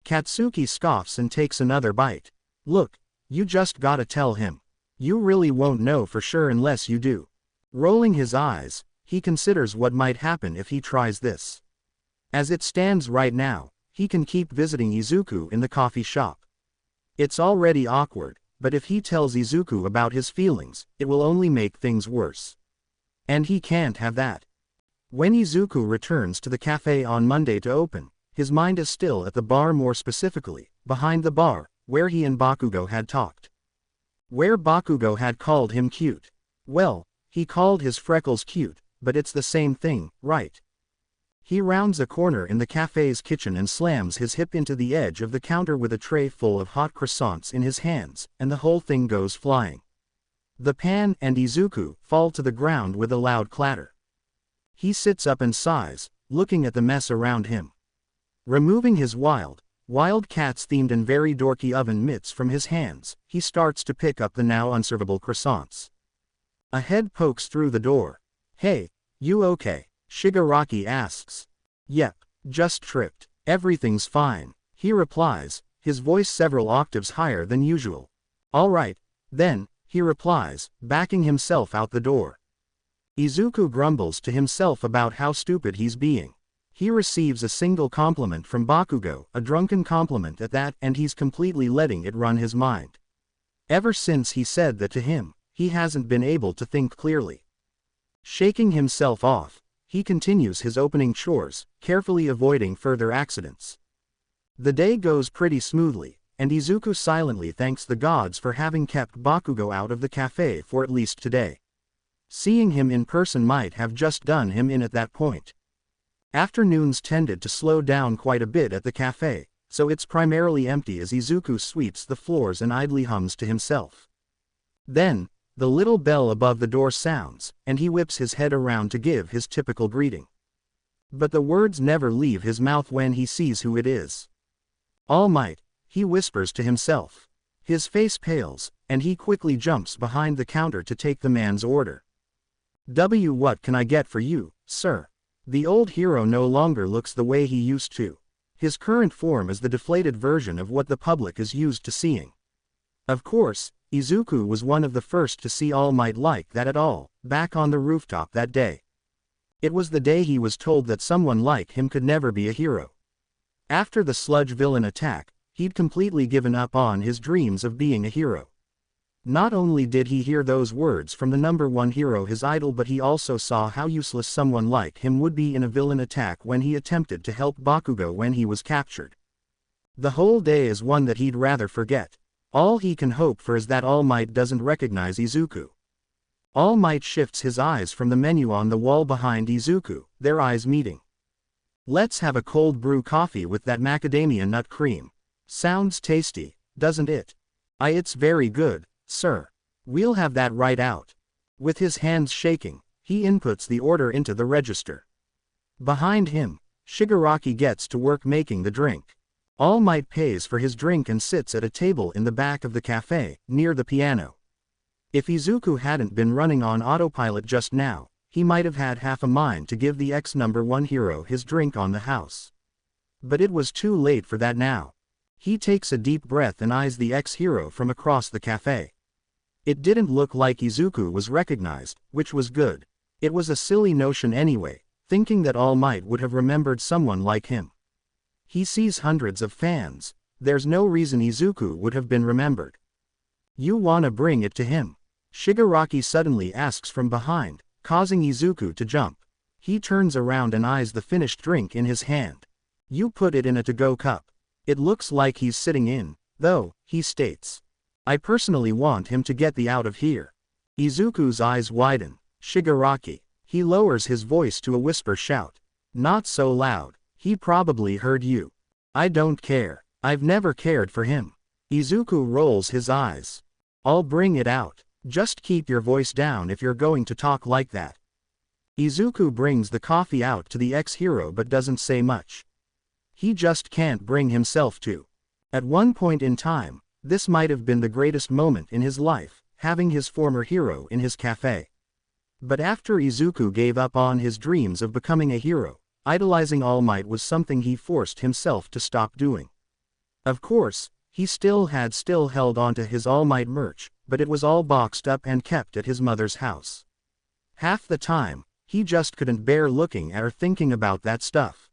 Katsuki scoffs and takes another bite. Look, you just gotta tell him. You really won't know for sure unless you do. Rolling his eyes, he considers what might happen if he tries this. As it stands right now, he can keep visiting Izuku in the coffee shop. It's already awkward, but if he tells Izuku about his feelings, it will only make things worse. And he can't have that. When Izuku returns to the cafe on Monday to open, his mind is still at the bar, more specifically, behind the bar, where he and Bakugo had talked. Where Bakugo had called him cute. Well, he called his freckles cute, but it's the same thing, right? He rounds a corner in the cafe's kitchen and slams his hip into the edge of the counter with a tray full of hot croissants in his hands, and the whole thing goes flying. The pan and Izuku fall to the ground with a loud clatter. He sits up and sighs, looking at the mess around him. Removing his Wild Cats-themed and very dorky oven mitts from his hands, he starts to pick up the now unservable croissants. A head pokes through the door. Hey, you okay? Shigaraki asks. Yep, just tripped. Everything's fine, he replies, his voice several octaves higher than usual. Alright, then, he replies, backing himself out the door. Izuku grumbles to himself about how stupid he's being. He receives a single compliment from Bakugo, a drunken compliment at that, and he's completely letting it run his mind. Ever since he said that to him, he hasn't been able to think clearly. Shaking himself off, he continues his opening chores, carefully avoiding further accidents. The day goes pretty smoothly, and Izuku silently thanks the gods for having kept Bakugo out of the cafe for at least today. Seeing him in person might have just done him in at that point. Afternoons tended to slow down quite a bit at the cafe, so it's primarily empty as Izuku sweeps the floors and idly hums to himself. Then, the little bell above the door sounds, and he whips his head around to give his typical greeting. But the words never leave his mouth when he sees who it is. All Might, he whispers to himself. His face pales, and he quickly jumps behind the counter to take the man's order. What can I get for you, sir? The old hero no longer looks the way he used to. His current form is the deflated version of what the public is used to seeing. Of course, Izuku was one of the first to see All Might like that at all, back on the rooftop that day. It was the day he was told that someone like him could never be a hero. After the sludge villain attack, he'd completely given up on his dreams of being a hero. Not only did he hear those words from the #1 hero, his idol, but he also saw how useless someone like him would be in a villain attack when he attempted to help Bakugo when he was captured. The whole day is one that he'd rather forget. All he can hope for is that All Might doesn't recognize Izuku. All Might shifts his eyes from the menu on the wall behind Izuku, their eyes meeting. Let's have a cold brew coffee with that macadamia nut cream. Sounds tasty, doesn't it? It's very good, sir. We'll have that right out. With his hands shaking, he inputs the order into the register. Behind him, Shigaraki gets to work making the drink. All Might pays for his drink and sits at a table in the back of the cafe, near the piano. If Izuku hadn't been running on autopilot just now, he might have had half a mind to give the ex-number-1 hero his drink on the house. But it was too late for that now. He takes a deep breath and eyes the ex-hero from across the cafe. It didn't look like Izuku was recognized, which was good. It was a silly notion anyway, thinking that All Might would have remembered someone like him. He sees hundreds of fans. There's no reason Izuku would have been remembered. You wanna bring it to him? Shigaraki suddenly asks from behind, causing Izuku to jump. He turns around and eyes the finished drink in his hand. You put it in a to-go cup. It looks like he's sitting in, though, he states. I personally want him to get the out of here. Izuku's eyes widen. Shigaraki. He lowers his voice to a whisper shout. Not so loud. He probably heard you. I don't care. I've never cared for him. Izuku rolls his eyes. I'll bring it out. Just keep your voice down if you're going to talk like that. Izuku brings the coffee out to the ex-hero but doesn't say much. He just can't bring himself to. At one point in time, this might have been the greatest moment in his life, having his former hero in his cafe. But after Izuku gave up on his dreams of becoming a hero, idolizing All Might was something he forced himself to stop doing. Of course, he still held on to his All Might merch, but it was all boxed up and kept at his mother's house. Half the time, he just couldn't bear looking at or thinking about that stuff.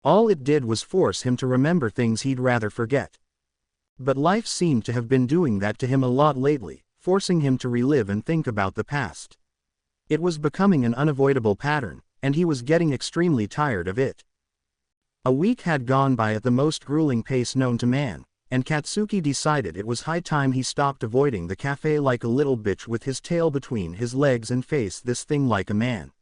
All it did was force him to remember things he'd rather forget. But life seemed to have been doing that to him a lot lately, forcing him to relive and think about the past. It was becoming an unavoidable pattern, and he was getting extremely tired of it. A week had gone by at the most grueling pace known to man, and Katsuki decided it was high time he stopped avoiding the cafe like a little bitch with his tail between his legs and faced this thing like a man.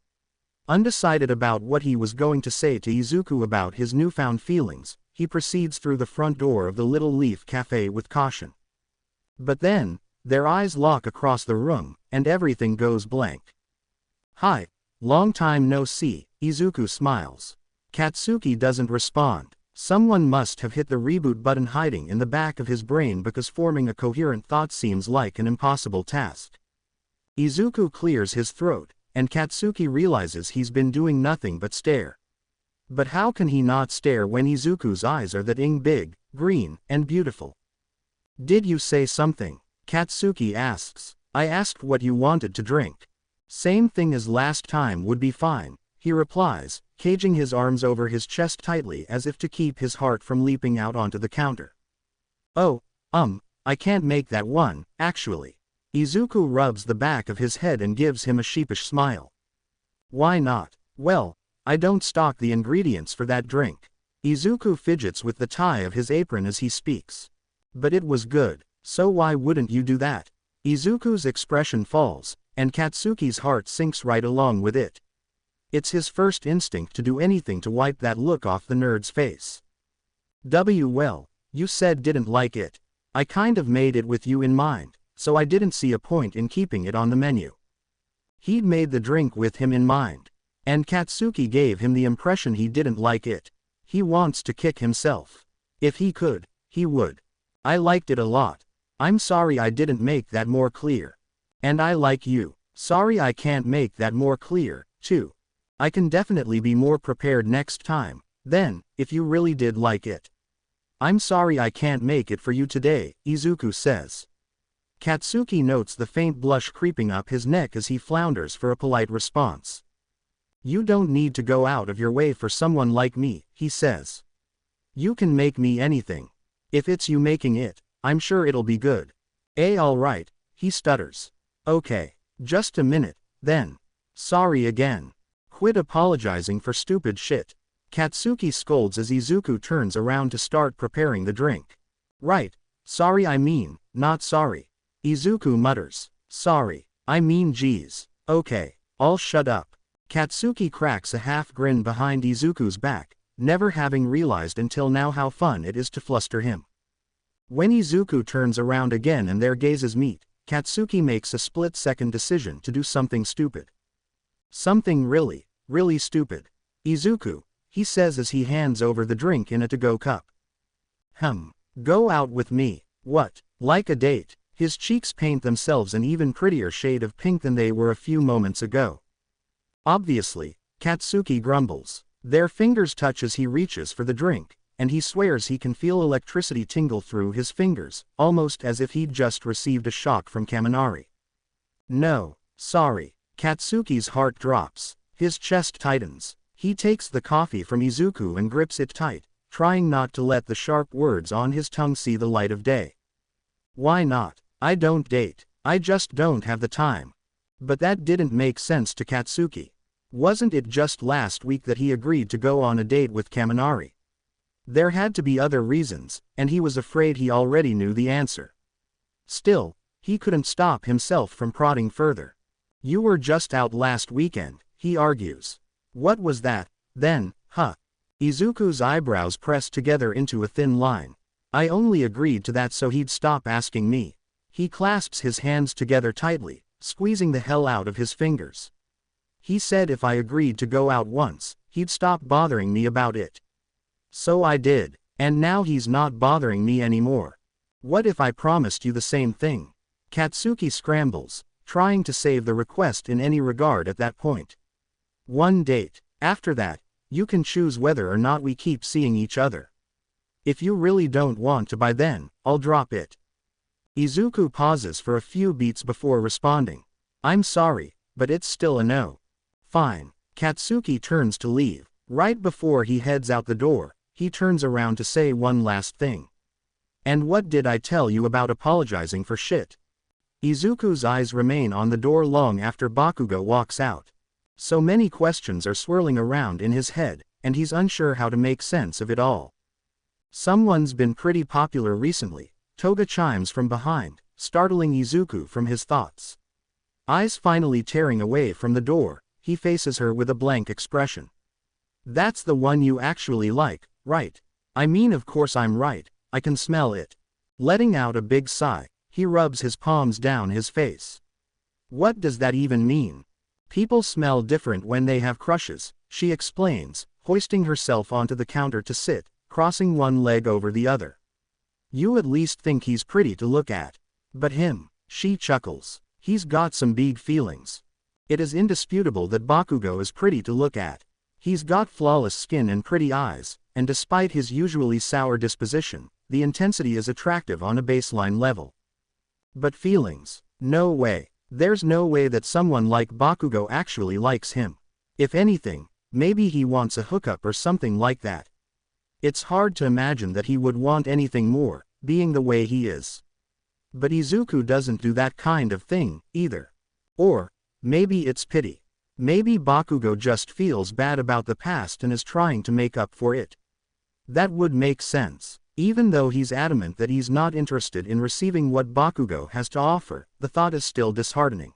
Undecided about what he was going to say to Izuku about his newfound feelings, he proceeds through the front door of the Little Leaf Cafe with caution. But then, their eyes lock across the room, and everything goes blank. Hi. Long time no see, Izuku smiles. Katsuki doesn't respond. Someone must have hit the reboot button hiding in the back of his brain because forming a coherent thought seems like an impossible task. Izuku clears his throat, and Katsuki realizes he's been doing nothing but stare. But how can he not stare when Izuku's eyes are that big, green, and beautiful? Did you say something? Katsuki asks. I asked what you wanted to drink. Same thing as last time would be fine, he replies, caging his arms over his chest tightly as if to keep his heart from leaping out onto the counter. Oh, I can't make that one, actually. Izuku rubs the back of his head and gives him a sheepish smile. Why not? Well, I don't stock the ingredients for that drink. Izuku fidgets with the tie of his apron as he speaks. But it was good, so why wouldn't you do that? Izuku's expression falls, and Katsuki's heart sinks right along with it. It's his first instinct to do anything to wipe that look off the nerd's face. Well, you said didn't like it. I kind of made it with you in mind, so I didn't see a point in keeping it on the menu. He'd made the drink with him in mind. And Katsuki gave him the impression he didn't like it. He wants to kick himself. If he could, he would. I liked it a lot. I'm sorry I didn't make that more clear. And I like you. Sorry I can't make that more clear, too. I can definitely be more prepared next time, then, if you really did like it. I'm sorry I can't make it for you today, Izuku says. Katsuki notes the faint blush creeping up his neck as he flounders for a polite response. You don't need to go out of your way for someone like me, he says. You can make me anything. If it's you making it, I'm sure it'll be good. Alright, he stutters. Okay, just a minute, then. Sorry again. Quit apologizing for stupid shit. Katsuki scolds as Izuku turns around to start preparing the drink. Right, sorry I mean, not sorry. Izuku mutters. Sorry, I mean geez. Okay, I'll shut up. Katsuki cracks a half grin behind Izuku's back, never having realized until now how fun it is to fluster him. When Izuku turns around again and their gazes meet, Katsuki makes a split-second decision to do something stupid. Something really, really stupid. Izuku, he says as he hands over the drink in a to-go cup. Go out with me. What? Like a date? His cheeks paint themselves an even prettier shade of pink than they were a few moments ago. Obviously, Katsuki grumbles. Their fingers touch as he reaches for the drink, and he swears he can feel electricity tingle through his fingers, almost as if he'd just received a shock from Kaminari. No, sorry. Katsuki's heart drops. His chest tightens. He takes the coffee from Izuku and grips it tight, trying not to let the sharp words on his tongue see the light of day. Why not? I don't date. I just don't have the time. But that didn't make sense to Katsuki. Wasn't it just last week that he agreed to go on a date with Kaminari? There had to be other reasons, and he was afraid he already knew the answer. Still, he couldn't stop himself from prodding further. You were just out last weekend, he argues. What was that, then, huh? Izuku's eyebrows pressed together into a thin line. I only agreed to that so he'd stop asking me. He clasps his hands together tightly, squeezing the hell out of his fingers. He said if I agreed to go out once, he'd stop bothering me about it. So I did, and now he's not bothering me anymore. What if I promised you the same thing? Katsuki scrambles, trying to save the request in any regard at that point. One date. After that, you can choose whether or not we keep seeing each other. If you really don't want to by then, I'll drop it. Izuku pauses for a few beats before responding. I'm sorry, but it's still a no. Fine. Katsuki turns to leave. Right before he heads out the door, he turns around to say one last thing. And what did I tell you about apologizing for shit? Izuku's eyes remain on the door long after Bakugo walks out. So many questions are swirling around in his head, and he's unsure how to make sense of it all. Someone's been pretty popular recently, Toga chimes from behind, startling Izuku from his thoughts. Eyes finally tearing away from the door, he faces her with a blank expression. That's the one you actually like, right? I mean, of course I'm right, I can smell it. Letting out a big sigh, he rubs his palms down his face. What does that even mean? People smell different when they have crushes, she explains, hoisting herself onto the counter to sit, crossing one leg over the other. You at least think he's pretty to look at. But him, she chuckles, he's got some big feelings. It is indisputable that Bakugo is pretty to look at. He's got flawless skin and pretty eyes, and despite his usually sour disposition, the intensity is attractive on a baseline level. But feelings? No way. There's no way that someone like Bakugo actually likes him. If anything, maybe he wants a hookup or something like that. It's hard to imagine that he would want anything more, being the way he is. But Izuku doesn't do that kind of thing, either. Or, maybe it's pity. Maybe Bakugo just feels bad about the past and is trying to make up for it. That would make sense. Even though he's adamant that he's not interested in receiving what Bakugo has to offer, the thought is still disheartening.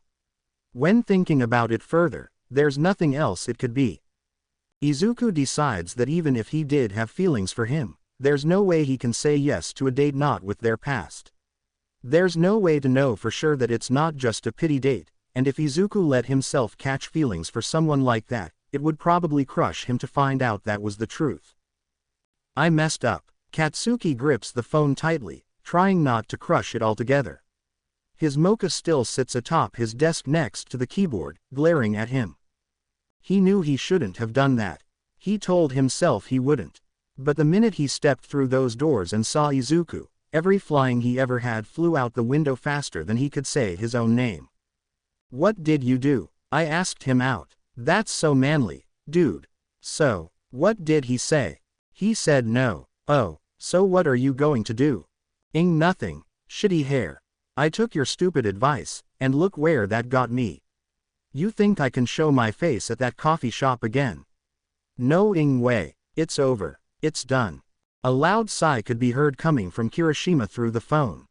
When thinking about it further, there's nothing else it could be. Izuku decides that even if he did have feelings for him, there's no way he can say yes to a date not with their past. There's no way to know for sure that it's not just a pity date, and if Izuku let himself catch feelings for someone like that, it would probably crush him to find out that was the truth. I messed up. Katsuki grips the phone tightly, trying not to crush it altogether. His mocha still sits atop his desk next to the keyboard, glaring at him. He knew he shouldn't have done that. He told himself he wouldn't. But the minute he stepped through those doors and saw Izuku, every flying he ever had flew out the window faster than he could say his own name. What did you do? I asked him out. That's so manly, dude. So, what did he say? He said no. Oh, so what are you going to do? Nothing. Shitty hair. I took your stupid advice, and look where that got me. You think I can show my face at that coffee shop again? No way. It's over. It's done. A loud sigh could be heard coming from Kirishima through the phone.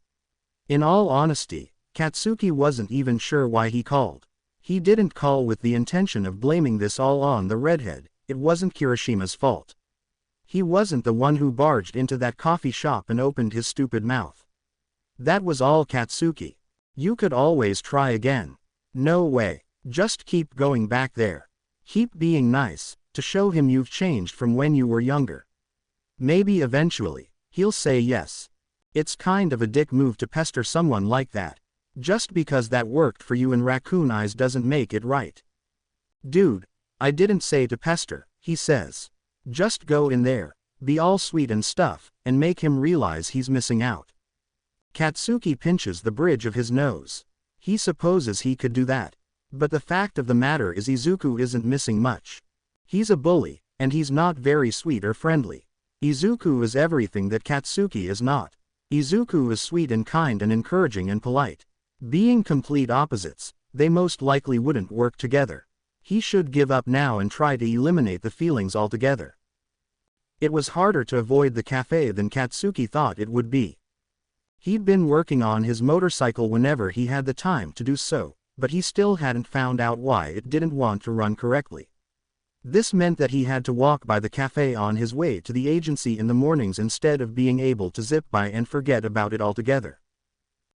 In all honesty, Katsuki wasn't even sure why he called. He didn't call with the intention of blaming this all on the redhead. It wasn't Kirishima's fault. He wasn't the one who barged into that coffee shop and opened his stupid mouth. That was all Katsuki. You could always try again. No way. Just keep going back there. Keep being nice, to show him you've changed from when you were younger. Maybe eventually, He'll say yes. It's kind of a dick move to pester someone like that. Just because that worked for you in Raccoon Eyes doesn't make it right. Dude, I didn't say to pester, he says. Just go in there, be all sweet and stuff, and make him realize he's missing out. Katsuki pinches the bridge of his nose. He supposes he could do that. But the fact of the matter is Izuku isn't missing much. He's a bully, and he's not very sweet or friendly. Izuku is everything that Katsuki is not. Izuku is sweet and kind and encouraging and polite. Being complete opposites, they most likely wouldn't work together. He should give up now and try to eliminate the feelings altogether. It was harder to avoid the cafe than Katsuki thought it would be. He'd been working on his motorcycle whenever he had the time to do so, but he still hadn't found out why it didn't want to run correctly. This meant that he had to walk by the cafe on his way to the agency in the mornings instead of being able to zip by and forget about it altogether.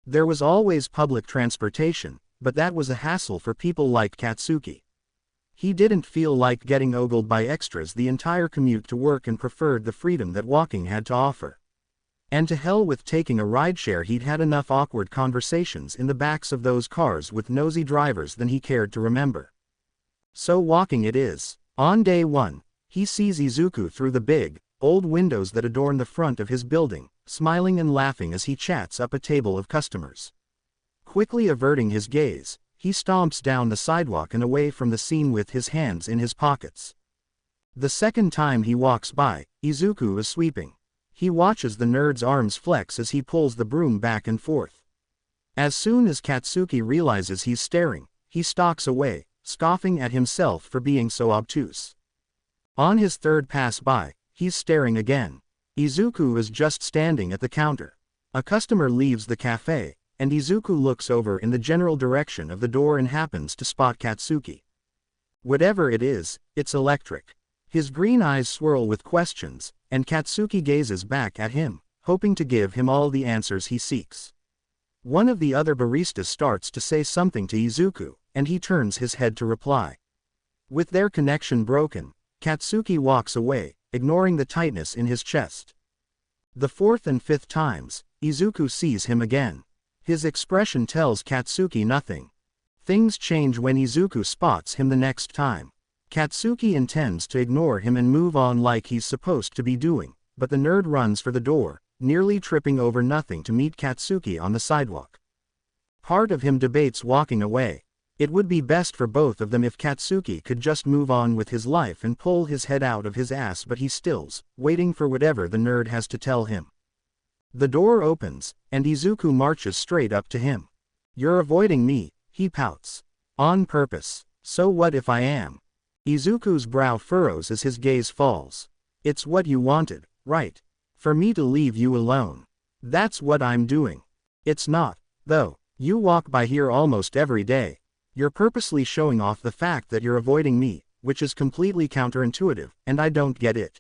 There was always public transportation, but that was a hassle for people like Katsuki. He didn't feel like getting ogled by extras the entire commute to work and preferred the freedom that walking had to offer. And to hell with taking a rideshare, he'd had enough awkward conversations in the backs of those cars with nosy drivers than he cared to remember. So walking it is. On day 1, he sees Izuku through the big, old windows that adorn the front of his building, smiling and laughing as he chats up a table of customers. Quickly averting his gaze, he stomps down the sidewalk and away from the scene with his hands in his pockets. The second time he walks by, Izuku is sweeping. He watches the nerd's arms flex as he pulls the broom back and forth. As soon as Katsuki realizes he's staring, he stalks away, scoffing at himself for being so obtuse. On his third pass by, he's staring again. Izuku is just standing at the counter. A customer leaves the cafe, and Izuku looks over in the general direction of the door and happens to spot Katsuki. Whatever it is, it's electric. His green eyes swirl with questions, and Katsuki gazes back at him, hoping to give him all the answers he seeks. One of the other baristas starts to say something to Izuku, and he turns his head to reply. With their connection broken, Katsuki walks away, ignoring the tightness in his chest. The fourth and fifth times, Izuku sees him again. His expression tells Katsuki nothing. Things change when Izuku spots him the next time. Katsuki intends to ignore him and move on like he's supposed to be doing, but the nerd runs for the door, nearly tripping over nothing to meet Katsuki on the sidewalk. Part of him debates walking away. It would be best for both of them if Katsuki could just move on with his life and pull his head out of his ass, but he stills, waiting for whatever the nerd has to tell him. The door opens, and Izuku marches straight up to him. "You're avoiding me," he pouts. "On purpose. So what if I am?" Izuku's brow furrows as his gaze falls. "It's what you wanted, right? For me to leave you alone. That's what I'm doing." "It's not, though. You walk by here almost every day. You're purposely showing off the fact that you're avoiding me, which is completely counterintuitive, and I don't get it.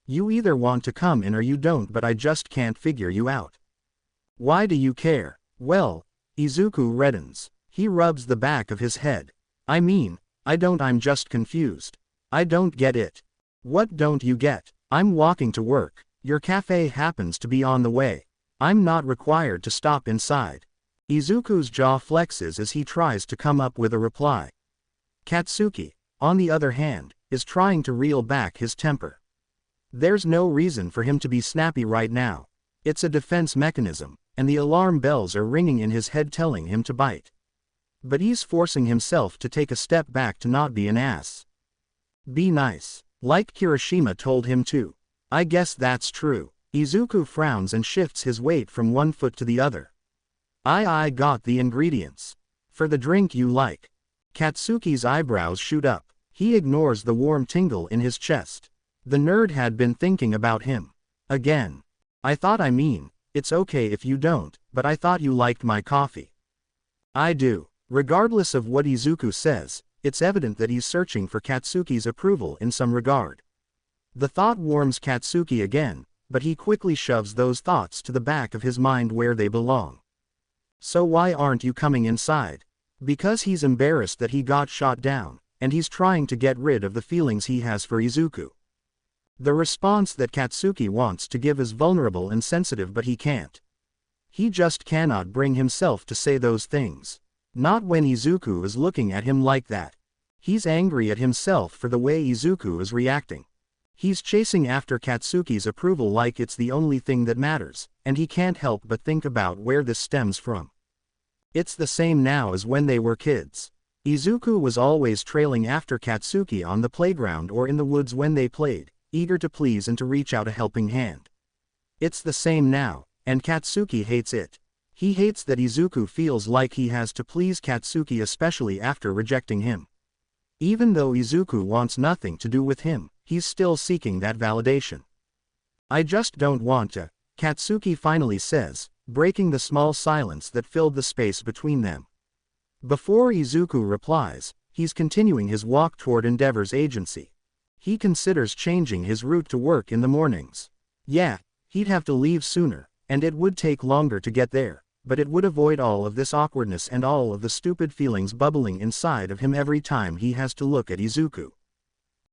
You either want to come in or you don't, but I just can't figure you out. Why do you care?" "Well," Izuku reddens. He rubs the back of his head. "I mean, I'm just confused. I don't get it." "What don't you get?" "I'm walking to work. Your cafe happens to be on the way. I'm not required to stop inside." Izuku's jaw flexes as he tries to come up with a reply. Katsuki, on the other hand, is trying to reel back his temper. There's no reason for him to be snappy right now. It's a defense mechanism, and the alarm bells are ringing in his head telling him to bite. But he's forcing himself to take a step back to not be an ass. Be nice. Like Kirishima told him to. I guess that's true. Izuku frowns and shifts his weight from one foot to the other. I got the ingredients. For the drink you like. Katsuki's eyebrows shoot up. He ignores the warm tingle in his chest. The nerd had been thinking about him. Again. I mean, it's okay if you don't, but I thought you liked my coffee." "I do." Regardless of what Izuku says, it's evident that he's searching for Katsuki's approval in some regard. The thought warms Katsuki again, but he quickly shoves those thoughts to the back of his mind where they belong. "So why aren't you coming inside?" Because he's embarrassed that he got shot down, and he's trying to get rid of the feelings he has for Izuku. The response that Katsuki wants to give is vulnerable and sensitive, but he can't. He just cannot bring himself to say those things. Not when Izuku is looking at him like that. He's angry at himself for the way Izuku is reacting. He's chasing after Katsuki's approval like it's the only thing that matters, and he can't help but think about where this stems from. It's the same now as when they were kids. Izuku was always trailing after Katsuki on the playground or in the woods when they played, eager to please and to reach out a helping hand. It's the same now, and Katsuki hates it. He hates that Izuku feels like he has to please Katsuki, especially after rejecting him. Even though Izuku wants nothing to do with him, he's still seeking that validation. I just don't want to, Katsuki finally says, breaking the small silence that filled the space between them. Before Izuku replies, he's continuing his walk toward Endeavor's agency. He considers changing his route to work in the mornings. Yeah, he'd have to leave sooner, and it would take longer to get there, but it would avoid all of this awkwardness and all of the stupid feelings bubbling inside of him every time he has to look at Izuku.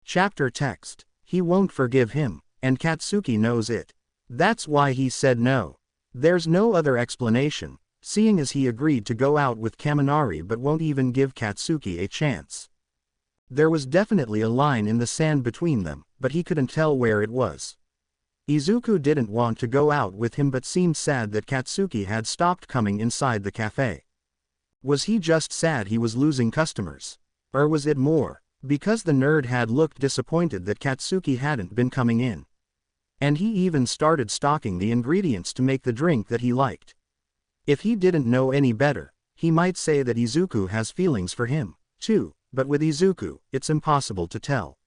Chapter text. He won't forgive him, and Katsuki knows it. That's why he said no. There's no other explanation, seeing as he agreed to go out with Kaminari but won't even give Katsuki a chance. There was definitely a line in the sand between them, but he couldn't tell where it was. Izuku didn't want to go out with him but seemed sad that Katsuki had stopped coming inside the cafe. Was he just sad he was losing customers? Or was it more, because the nerd had looked disappointed that Katsuki hadn't been coming in? And he even started stocking the ingredients to make the drink that he liked. If he didn't know any better, he might say that Izuku has feelings for him, too, but with Izuku, it's impossible to tell.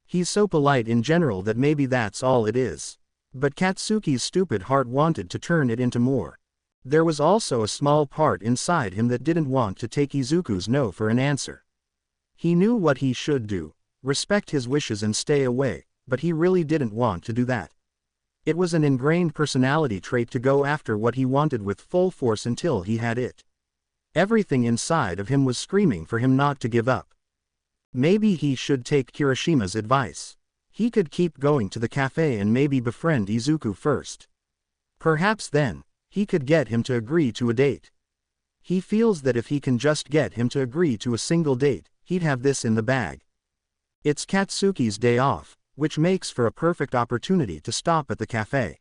He's so polite in general that maybe that's all it is. But Katsuki's stupid heart wanted to turn it into more. There was also a small part inside him that didn't want to take Izuku's no for an answer. He knew what he should do, respect his wishes and stay away, but he really didn't want to do that. It was an ingrained personality trait to go after what he wanted with full force until he had it. Everything inside of him was screaming for him not to give up. Maybe he should take Kirishima's advice. He could keep going to the cafe and maybe befriend Izuku first. Perhaps then, he could get him to agree to a date. He feels that if he can just get him to agree to a single date, he'd have this in the bag. It's Katsuki's day off, which makes for a perfect opportunity to stop at the cafe.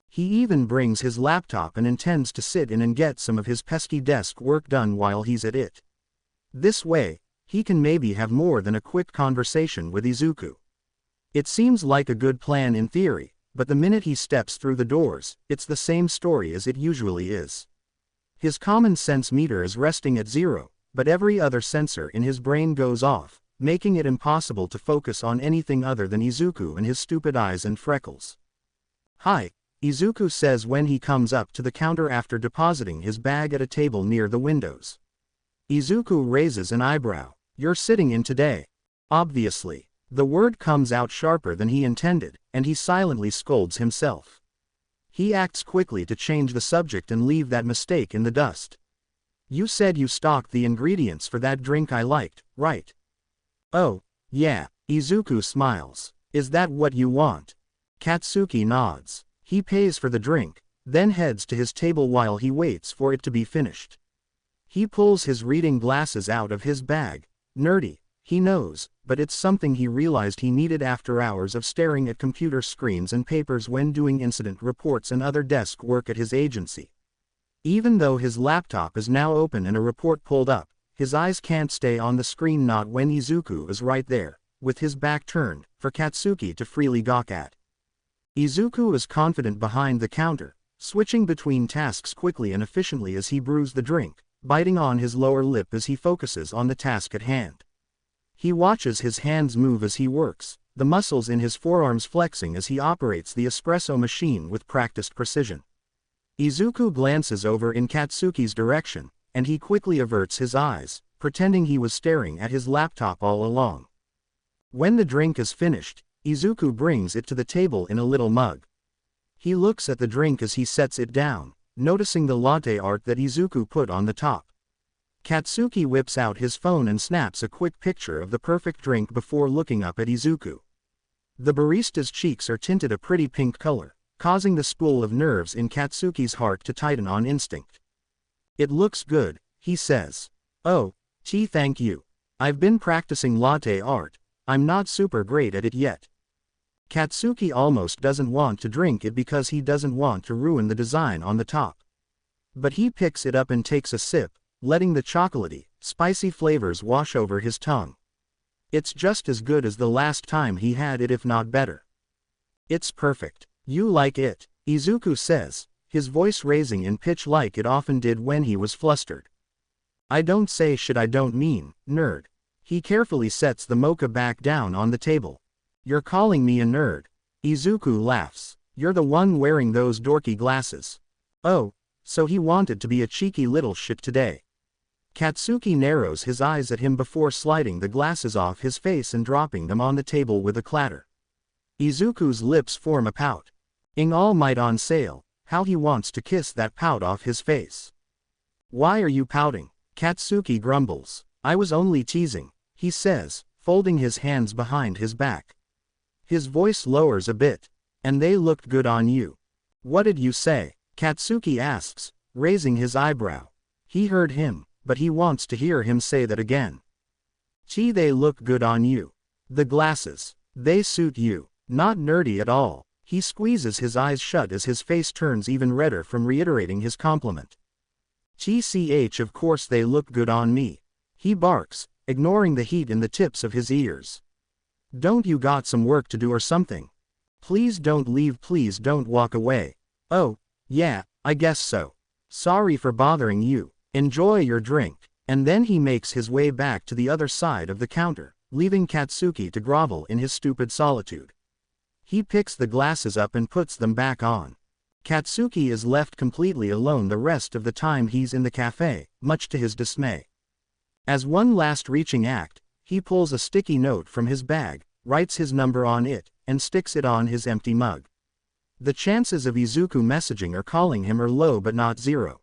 He even brings his laptop and intends to sit in and get some of his pesky desk work done while he's at it. This way, he can maybe have more than a quick conversation with Izuku. It seems like a good plan in theory, but the minute he steps through the doors, it's the same story as it usually is. His common sense meter is resting at 0, but every other sensor in his brain goes off, making it impossible to focus on anything other than Izuku and his stupid eyes and freckles. "Hi," Izuku says when he comes up to the counter after depositing his bag at a table near the windows. Izuku raises an eyebrow. "You're sitting in today." Obviously, the word comes out sharper than he intended, and he silently scolds himself. He acts quickly to change the subject and leave that mistake in the dust. "You said you stocked the ingredients for that drink I liked, right?" "Oh, yeah," Izuku smiles. "Is that what you want?" Katsuki nods. He pays for the drink, then heads to his table while he waits for it to be finished. He pulls his reading glasses out of his bag. Nerdy, he knows, but it's something he realized he needed after hours of staring at computer screens and papers when doing incident reports and other desk work at his agency. Even though his laptop is now open and a report pulled up, his eyes can't stay on the screen, not when Izuku is right there, with his back turned, for Katsuki to freely gawk at. Izuku is confident behind the counter, switching between tasks quickly and efficiently as he brews the drink, biting on his lower lip as he focuses on the task at hand. He watches his hands move as he works, the muscles in his forearms flexing as he operates the espresso machine with practiced precision. Izuku glances over in Katsuki's direction, and he quickly averts his eyes, pretending he was staring at his laptop all along. When the drink is finished, Izuku brings it to the table in a little mug. He looks at the drink as he sets it down, noticing the latte art that Izuku put on the top. Katsuki whips out his phone and snaps a quick picture of the perfect drink before looking up at Izuku. The barista's cheeks are tinted a pretty pink color, causing the spool of nerves in Katsuki's heart to tighten on instinct. It looks good, he says. Oh, tea, thank you. I've been practicing latte art. I'm not super great at it yet. Katsuki almost doesn't want to drink it because he doesn't want to ruin the design on the top. But he picks it up and takes a sip, letting the chocolatey, spicy flavors wash over his tongue. It's just as good as the last time he had it, if not better. It's perfect. You like it, Izuku says, his voice raising in pitch like it often did when he was flustered. I don't say shit, I don't mean, nerd. He carefully sets the mocha back down on the table. You're calling me a nerd? Izuku laughs. You're the one wearing those dorky glasses. Oh, so he wanted to be a cheeky little shit today. Katsuki narrows his eyes at him before sliding the glasses off his face and dropping them on the table with a clatter. Izuku's lips form a pout. All Might on sale, how he wants to kiss that pout off his face. Why are you pouting? Katsuki grumbles. I was only teasing, he says, folding his hands behind his back. His voice lowers a bit. And they looked good on you. What did you say? Katsuki asks, raising his eyebrow. He heard him, but he wants to hear him say that again. Gee, they look good on you. The glasses. They suit you. Not nerdy at all. He squeezes his eyes shut as his face turns even redder from reiterating his compliment. GCH, of course they look good on me. He barks, ignoring the heat in the tips of his ears. Don't you got some work to do or something? Please don't leave, please don't walk away. Oh, yeah, I guess so. Sorry for bothering you. Enjoy your drink. And then he makes his way back to the other side of the counter, leaving Katsuki to grovel in his stupid solitude. He picks the glasses up and puts them back on. Katsuki is left completely alone the rest of the time he's in the cafe, much to his dismay. As one last reaching act, he pulls a sticky note from his bag, writes his number on it, and sticks it on his empty mug. The chances of Izuku messaging or calling him are low but not zero.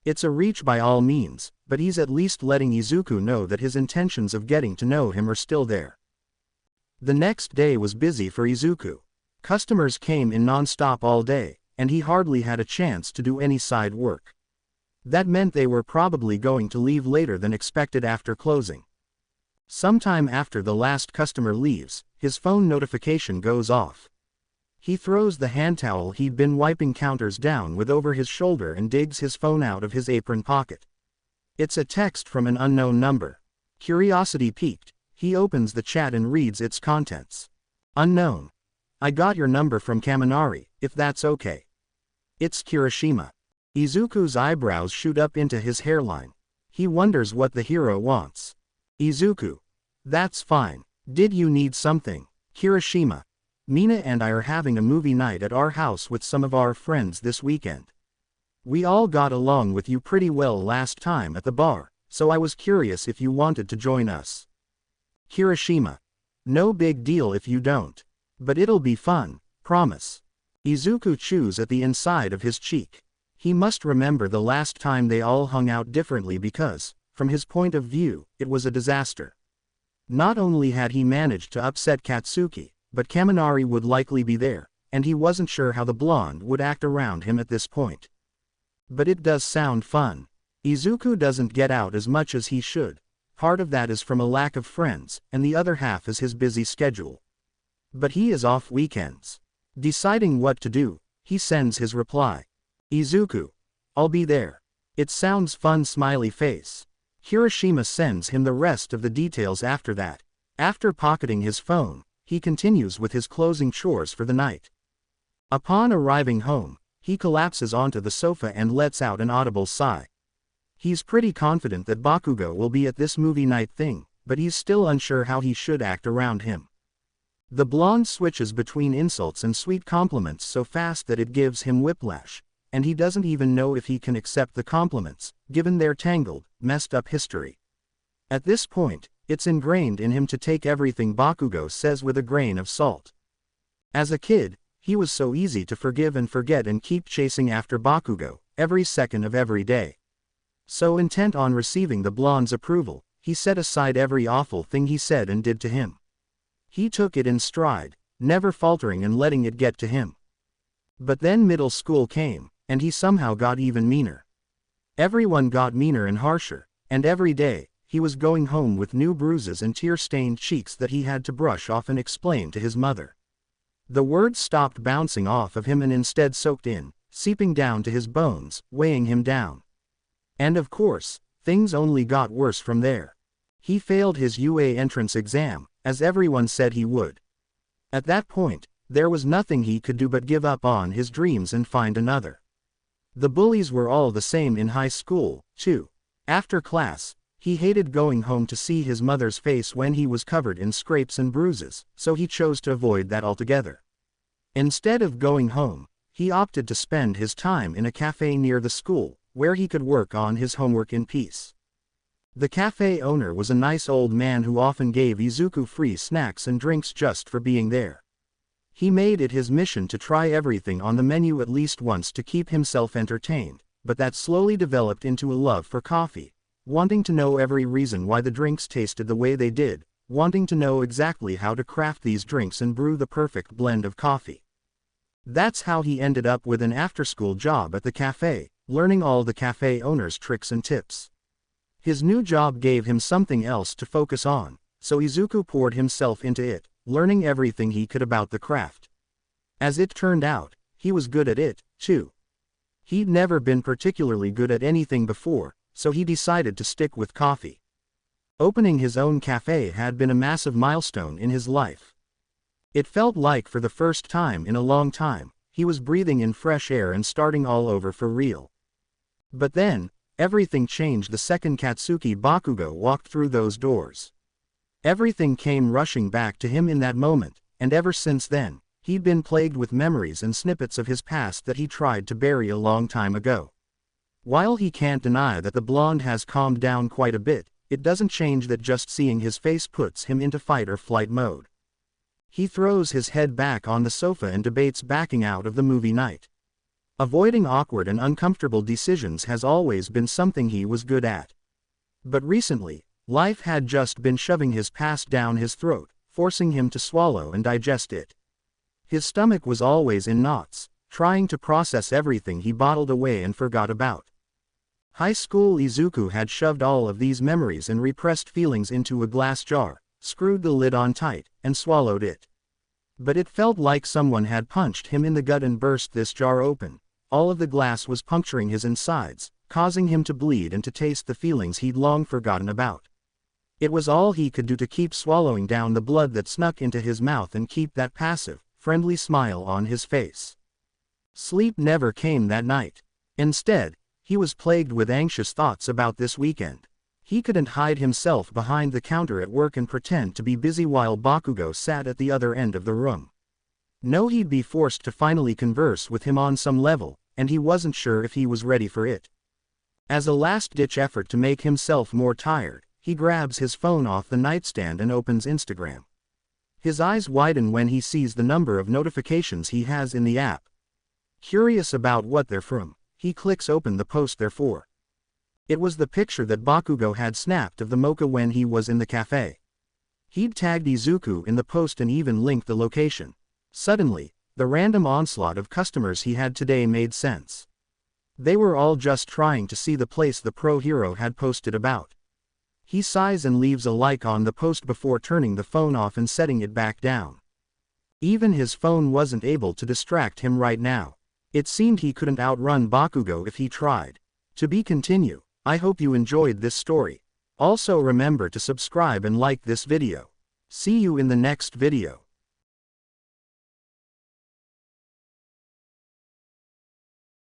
It's a reach by all means, but he's at least letting Izuku know that his intentions of getting to know him are still there. The next day was busy for Izuku. Customers came in non-stop all day, and he hardly had a chance to do any side work. That meant they were probably going to leave later than expected after closing. Sometime after the last customer leaves, his phone notification goes off. He throws the hand towel he'd been wiping counters down with over his shoulder and digs his phone out of his apron pocket. It's a text from an unknown number. Curiosity piqued, he opens the chat and reads its contents. Unknown. I got your number from Kaminari, if that's okay. It's Kirishima. Izuku's eyebrows shoot up into his hairline. He wonders what the hero wants. Izuku. That's fine. Did you need something? Kirishima. Mina and I are having a movie night at our house with some of our friends this weekend. We all got along with you pretty well last time at the bar, so I was curious if you wanted to join us. Kirishima. No big deal if you don't. But it'll be fun, promise. Izuku chews at the inside of his cheek. He must remember the last time they all hung out differently because, from his point of view, it was a disaster. Not only had he managed to upset Katsuki, but Kaminari would likely be there, and he wasn't sure how the blonde would act around him at this point. But it does sound fun. Izuku doesn't get out as much as he should. Part of that is from a lack of friends, and the other half is his busy schedule. But he is off weekends. Deciding what to do, he sends his reply. Izuku. I'll be there. It sounds fun, smiley face. Kirishima sends him the rest of the details after that. After pocketing his phone, he continues with his closing chores for the night. Upon arriving home, he collapses onto the sofa and lets out an audible sigh. He's pretty confident that Bakugo will be at this movie night thing, but he's still unsure how he should act around him. The blonde switches between insults and sweet compliments so fast that it gives him whiplash, and he doesn't even know if he can accept the compliments, given their tangled, messed up history. At this point, it's ingrained in him to take everything Bakugo says with a grain of salt. As a kid, he was so easy to forgive and forget and keep chasing after Bakugo, every second of every day. So intent on receiving the blonde's approval, he set aside every awful thing he said and did to him. He took it in stride, never faltering and letting it get to him. But then middle school came, and he somehow got even meaner. Everyone got meaner and harsher, and every day, he was going home with new bruises and tear-stained cheeks that he had to brush off and explain to his mother. The words stopped bouncing off of him and instead soaked in, seeping down to his bones, weighing him down. And of course, things only got worse from there. He failed his UA entrance exam, as everyone said he would. At that point, there was nothing he could do but give up on his dreams and find another. The bullies were all the same in high school, too. After class, he hated going home to see his mother's face when he was covered in scrapes and bruises, so he chose to avoid that altogether. Instead of going home, he opted to spend his time in a cafe near the school, where he could work on his homework in peace. The cafe owner was a nice old man who often gave Izuku free snacks and drinks just for being there. He made it his mission to try everything on the menu at least once to keep himself entertained, but that slowly developed into a love for coffee, wanting to know every reason why the drinks tasted the way they did, wanting to know exactly how to craft these drinks and brew the perfect blend of coffee. That's how he ended up with an after-school job at the cafe, learning all the cafe owner's tricks and tips. His new job gave him something else to focus on, so Izuku poured himself into it, learning everything he could about the craft. As it turned out, he was good at it, too. He'd never been particularly good at anything before, so he decided to stick with coffee. Opening his own cafe had been a massive milestone in his life. It felt like for the first time in a long time, he was breathing in fresh air and starting all over for real. But then, everything changed the second Katsuki Bakugo walked through those doors. Everything came rushing back to him in that moment, and ever since then, he'd been plagued with memories and snippets of his past that he tried to bury a long time ago. While he can't deny that the blonde has calmed down quite a bit, it doesn't change that just seeing his face puts him into fight or flight mode. He throws his head back on the sofa and debates backing out of the movie night. Avoiding awkward and uncomfortable decisions has always been something he was good at. But recently, life had just been shoving his past down his throat, forcing him to swallow and digest it. His stomach was always in knots, trying to process everything he bottled away and forgot about. High school Izuku had shoved all of these memories and repressed feelings into a glass jar, screwed the lid on tight, and swallowed it. But it felt like someone had punched him in the gut and burst this jar open. All of the glass was puncturing his insides, causing him to bleed and to taste the feelings he'd long forgotten about. It was all he could do to keep swallowing down the blood that snuck into his mouth and keep that passive, friendly smile on his face. Sleep never came that night. Instead, he was plagued with anxious thoughts about this weekend. He couldn't hide himself behind the counter at work and pretend to be busy while Bakugo sat at the other end of the room. No, he'd be forced to finally converse with him on some level, and he wasn't sure if he was ready for it. As a last-ditch effort to make himself more tired, he grabs his phone off the nightstand and opens Instagram. His eyes widen when he sees the number of notifications he has in the app. Curious about what they're from, he clicks open the post they're for. It was the picture that Bakugo had snapped of the mocha when he was in the cafe. He'd tagged Izuku in the post and even linked the location. Suddenly, the random onslaught of customers he had today made sense. They were all just trying to see the place the pro hero had posted about. He sighs and leaves a like on the post before turning the phone off and setting it back down. Even his phone wasn't able to distract him right now. It seemed he couldn't outrun Bakugo if he tried. To be continued. I hope you enjoyed this story. Also remember to subscribe and like this video. See you in the next video.